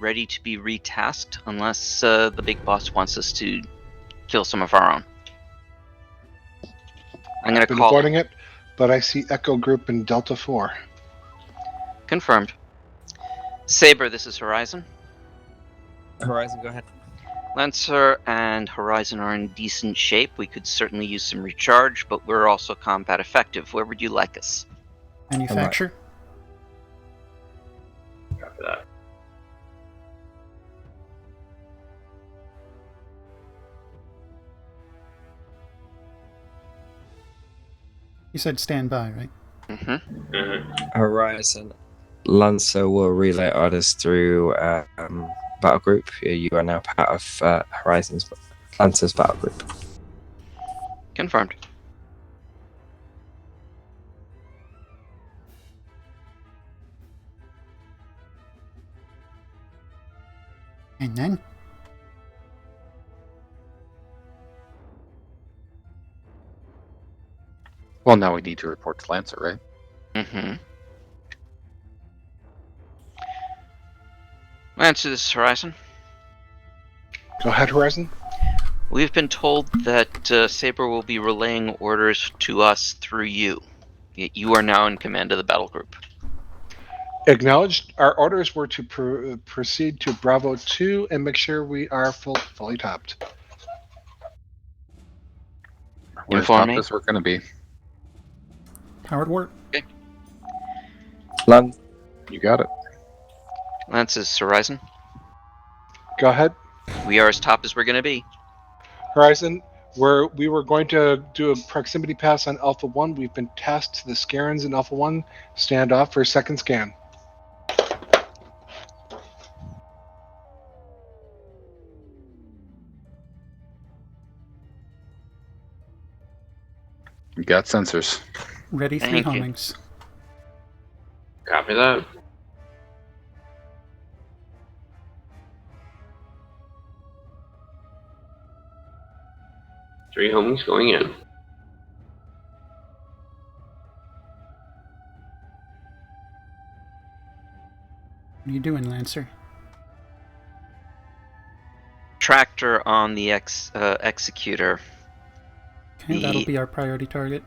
ready to be retasked, unless the big boss wants us to kill some of our own. I'm going I've to been call avoiding it, but I see Echo Group in Delta 4. Confirmed. Saber, this is Horizon. Horizon, go ahead. Lancer and Horizon are in decent shape. We could certainly use some recharge, but we're also combat effective. Where would you like us? Manufacture. After that. You said stand by, right? Mm-hmm. Horizon. Lancer will relay orders through battle group. You are now part of Horizon's Lancer's battle group. Confirmed. And then? Well, now we need to report to Lancer, right? Mm-hmm. Lancer, this is Horizon. Go ahead, Horizon. We've been told that Saber will be relaying orders to us through you. You are now in command of the battle group. Acknowledged. Our orders were to proceed to Bravo 2 and make sure we are fully topped. We're as Inform top me. as we're going to be. Powered warp. Okay. You got it. Lance, this is Horizon. Go ahead. We are as top as we're going to be. Horizon, we were going to do a proximity pass on Alpha 1. We've been tasked to the Scarens in Alpha 1. Stand off for a second scan. You got sensors. Ready 3 Thank you. homings. Copy that. Three homings going in. What are you doing, Lancer? Tractor on the executor. Okay, that'll be our priority target.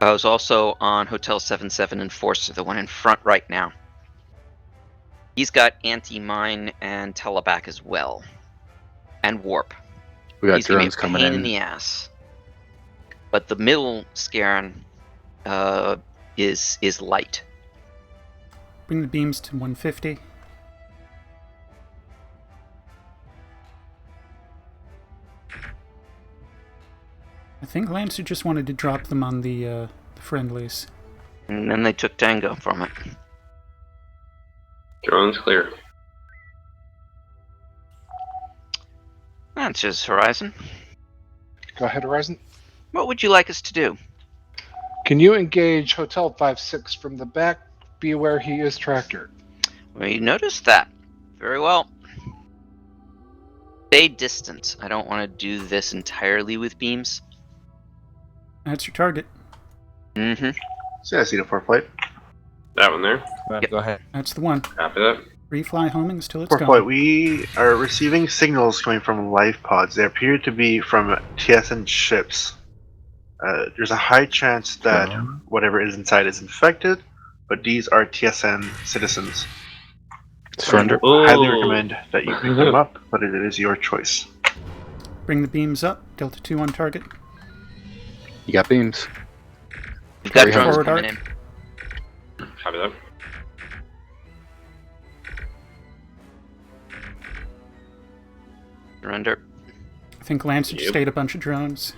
I was also on Hotel 77 Enforcer, the one in front right now. He's got anti-mine and teleback as well. And warp. We got He's gonna be a drones coming pain in. the ass. But the middle Scaran is light. Bring the beams to 150. I think Lancer just wanted to drop them on the friendlies. And then they took Tango from it. Drone's clear. That's just Horizon. Go ahead, Horizon. What would you like us to do? Can you engage Hotel 56 from the back? Be aware he is tractor. We noticed that. Very well. Stay distant. I don't want to do this entirely with beams. That's your target. Mm-hmm. See, I see the 4 flight. That one there. Yep. Go ahead. That's the one. Copy that. Refly homings till it's 4 gone. flight, we are receiving signals coming from life pods. They appear to be from TSN ships. There's a high chance that whatever is inside is infected, but these are TSN citizens. Surrender. I highly recommend that you pick them up, but it is your choice. Bring the beams up. Delta 2 on target. You got beams. We've got Very drones forward coming arc. in. Copy that. Surrender. I think Lancer just ate a bunch of drones.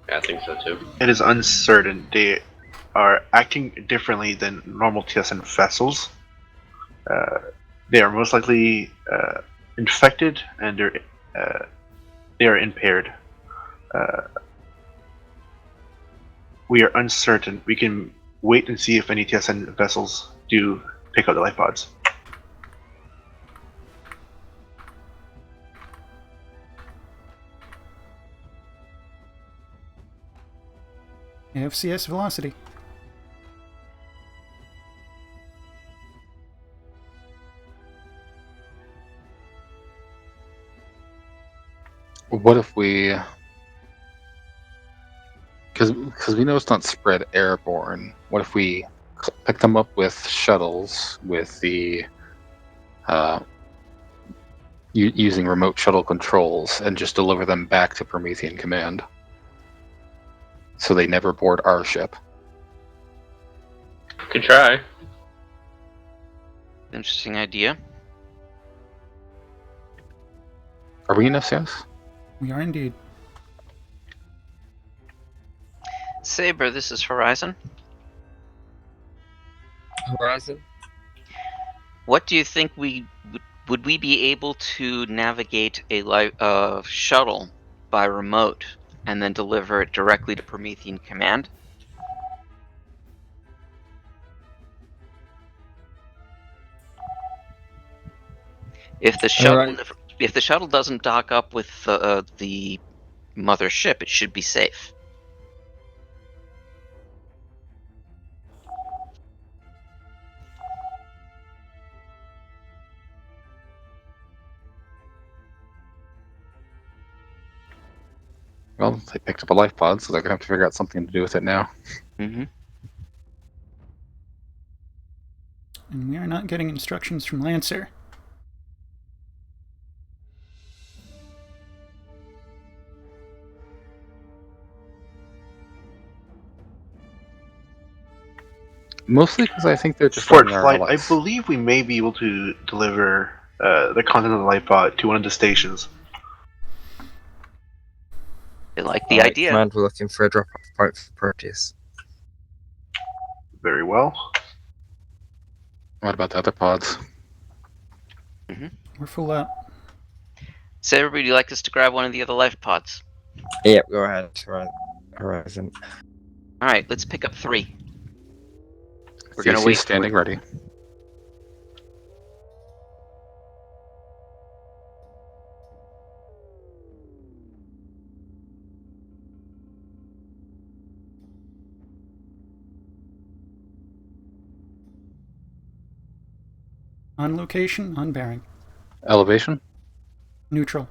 Yeah, I think so too. It is uncertain. They are acting differently than normal TSN vessels. They are most likely infected, and they are impaired. We are uncertain. We can wait and see if any TSN vessels do pick up the life pods. FCS velocity. What if we, because we know it's not spread airborne. What if we pick them up with shuttles with the using remote shuttle controls and just deliver them back to Promethean Command, so they never board our ship? Could try. Interesting idea. Are we in FCS? We are indeed. Saber, this is Horizon. Horizon. What do you think would we be able to navigate a shuttle by remote and then deliver it directly to Promethean Command? If the shuttle doesn't dock up with the mother ship, it should be safe. Well, they picked up a life pod, so they're gonna have to figure out something to do with it now. Mm-hmm. And we are not getting instructions from Lancer. Mostly because I think they're just For running our flight, I allies. believe we may be able to deliver the content of the life pod to one of the stations. They like the idea. Command, we're looking for a drop-off point for Proteus. Very well. What about the other pods? Mm-hmm. We're full up. So everybody, would you like us to grab one of the other life pods? Yep, go ahead. Horizon. All right, let's pick up 3. We're Theseus gonna wait. standing ready. On location, on bearing. Elevation. Neutral.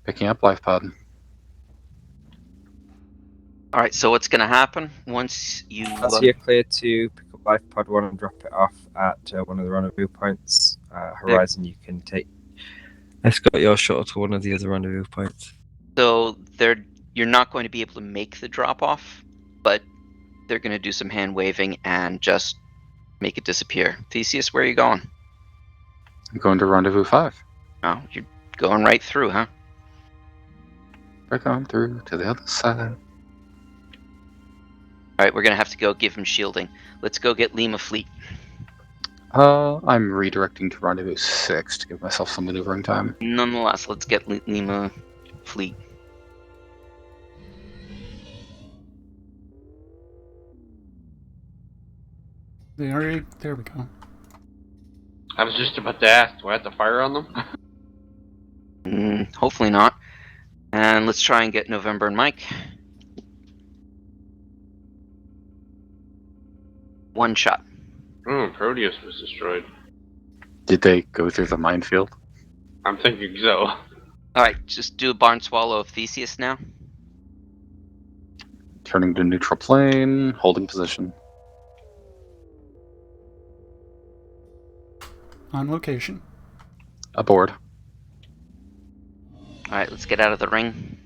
Picking up life pod. All right, so what's gonna happen once you? As you're clear to pick up life pod 1 and drop it off at one of the rendezvous points, Horizon, you can escort your shuttle to one of the other rendezvous points. So you're not going to be able to make the drop off, but they're going to do some hand waving and just make it disappear. Theseus, where are you going? I'm going to rendezvous 5. Oh, you're going right through, huh? We're going through to the other side. All right, we're going to have to go give him shielding. Let's go get Lima Fleet. I'm redirecting to rendezvous 6 to give myself some maneuvering time. Nonetheless, let's get Lima Fleet. There we go. I was just about to ask, do I have to fire on them? Hopefully not. And let's try and get November and Mike. 1 shot. Proteus was destroyed. Did they go through the minefield? I'm thinking so. Alright, just do a barn swallow of Theseus now. Turning to neutral plane, holding position. On location. Aboard. Alright, let's get out of the ring.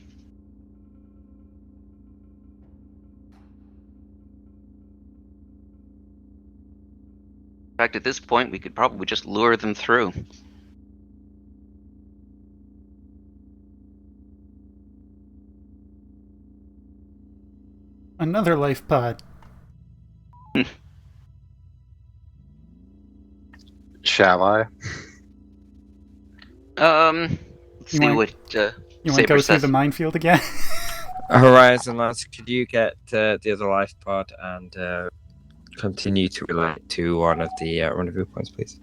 In fact, at this point, we could probably just lure them through. Another life pod. Shall I? Let's You see want- what You want to go Saber through says. the minefield again? Horizon, lads, could you get the other life pod and continue to relate to one of the rendezvous points, please?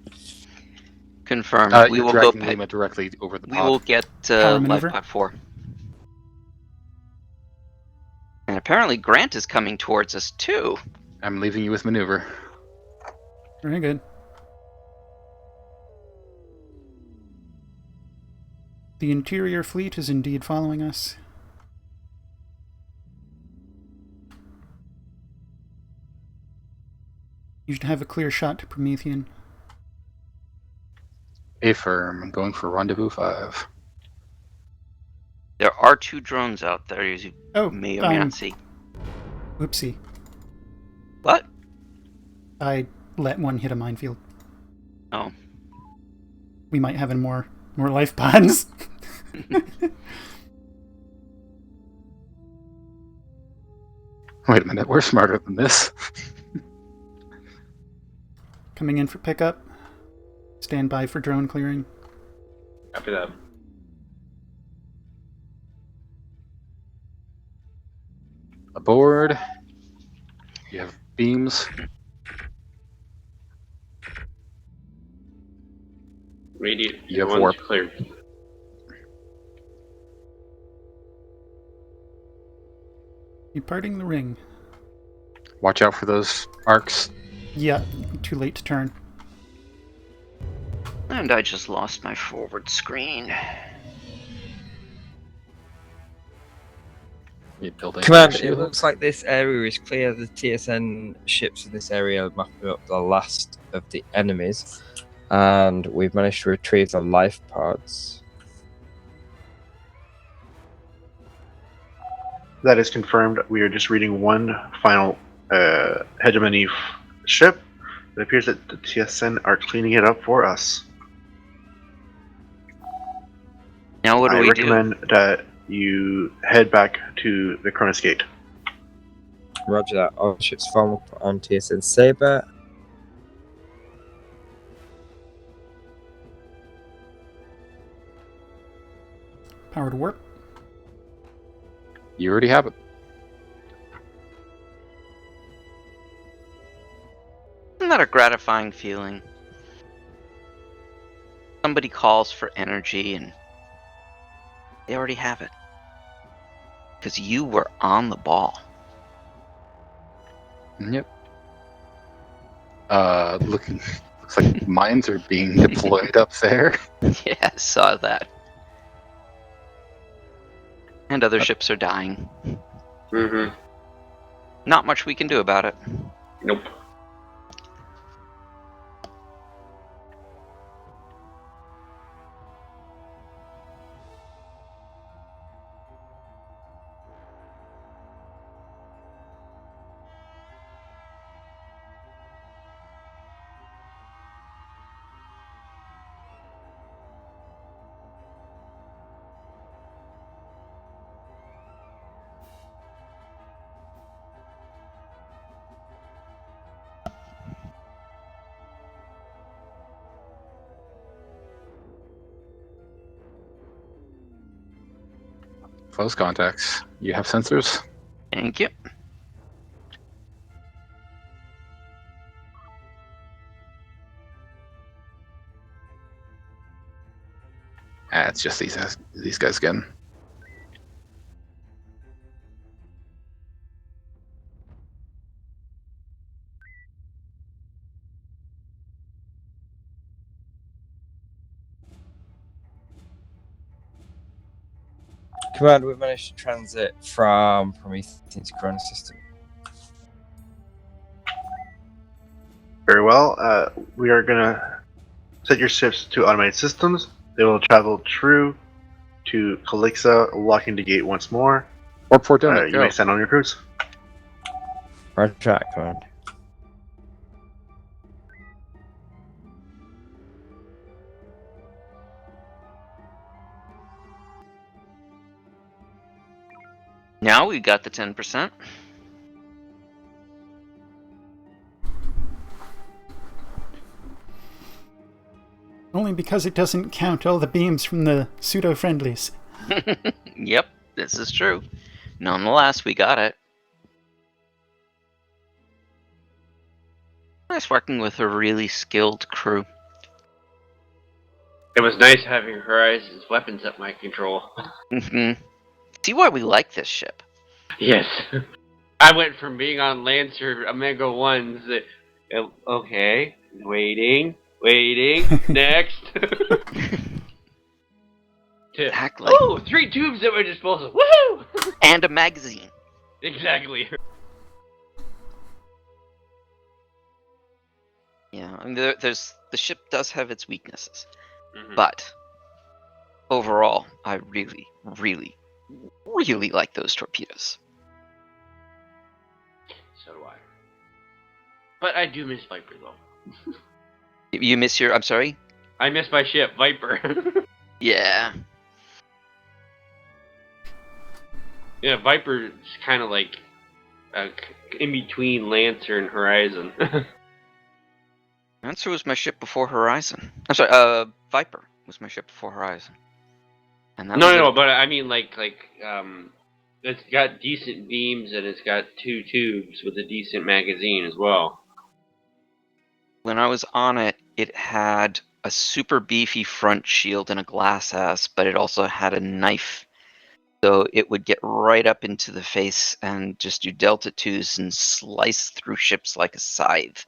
Confirmed. We You're will go. dragging Lima directly over the We pod. will get Power life maneuver. pod 4. And apparently Grant is coming towards us too. I'm leaving you with maneuver. Very good. The interior fleet is indeed following us. You should have a clear shot to Promethean. Affirm. I'm going for rendezvous 5. There are 2 drones out there, as you Oh, may or may not see. Oopsie. What? I let one hit a minefield. Oh. We might have more life pods. Wait a minute, we're smarter than this. Coming in for pickup. Stand by for drone clearing. After that. Aboard. You have beams. Radiant. You have one's warp. Cleared. Departing the ring. Watch out for those arcs. Yeah, too late to turn. And I just lost my forward screen. Command, it looks like this area is clear. The TSN ships in this area are mapping up the last of the enemies. And we've managed to retrieve the life pods. That is confirmed. We are just reading one final hegemony ship. It appears that the TSN are cleaning it up for us. Now what do I we recommend that you head back to the Cronus Gate. Roger that. All ships form up on TSN Saber. Power to warp. You already have it. Isn't that a gratifying feeling? Somebody calls for energy and they already have it. Because you were on the ball. Yep. Looks like mines are being deployed up there. Yeah, I saw that. And other ships are dying. Mm-hmm. Not much we can do about it. Nope. Close contacts. You have sensors? Thank you. It's just these guys again. Command, we've managed to transit from Promethean to Cronus system. Very well. We are gonna set your ships to automated systems. They will travel true to Calixa, locking the gate once more. Or Port Donut, you go. may send on your cruise. Roger that, Command. Now we got the 10%. Only because it doesn't count all the beams from the pseudo-friendlies. Yep, this is true. Nonetheless, we got it. Nice working with a really skilled crew. It was nice having Horizon's weapons at my control. See why we like this ship. Yes. I went from being on Lancer Omega 1s that, okay, waiting, next. To, Exactly. oh, 3 tubes at my disposal. Woohoo! And a magazine. Exactly. Yeah, I mean, there's the ship does have its weaknesses, Mhm. but overall, I really, really, really like those torpedoes. So do I. But I do miss Viper, though. You miss your? I'm sorry. I miss my ship, Viper. Yeah. Yeah, Viper's kind of like in between Lancer and Horizon. Lancer was my ship before Horizon. I'm sorry. Viper was my ship before Horizon. And that was no, but I mean it's got decent beams and it's got 2 tubes with a decent magazine as well. When I was on it, it had a super beefy front shield and a glass ass, but it also had a knife. So it would get right up into the face and just do delta twos and slice through ships like a scythe.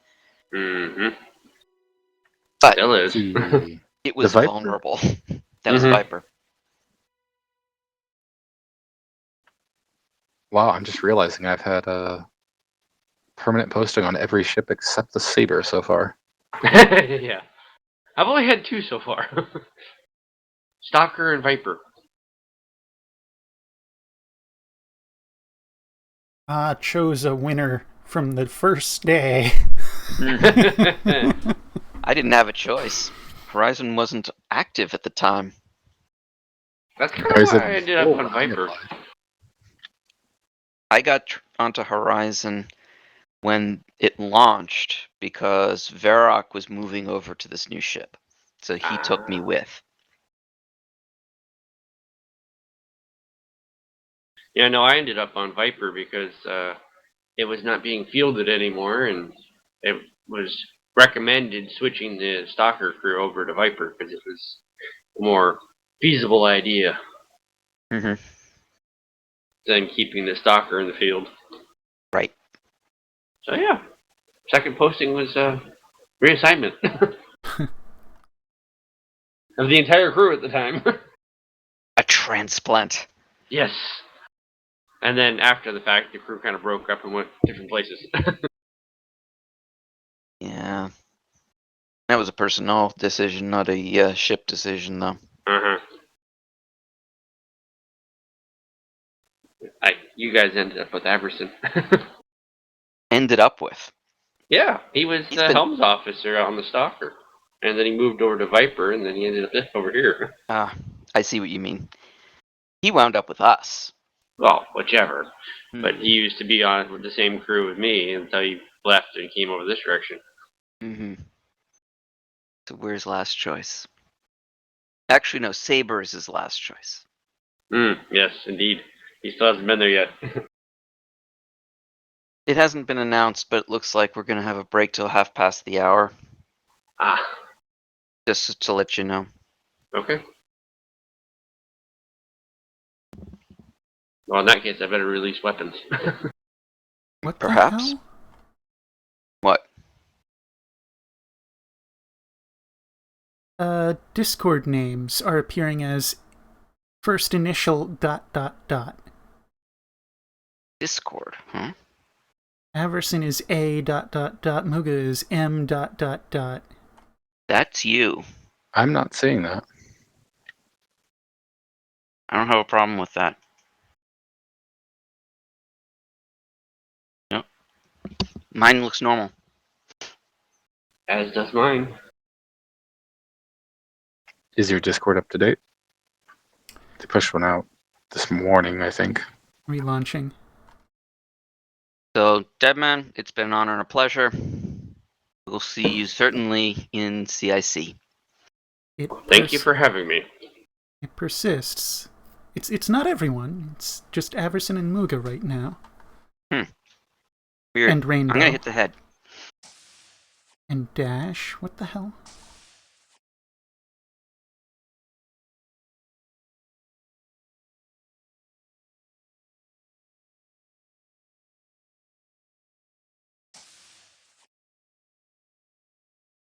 Mm-hmm. But Still is. It was Viper? vulnerable. That was Viper. Wow, I'm just realizing I've had a permanent posting on every ship except the Saber so far. Yeah. I've only had 2 so far. Stalker and Viper. Chose a winner from the first day. I didn't have a choice. Horizon wasn't active at the time. That's kind of why I ended up on Viper. I got onto Horizon when it launched because Varrock was moving over to this new ship. So he took me with. Yeah, no, I ended up on Viper because it was not being fielded anymore, and it was recommended switching the Stalker crew over to Viper because it was a more feasible idea Mm-hmm. than keeping the Stalker in the field. Right. So yeah, second posting was reassignment of the entire crew at the time. A transplant. Yes. And then after the fact, the crew kind of broke up and went different places. Yeah. That was a personnel decision, not a ship decision, though. Uh-huh. You guys ended up with Averson. Ended up with? Yeah, he was the helms officer on the Stalker. And then he moved over to Viper, and then he ended up over here. I see what you mean. He wound up with us. Well, whichever. But he used to be on with the same crew with me until he left and came over this direction. Mm-hmm. So where's last choice? Actually, no, Saber is his last choice. Yes, indeed. He still hasn't been there yet. It hasn't been announced, but it looks like we're going to have a break till half past the hour. Just to let you know. Okay. Well, in that case, I better release weapons. What Perhaps? the hell? What? Discord names are appearing as first initial ... Discord, huh? Averson is A ... Muga is M ... That's you. I'm not seeing that. I don't have a problem with that. Nope. Mine looks normal. As does mine. Is your Discord up to date? They pushed one out this morning, I think. Relaunching. So, Deadman, it's been an honor and a pleasure. We'll see you certainly in CIC. Thank you for having me. It persists. It's not everyone. It's just Averson and Muga right now. Weird. And Rainbow. I'm gonna hit the head. And Dash. What the hell?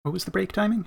What was the break timing?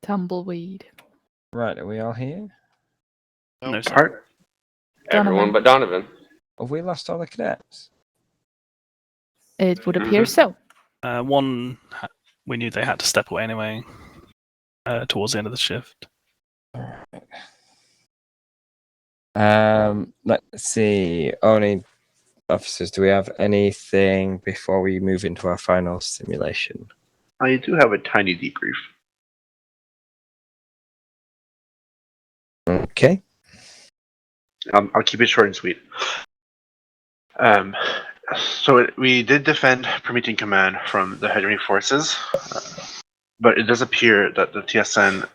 Tumbleweed. Right, are we all here? No, sir. Part. Everyone but Donovan. Have we lost all the cadets? It would appear so. One, we knew they had to step away anyway towards the end of the shift. Let's see. Only officers, do we have anything before we move into our final simulation? I do have a tiny debrief. Okay. I'll keep it short and sweet. We did defend Promethean Command from the hegemony forces, but it does appear that the TSN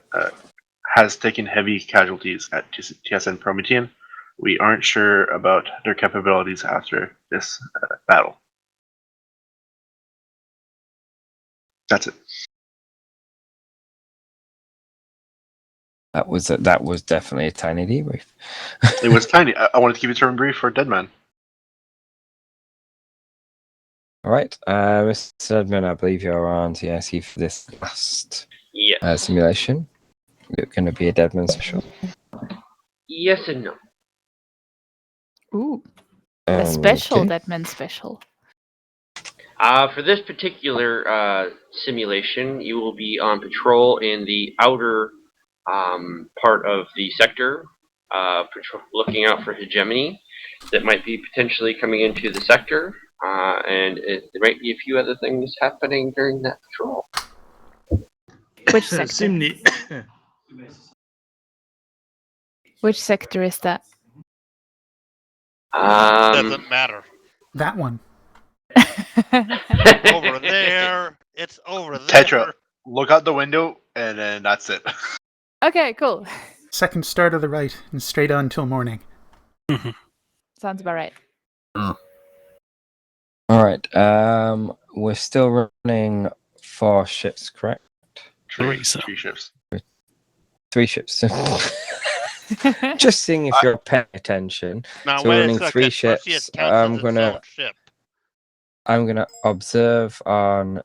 has taken heavy casualties at TSN Promethean. We aren't sure about their capabilities after this battle. That's it. That was definitely a tiny debrief. It was tiny. I wanted to keep it short and brief for Deadman. All right, Mr. Edmund, I believe you're on TSC for this last simulation. It's going to be a Deadman special. Yes and no. Ooh. A special Deadman special. For this particular simulation, you will be on patrol in the outer part of the sector, looking out for hegemony that might be potentially coming into the sector, and there might be a few other things happening during that patrol. Which sector? Which sector is that? Doesn't matter. That one. Over there. It's over there. Tetra, look out the window, and then that's it. Okay, cool. Second star to the right and straight on till morning. Sounds about right. All right. We're still running 4 ships, correct? Three ships. 3 ships. Just seeing if you're paying attention. Now So we're wait a running second. 3 Perseus ships. counts as its own ship. I'm gonna observe on.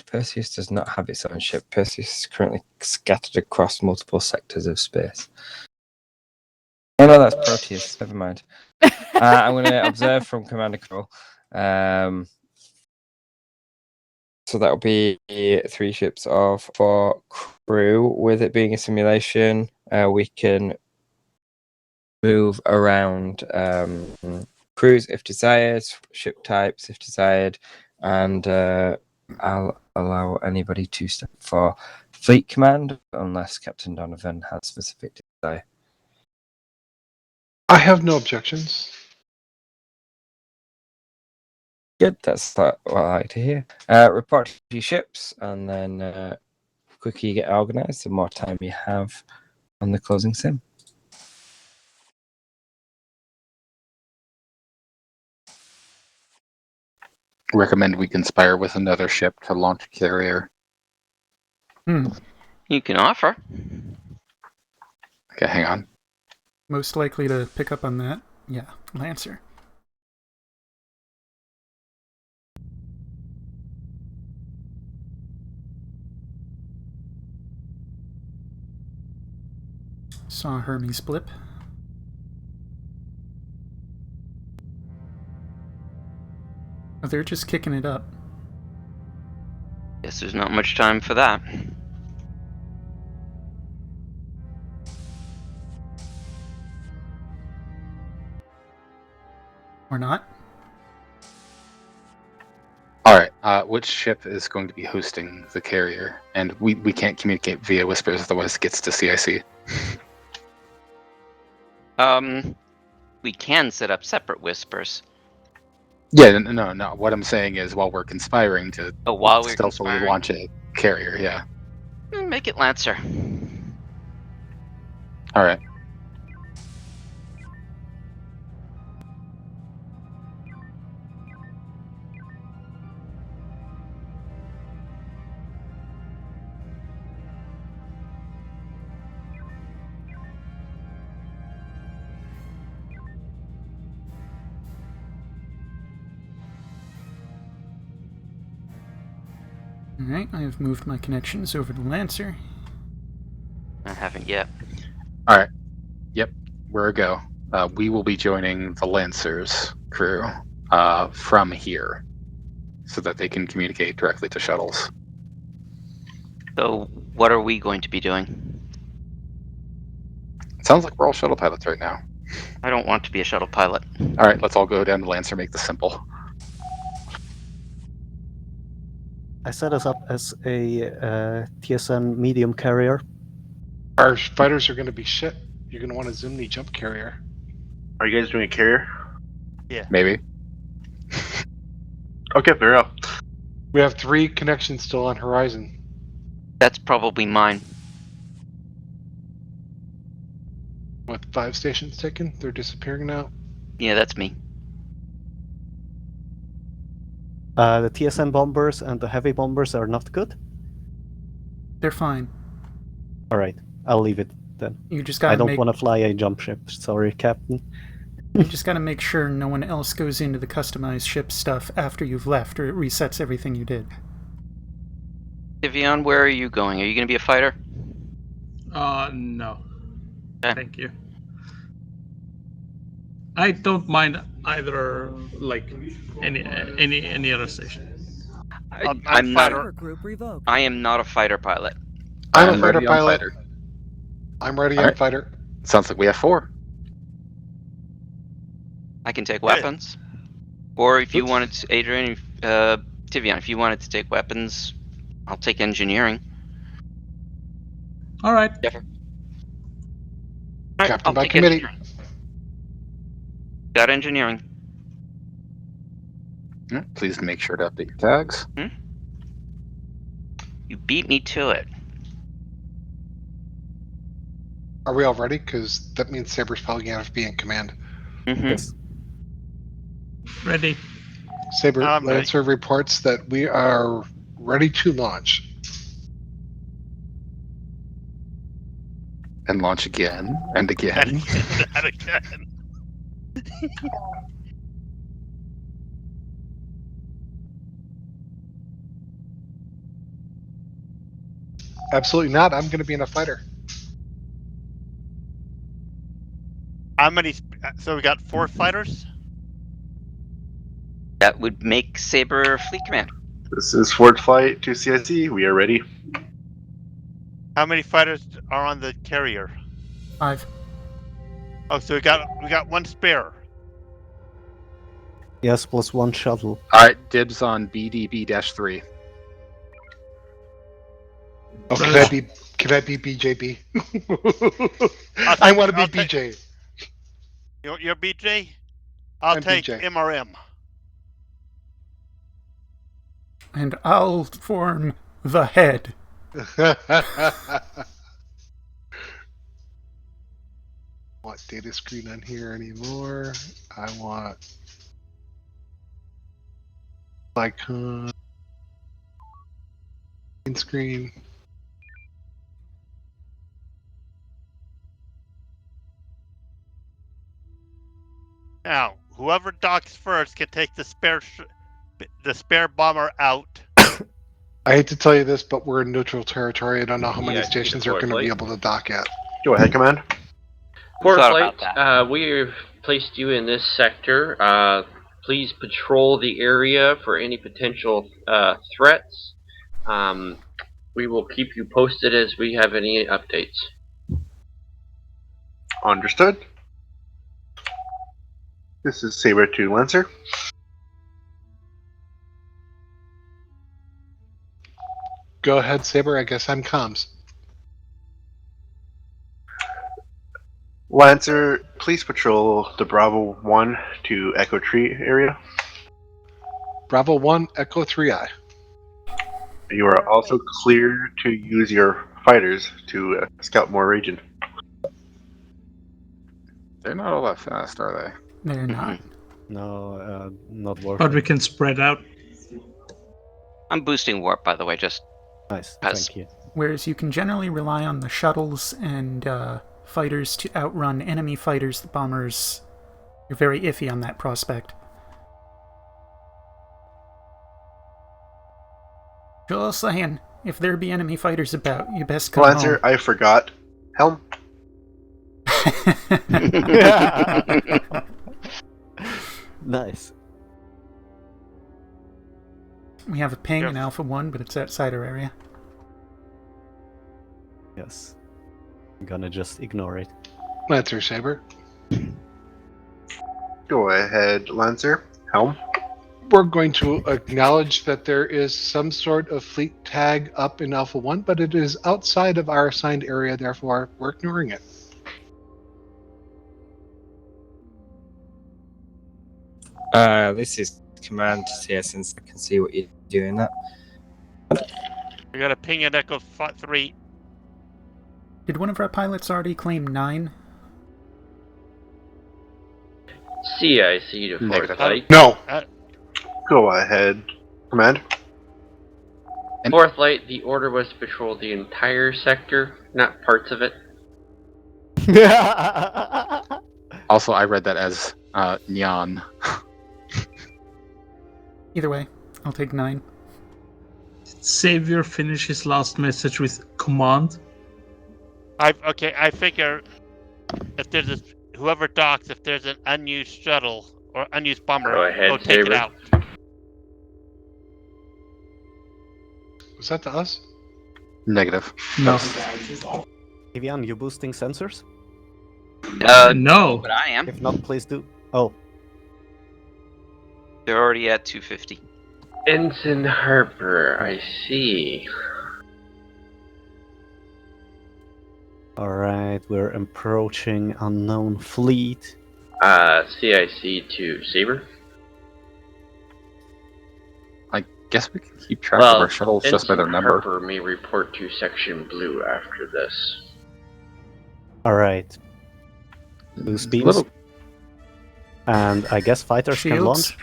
Perseus does not have its own ship. Perseus is currently scattered across multiple sectors of space. Oh no, that's Proteus. Never mind. I'm going to observe from command control. So that'll be 3 ships of 4 crew. With it being a simulation, we can move around crews if desired, ship types if desired, and I'll allow anybody to step for fleet command unless Captain Donovan has specific desire. I have no objections. Good, that's what I like to hear. Report to your ships, and then the quicker you get organised, the more time you have on the closing sim. Recommend we conspire with another ship to launch a carrier. You can offer. Okay, hang on. Most likely to pick up on that, yeah, Lancer. Saw Hermes blip. Oh, they're just kicking it up. Guess there's not much time for that. Or not? All right. Which ship is going to be hosting the carrier? And we can't communicate via whispers, otherwise it gets to CIC. We can set up separate whispers. Yeah, no. What I'm saying is, while we're conspiring to stealthily launch a carrier, yeah. Make it Lancer. All right. Alright, I have moved my connections over to Lancer. I haven't yet. All right. Yep, we're a go. We will be joining the Lancers crew from here, so that they can communicate directly to shuttles. So, what are we going to be doing? It sounds like we're all shuttle pilots right now. I don't want to be a shuttle pilot. All right, let's all go down to Lancer, make this simple. I set us up as a TSN medium carrier. Our fighters are going to be shit. You're going to want a Zimni jump carrier. Are you guys doing a carrier? Yeah. Maybe. Okay, very well. We have 3 connections still on Horizon. That's probably mine. With 5 stations taken, they're disappearing now. Yeah, that's me. The TSN bombers and the heavy bombers are not good. They're fine. Alright, I'll leave it then. You just gotta I don't want to fly a jump ship. Sorry, Captain. You just gotta make sure no one else goes into the customized ship stuff after you've left, or it resets everything you did. Vivian, where are you going? Are you going to be a fighter? No. Okay. Thank you. I don't mind either, like any other station. I'm not. I am not a fighter pilot. I'm a fighter ready on pilot. fighter. I'm ready All on right. fighter. Sounds like we have 4. I can take weapons. Or if you wanted to, Adrian, Tivian, if you wanted to take weapons, I'll take engineering. All right. Captain by committee. Got engineering. Please make sure to update your tags. You beat me to it. Are we all ready? Because that means Saber's probably going to have to be in command. Mm-hmm. Yes. Ready. Saber, I'm ready. Lancer reports that we are ready to launch. And launch again and again. And again. Absolutely not. I'm going to be in a fighter. How many? So we got 4 fighters. That would make Saber Fleet Command. This is Fort Flight to CIC. We are ready. How many fighters are on the carrier? 5. Oh, so we got 1 spare. Yes, plus 1 shuttle. All right, dibs on BDB-3. Oh, can I be BJB? I want to be BJ. You're BJ? I'll take BJ. MRM. And I'll form the head. Want data screen on here anymore? I want icon screen. Now, whoever docks first can take the spare bomber out. I hate to tell you this, but we're in neutral territory. I don't know how many Yeah, stations are Fort going to be Flight. able to dock at. Go ahead, Command. Fort thought Flight, about that? we've placed you in this sector. Please patrol the area for any potential threats. We will keep you posted as we have any updates. Understood. This is Saber to Lancer. Go ahead, Saber. I guess I'm comms. Lancer, please patrol the Bravo 1 to Echo Tree area. Bravo 1, Echo 3I. You are also clear to use your fighters to scout more region. They're not all that fast, are they? They're not. No, not worth But it. we can spread out. I'm boosting warp, by the way, just Nice, Pass. thank you. Whereas you can generally rely on the shuttles and fighters to outrun enemy fighters, the bombers, you're very iffy on that prospect. Just saying, if there be enemy fighters about, you best come Lancer, I forgot. Helm. Nice. We have a ping in Alpha 1, but it's outside our area. Yes. I'm gonna just ignore it. Lancer, Saber. Go ahead, Lancer. Helm. We're going to acknowledge that there is some sort of fleet tag up in Alpha 1, but it is outside of our assigned area, therefore we're ignoring it. This is Command TSN so I can see what you're doing that. We got a ping at Echo 3. Did one of our pilots already claim 9? CIC to Fort Flight. No. Go ahead, Command. Fort Flight, the order was to patrol the entire sector, not parts of it. Also, I read that as Nyan. Either way, I'll take 9. Savior finish his last message with command. I figure if there's whoever docks, if there's an unused shuttle or unused bomber, Go ahead, go take Saber. it out. Was that to us? Negative. No. Evian, you boosting sensors? No. But I am. If not, please do. Oh, They're already at 250. Ensign Harper, I see. alright, we're approaching unknown fleet. CIC to Saber. I guess we can keep track of our shuttles just by their Ensign number. Harper may report to Section Blue after this. Alright. Boost beams. Little, And I guess fighters can Shields. launch.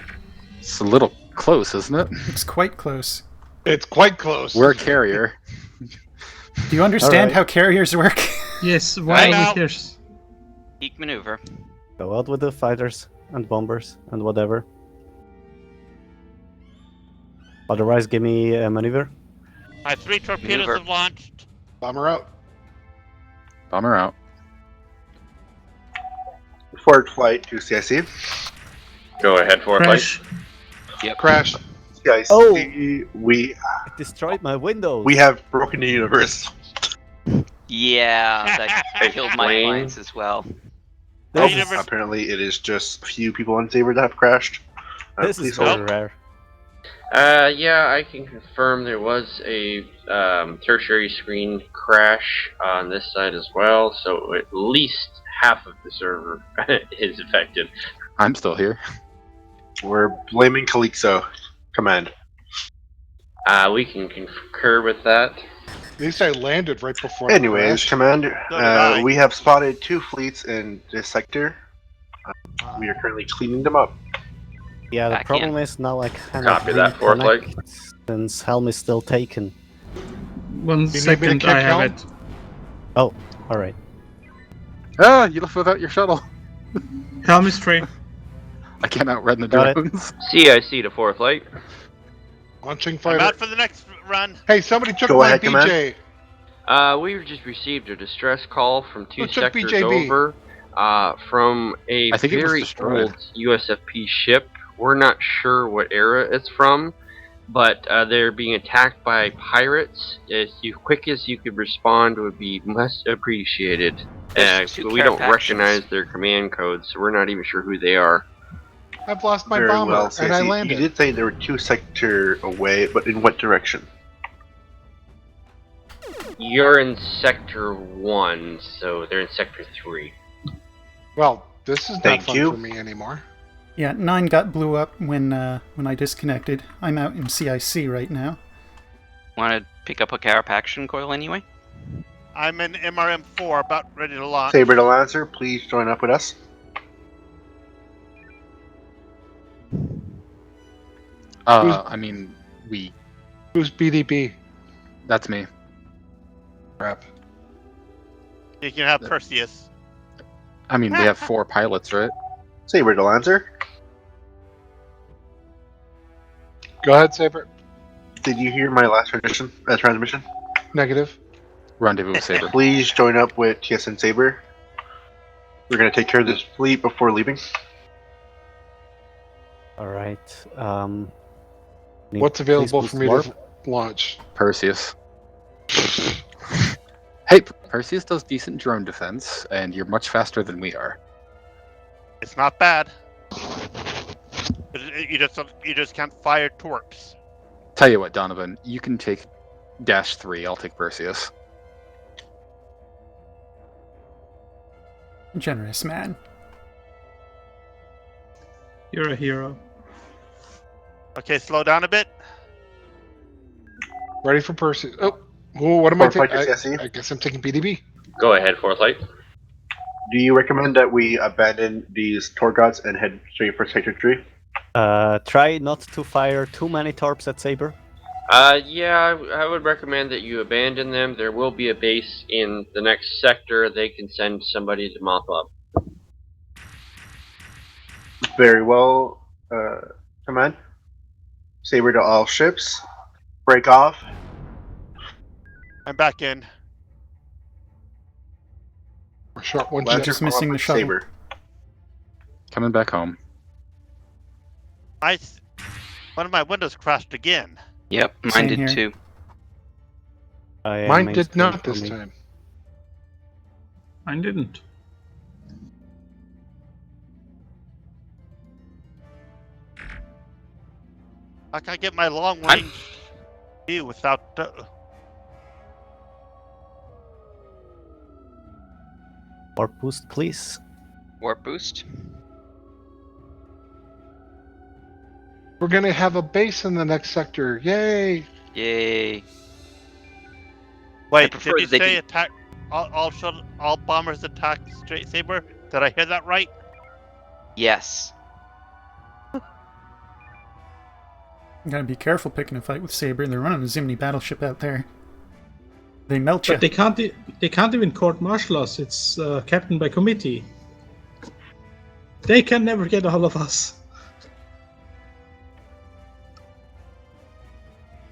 it's a little close, isn't it? It's quite close. It's quite close. We're a carrier. Do you understand Alright. how carriers work? Yes, why I'm are we out. here? Peak maneuver. Go out with the fighters and bombers and whatever. Otherwise, give me a maneuver. My 3 torpedoes Maneuver. have launched. Bomber out. Bomber out. Forward flight to CIC. Go ahead, forward flight. Crash. Yep. Crash. CIC. Oh! We It destroyed my windows. have broken the universe. Yeah, that killed my Wayne. clients as well. This Universe- is, Apparently, it is just a few people on Saber that have crashed. this Please is hold. very rare. Yeah, I can confirm there was a tertiary screen crash on this side as well, so at least half of the server is affected. I'm still here. We're blaming Calixo. Command. We can concur with that. At least I landed right before. I Anyways, crashed. Command, So did I. we have spotted 2 fleets in this sector. We are currently cleaning them up. Yeah, the Back problem in. is now I cannot Copy that, forward flight. reconnect since Helm is still taken. 1 need me to second, kick I have Helm? it. Oh, alright. Ah, you left without your shuttle. Helm is free. I can't outrun the Got it. drones. CIC to forward flight. Launching I'm fighter. out for the next run. Hey, somebody took Go my ahead, Command. BJ. We've just received a distress call from 2 Who took sectors BJB? over from a I think it was very destroyed. old USFP ship. We're not sure what era it's from, but they're being attacked by pirates. As quick as you could respond would be much appreciated. There's 2 We don't care recognize their command codes, so we're not even sure who they are. I've lost my Very bomber, well, and I CIC. landed. You did say there were 2 sector away, but in what direction? You're in Sector 1, so they're in Sector 3. Well, this is not Thank fun you. for me anymore. Yeah, 9 got blew up when I disconnected. I'm out in CIC right now. Want to pick up a Carapaction coil anyway? I'm in MRM4, about ready to launch. Saber to Lancer, please join up with us. I mean, Who's BDP? that's me. Crap. You can have Perseus. I mean, we have 4 pilots, right? Saber to Lancer. Go ahead, Saber. Did you hear my last transmission? Negative. Rendezvous with Saber. Please join up with TSN Saber. We're going to take care of this fleet before leaving. Alright. What's available please for me boost to launch? Perseus. Hey, Perseus does decent drone defense, and you're much faster than we are. It's not bad. You just can't fire torps. Tell you what, Donovan, you can take -3. I'll take Perseus. Generous man. You're a hero. Okay, slow down a bit. Ready for Perseus. Oh, what am I Forward taking? flight to CSE. I guess I'm taking PDB. Go ahead, forward flight. Do you recommend that we abandon these Torgods and head straight for Sector 3? Try not to fire too many torps at Saber. Yeah, I would recommend that you abandon them. There will be a base in the next sector. They can send somebody to mop up. Very well, Command. Saber to all ships. Break off. I'm back in. We're short one Lancer, ship. Just missing follow the up shuttle. Saber. Coming back home. One of my windows crashed again. Yep, mine Same did here. too. Mine did not this time. Mine didn't. I can't get my long range view without. Warp boost, please. Warp boost. We're gonna have a base in the next sector. Yay! Yay. Wait, prefer did you they say be- attack all bombers attack straight saber? Did I hear that right? Yes. You gotta be careful picking a fight with Saber. They're running a Zimni battleship out there. They melt you. But they can't even court-martial us. It's captain by committee. They can never get a hold of us.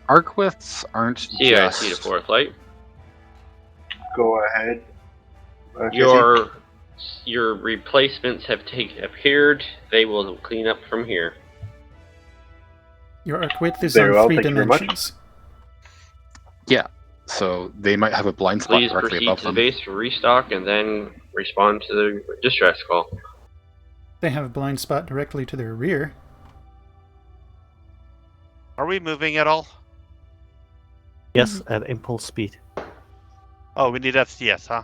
Arquiths aren't CIC to just... 4th Light. Go ahead. Your replacements have appeared. They will clean up from here. Your Arquith is Very on well, 3 thank you very much. dimensions. Yeah, so they might have a blind spot Please directly proceed above to them. base for restock and then respond to the distress call. They have a blind spot directly to their rear. Are we moving at all? Yes, at impulse speed. Oh, we need FCS, huh?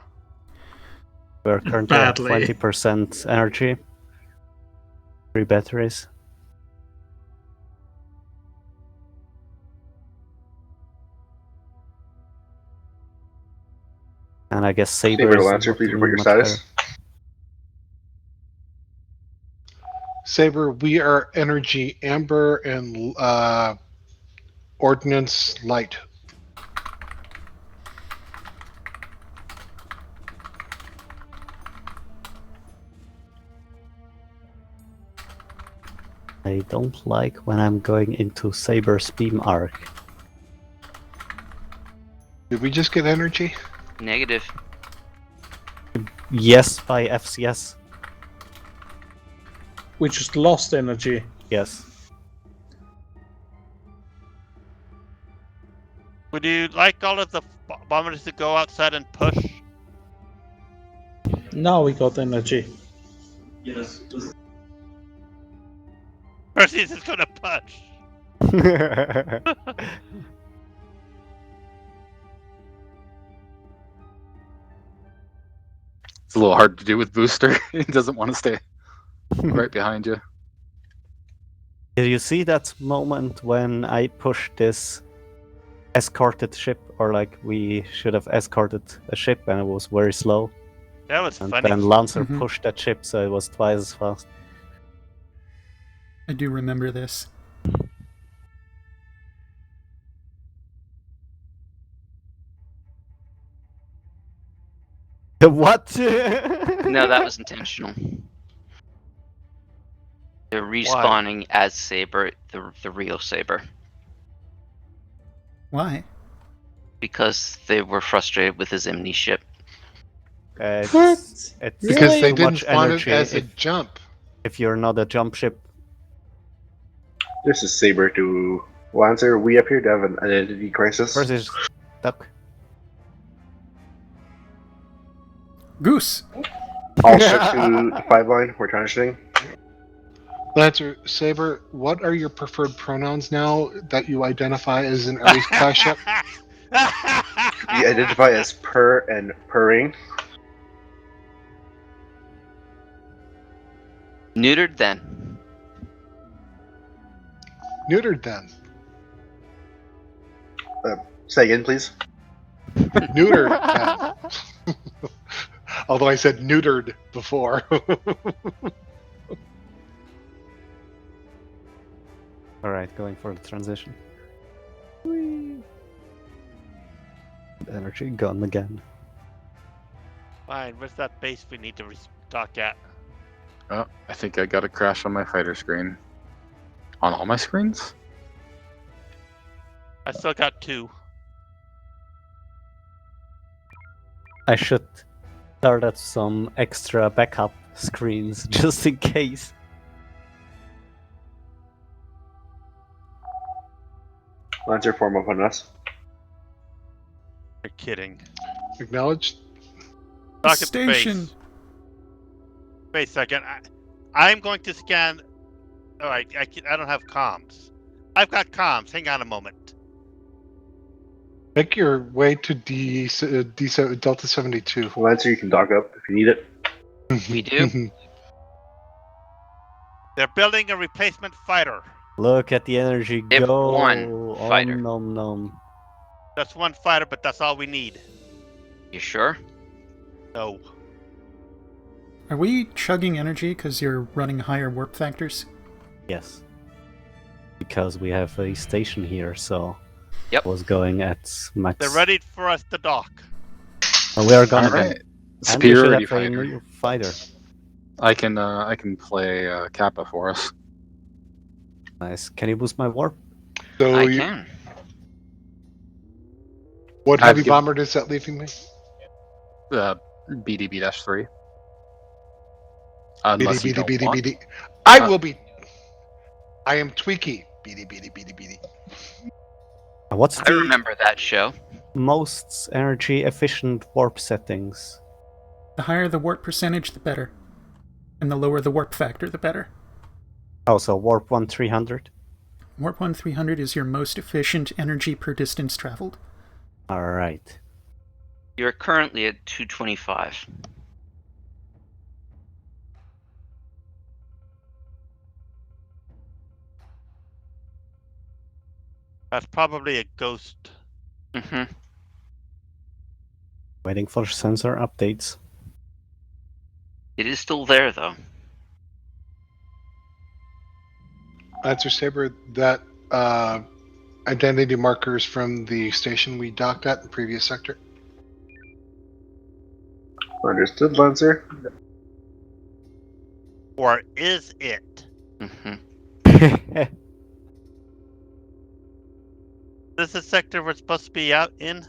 We're currently Badly. at 20% energy. 3 batteries. And I guess Saber Saber to is Lancer, please report your much status. Saber, we are energy amber and ordnance light. I don't like when I'm going into Saber's beam arc. Did we just get energy? Negative. Yes, by FCS. We just lost energy. Yes. Would you like all of the bombers to go outside and push? Now we got energy. Yes. Perseus is gonna push. It's a little hard to do with Booster. He doesn't want to stay right behind you. Did you see that moment when I pushed this escorted ship, or like we should have escorted a ship and it was very slow? That was And funny. then Lancer Mhm. pushed that ship so it was twice as fast. I do remember this. What? No, that was intentional. They're respawning as Saber, the real Saber, Why? because they were frustrated with his Zimni ship. It's Because they too didn't much spawn it energy as a if, jump. if you're not a jump ship. This is Saber to Lancer. We appear to have an identity crisis. First is duck. Goose! All ships to the 5 line. We're transitioning. Lancer, Saber, what are your preferred pronouns now that you identify as an Ares class ship? We identify as purr and purring. Neutered then. Neutered then. Say again, please. Neutered then. Although I said neutered before. Alright, going for the transition. Whee! Energy gone again. Fine, where's that base we need to restock at? Oh, I think I got a crash on my fighter screen. On all my screens? I still got 2. I should start at some extra backup screens just in case. Lancer, form up on us. You're kidding. Acknowledged. Dock at the Station! base. Wait a second. I'm going to scan. Alright, I don't have comms. I've got comms. Hang on a moment. Make your way to Delta 72. Lancer, you can dock up if you need it. We do. They're building a replacement fighter. Look at the energy They have go. one fighter. Nom nom. That's one fighter, but that's all we need. You sure? No. Are we chugging energy because you're running higher warp factors? Yes. because we have a station here, so Yep. I was going at max. They're ready for us to dock. Well, we are gonna All right. and we Superiority should have a fighter. new fighter. I can play Kappa for us. Nice. Can you boost my warp? So I can. What I've heavy given- bomber is that leaving me? BDB-3. Unless you don't want. BD. I will be. I am Tweaky. BD. What's I the remember that show. most energy efficient warp settings? The higher the warp percentage, the better. And the lower the warp factor, the better. Oh, so warp 1 300? Warp 1 300 is your most efficient energy per distance traveled. Alright. You're currently at 225. That's probably a ghost. Mm-hmm. Waiting for sensor updates. It is still there, though. Lancer Saber, that identity markers from the station we docked at in the previous sector. Understood, Lancer. Or is it? Mm-hmm. This is the sector we're supposed to be out in?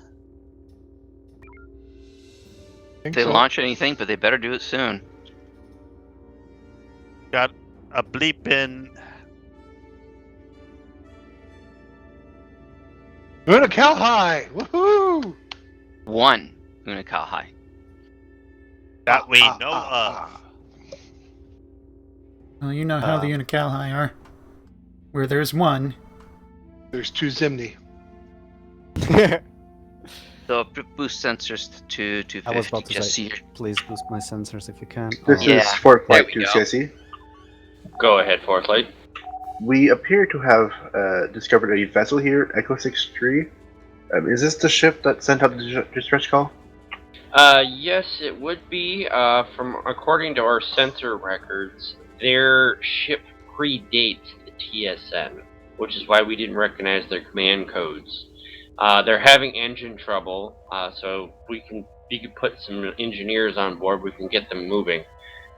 If they launch anything, but they better do it soon. Got a bleep in. Unacal High! Woohoo! One Unacal High. That we know of. Well, you know how the Unacal High are. Where there's one, there's two Zimni. So boost sensors to 250. I was about to just say, so please boost my sensors if you can. This is Fort Flight 2, CIC. Go ahead, Forthlight. We appear to have discovered a vessel here, Echo 63. Is this the ship that sent out the distress call? Yes, it would be. From according to our sensor records, their ship predates the TSN, which is why we didn't recognize their command codes. They're having engine trouble, so we can put some engineers on board. We can get them moving.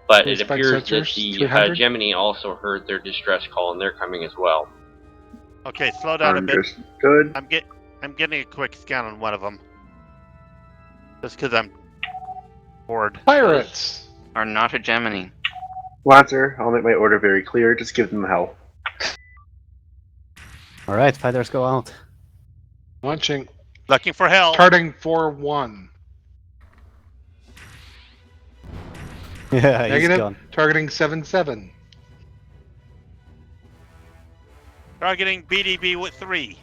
But it appears that the Gemini also heard their distress call, and they're coming as well. Okay, slow down a bit. Good. I'm getting a quick scan on one of them. Just because I'm bored. Pirates are not a Gemini. Lancer, I'll make my order very clear. Just give them hell. Alright, fighters go out. Launching. Looking for hell. Starting 4-1. Yeah, he's Negative. gone. Targeting 7-7. Targeting BDB with 3.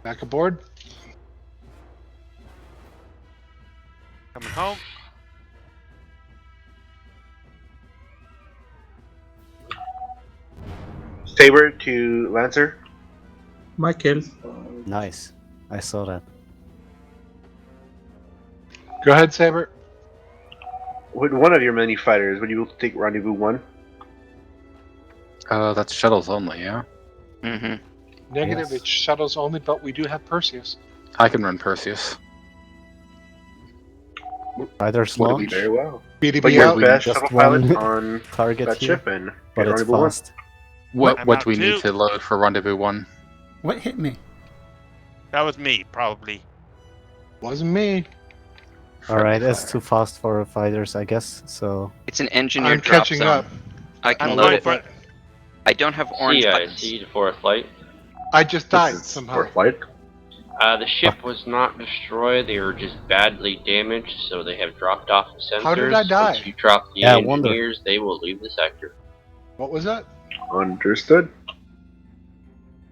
Back aboard. Coming home. Saber to Lancer. My kill. Nice. I saw that. Go ahead, Saber. Would one of your many fighters, would you take Rendezvous 1? That's shuttles only, yeah? Mm-hmm. Negative, Yes. it's shuttles only, but we do have Perseus. I can run Perseus. Fighters Would launch. be very well. BDB But you're out. best Just shuttle pilot one on target that here, ship and but get it's Rendezvous 1. fast. What I'm do we out need too. to load for Rendezvous 1? what hit me? That was me, probably. Wasn't me. Alright, Friendly it's too fast for fighters, I guess. So It's an engineer I'm drop catching zone. up. I can I'm load going it. for I don't have orange buttons. CIC to Forthlight. I just died This is somehow. Fort Flight. The ship was not destroyed. They were just badly damaged, so they have dropped off the sensors. How did I die? Once you drop the Yeah, I wonder. engineers, they will leave the sector. What was that? Understood.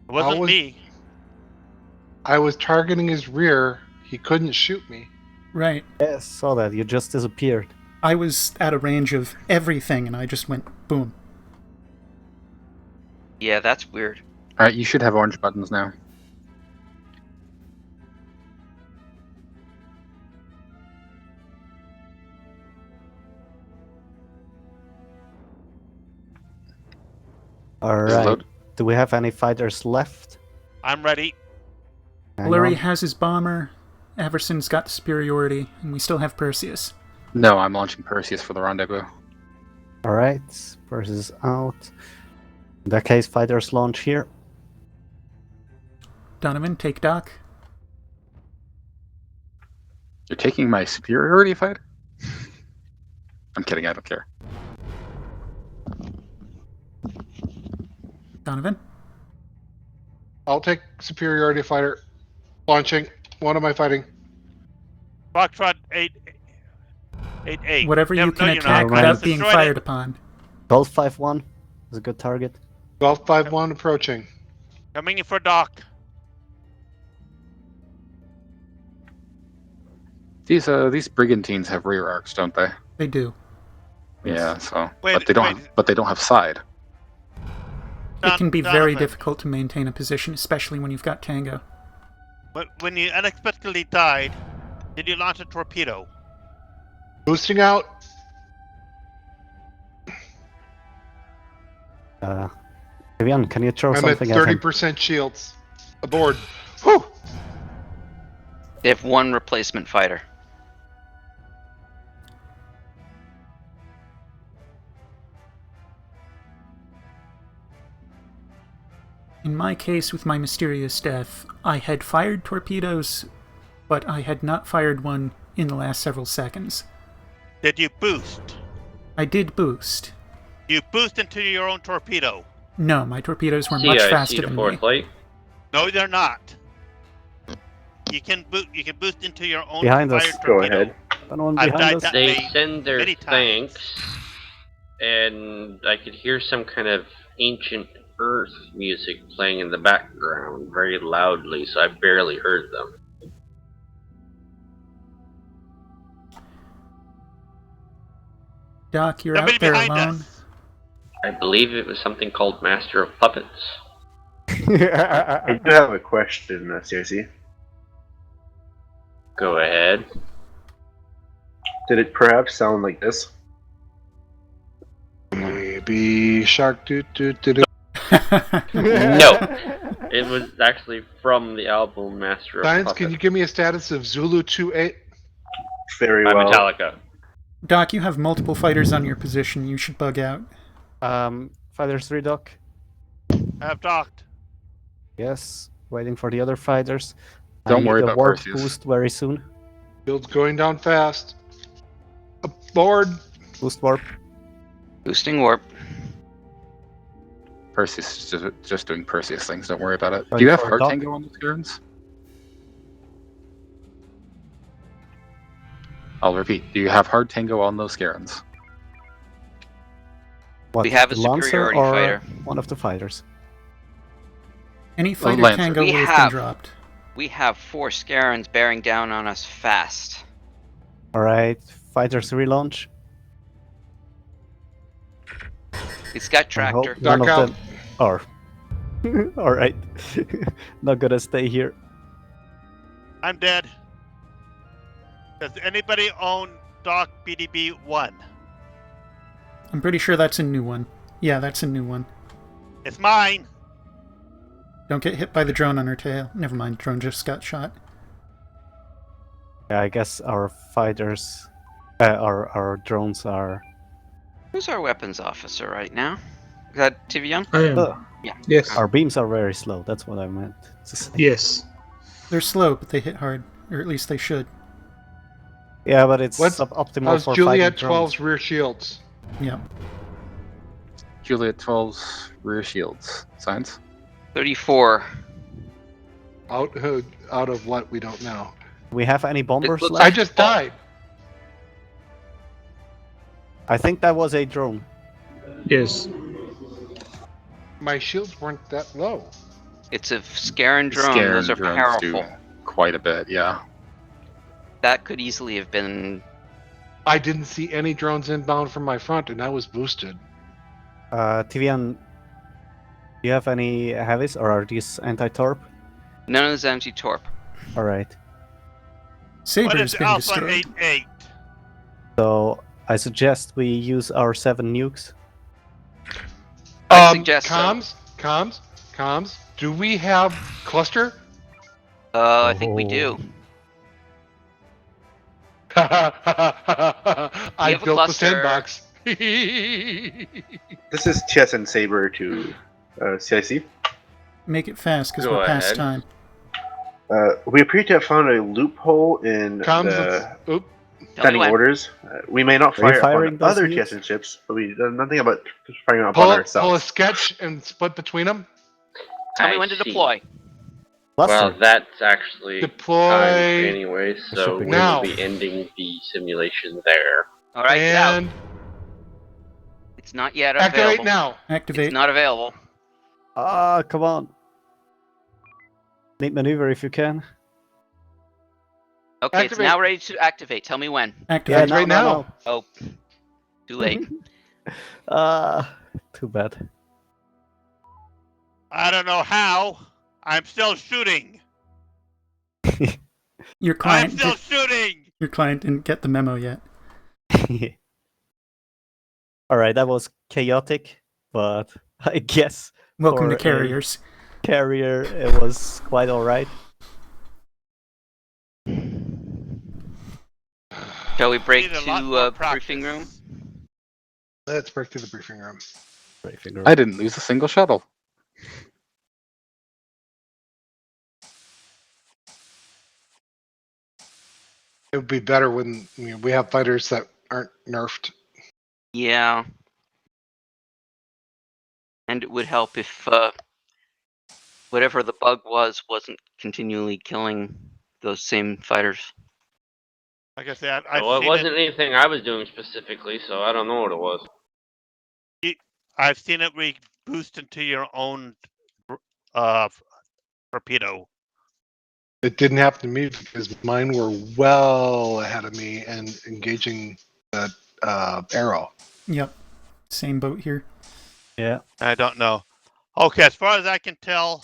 It wasn't I was- me. I was targeting his rear. He couldn't shoot me. Right. yes, saw that. You just disappeared. I was at a range of everything, and I just went boom. Yeah, that's weird. Alright, you should have orange buttons now. Alright. Do we have any fighters left? I'm ready. Blurry has his bomber, Everson's got the superiority, and we still have Perseus. No, I'm launching Perseus for the rendezvous. Alright, Perseus out. In that case, fighters launch here. Donovan, take Doc. You're taking my superiority fighter? I'm kidding, I don't care. Donovan? I'll take superiority fighter. Launching. What am I fighting? Foxtrot 8-8. Whatever you can attack without being fired upon. Golf 5-1 is a good target. Golf 5-1 approaching. Coming in for Doc. These brigantines have rear arcs, don't they? They do. Yeah, so Wait, but they don't have side. It can be very difficult to maintain a position, especially when you've got Tango. But when you unexpectedly died, did you launch a torpedo? Boosting out. Vivian, can you throw I'm something at at him? 30% shields. Aboard. Whew! They have one replacement fighter. In my case, with my mysterious death, I had fired torpedoes, but I had not fired one in the last several seconds. Did you boost? I did boost. You boost into your own torpedo. No, my torpedoes were much faster than me. No, they're not. You can boost into your own Behind us. fired torpedo. Go ahead. Anyone I've behind died us? that They way send their many times. tanks, and I could hear some kind of ancient Earth music playing in the background very loudly, so I barely heard them. Doc, you're Somebody out there behind alone. us. I believe it was something called Master of Puppets. I do have a question, CRC. Go ahead. Did it perhaps sound like this? Maybe shark doo doo doo doo. No, it was actually from the album Master of Science, Puppets can you give me a status of Zulu 2-8? Very by well. Metallica. Doc, you have multiple fighters on your position. You should bug out. Fighters 3, Doc. I have docked. Yes, waiting for the other fighters. Don't worry I need a about warp Perseus. boost very soon. Field's going down fast. Aboard. Boost warp. Boosting warp. Perseus is just doing Perseus things, don't worry about it. Going Do you have for a hard dock. tango on those turns? I'll repeat, do you have hard tango on those Scarens? What, We have a the Lancer superiority or fighter. one of the fighters? Any fighter Lancer. Tango We will have been have- dropped. We have 4 Scarens bearing down on us fast. Alright, fighters relaunch. It's got I hope tractor. none Duck of out. them are. Alright. Not gonna stay here. I'm dead. Does anybody own Doc BDB 1? I'm pretty sure that's a new one. Yeah, that's a new one. It's mine. Don't get hit by the drone on her tail. Never mind, drone just got shot. Yeah, I guess our fighters, our drones are. Who's our weapons officer right now? Is that Tivian? I am. Yeah. Yes. Our beams are very slow. That's what I meant to say. Yes. They're slow, but they hit hard. Or at least they should. Yeah, but it's What's- suboptimal How's for Juliet fighting drones. 12's rear shields? Yeah. Juliet 12's rear shields. Science? 34. Out of what we don't know. We have any bombers looks- left? I just died. I think that was a drone. Yes. My shields weren't that low. It's a Scaran drone. Scaran Those are drones do powerful. quite a bit, yeah. That could easily have been. I didn't see any drones inbound from my front, and I was boosted. Tivian, Do you have any heavies, or are these anti-torp? None of this anti-torp. All right. Saber's been Alpha destroyed. 8-8? So I suggest we use our 7 nukes. I suggest so. Comms. Do we have cluster? I think we do. I have a built the cluster. sandbox. This is TSN Saber to CIC. Make it fast, because Go we're past ahead. time. We appear to have found a loophole in Comms, the oop. standing orders. We may not Are you fire firing upon those other nukes? TSN ships, but we know nothing about firing upon Pull a ourselves. sketch and split between them. Tell me I when to see. deploy. Well, that's actually Deploy timed anyway, should so be we now. will be ending the simulation there. All right, get out. And It's not yet activate available. now. Activate. It's not available. Ah, come on. Need maneuver if you can. Okay, it's Activate. now ready to activate. Tell me when. Activate. Activate now. Oh, too late. Too bad. I don't know how. I'm still shooting. Your I'm client, still shooting. your client didn't get the memo yet. Alright, that was chaotic, but I guess Welcome to for a carriers. carrier it was quite alright. Shall we break Need a lot to more briefing room? practice. Let's break to the briefing room. I didn't lose a single shuttle. It would be better when we have fighters that aren't nerfed. Yeah. And it would help if whatever the bug wasn't continually killing those same fighters. Like I said, I've Well, it seen wasn't anything I was doing specifically, so I don't know what it was. I've seen it reboost into your own torpedo. It didn't happen to me because mine were well ahead of me and engaging that arrow. Yep. Same boat here. Yeah. I don't know. Okay, as far as I can tell,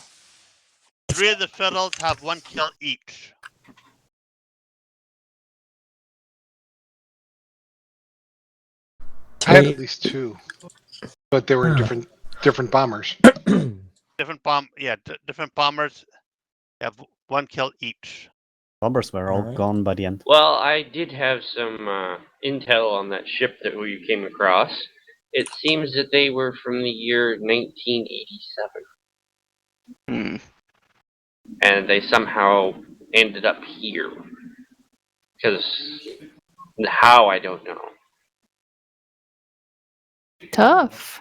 3 of the shuttles have 1 kill each. I had at least 2, but they were different bombers. Different bombers have 1 kill each. Bombers were all gone by the end. Well, I did have some intel on that ship that we came across. It seems that they were from the year 1987. And they somehow ended up here. Because how, I don't know. Tough.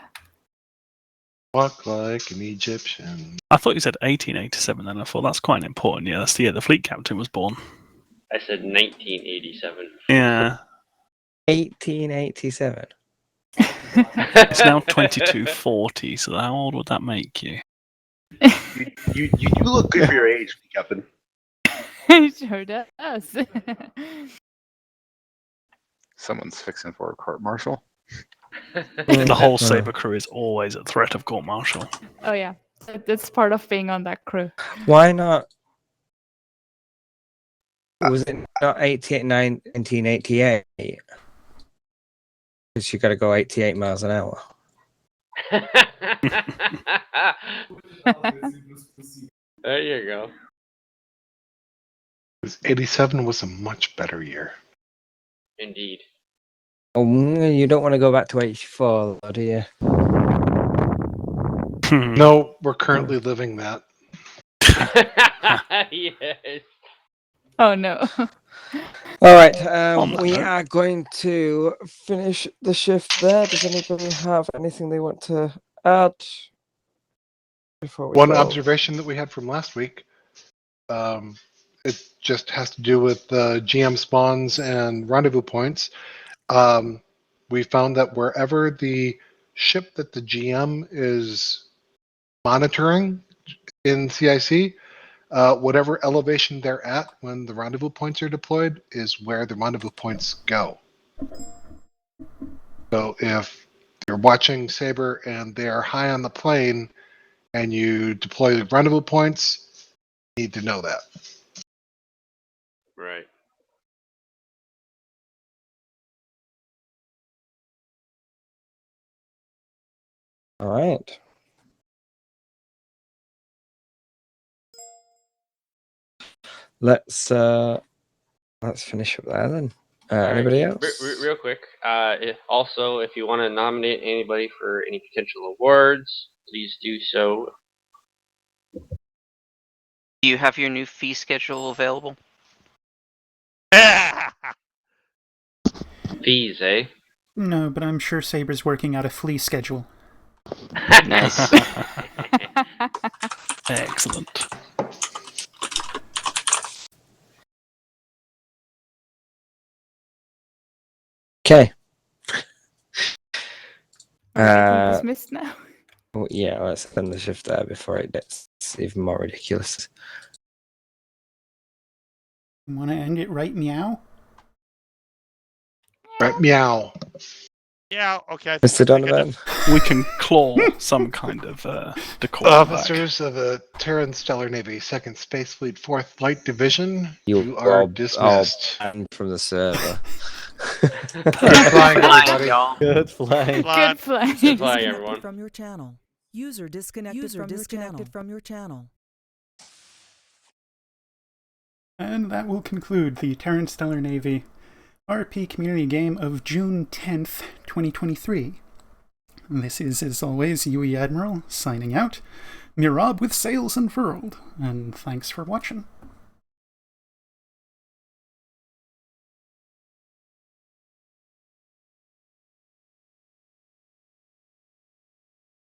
Walk like an Egyptian. I thought you said 1887 then. I thought that's quite important. Yeah, that's the year the fleet captain was born. I said 1987. Yeah. 1887. It's now 2240, so how old would that make you? You look good for your age, Captain. It sure does. Someone's fixing for a court martial. The whole Saber crew is always at threat of court martial. Oh yeah, that's part of being on that crew. Why not? Was it not 1988? Because you got to go 88 miles an hour. There you go. 87 was a much better year. Indeed. Oh, you don't want to go back to 84, though, do you? No, we're currently living that. Yes. Oh no. All right, On we that note. are going to finish the shift there. Does anybody have anything they want to add before we One go? observation that we had from last week, it just has to do with GM spawns and rendezvous points. We found that wherever the ship that the GM is monitoring in CIC, whatever elevation they're at when the rendezvous points are deployed is where the rendezvous points go. So if you're watching Saber and they're high on the plane, and you deploy the rendezvous points, you need to know that. Right. All right. Let's finish up there then. Anybody else? Real quick. If you want to nominate anybody for any potential awards, please do so. Do you have your new fee schedule available? Fees, eh? No, but I'm sure Saber's working out a flea schedule. Nice. Excellent. Okay. Dismissed now. Well, yeah, let's end the shift there before it gets even more ridiculous. Want to end it right meow? Right, meow. Yeah, okay. Mr. Donovan? We can claw some kind of decorum Officers of the Terran Stellar Navy, 2nd Space Fleet, 4th Light Division, you are dismissed. Banned from the server. Good flying, everybody. Good flying. Good flying. Good flying, everyone. From your channel. User disconnected from your channel. And that will conclude the Terran Stellar Navy RP community game of June 10th, 2023. This is, as always, UE Admiral signing out. Mirab with sails unfurled, and thanks for watching.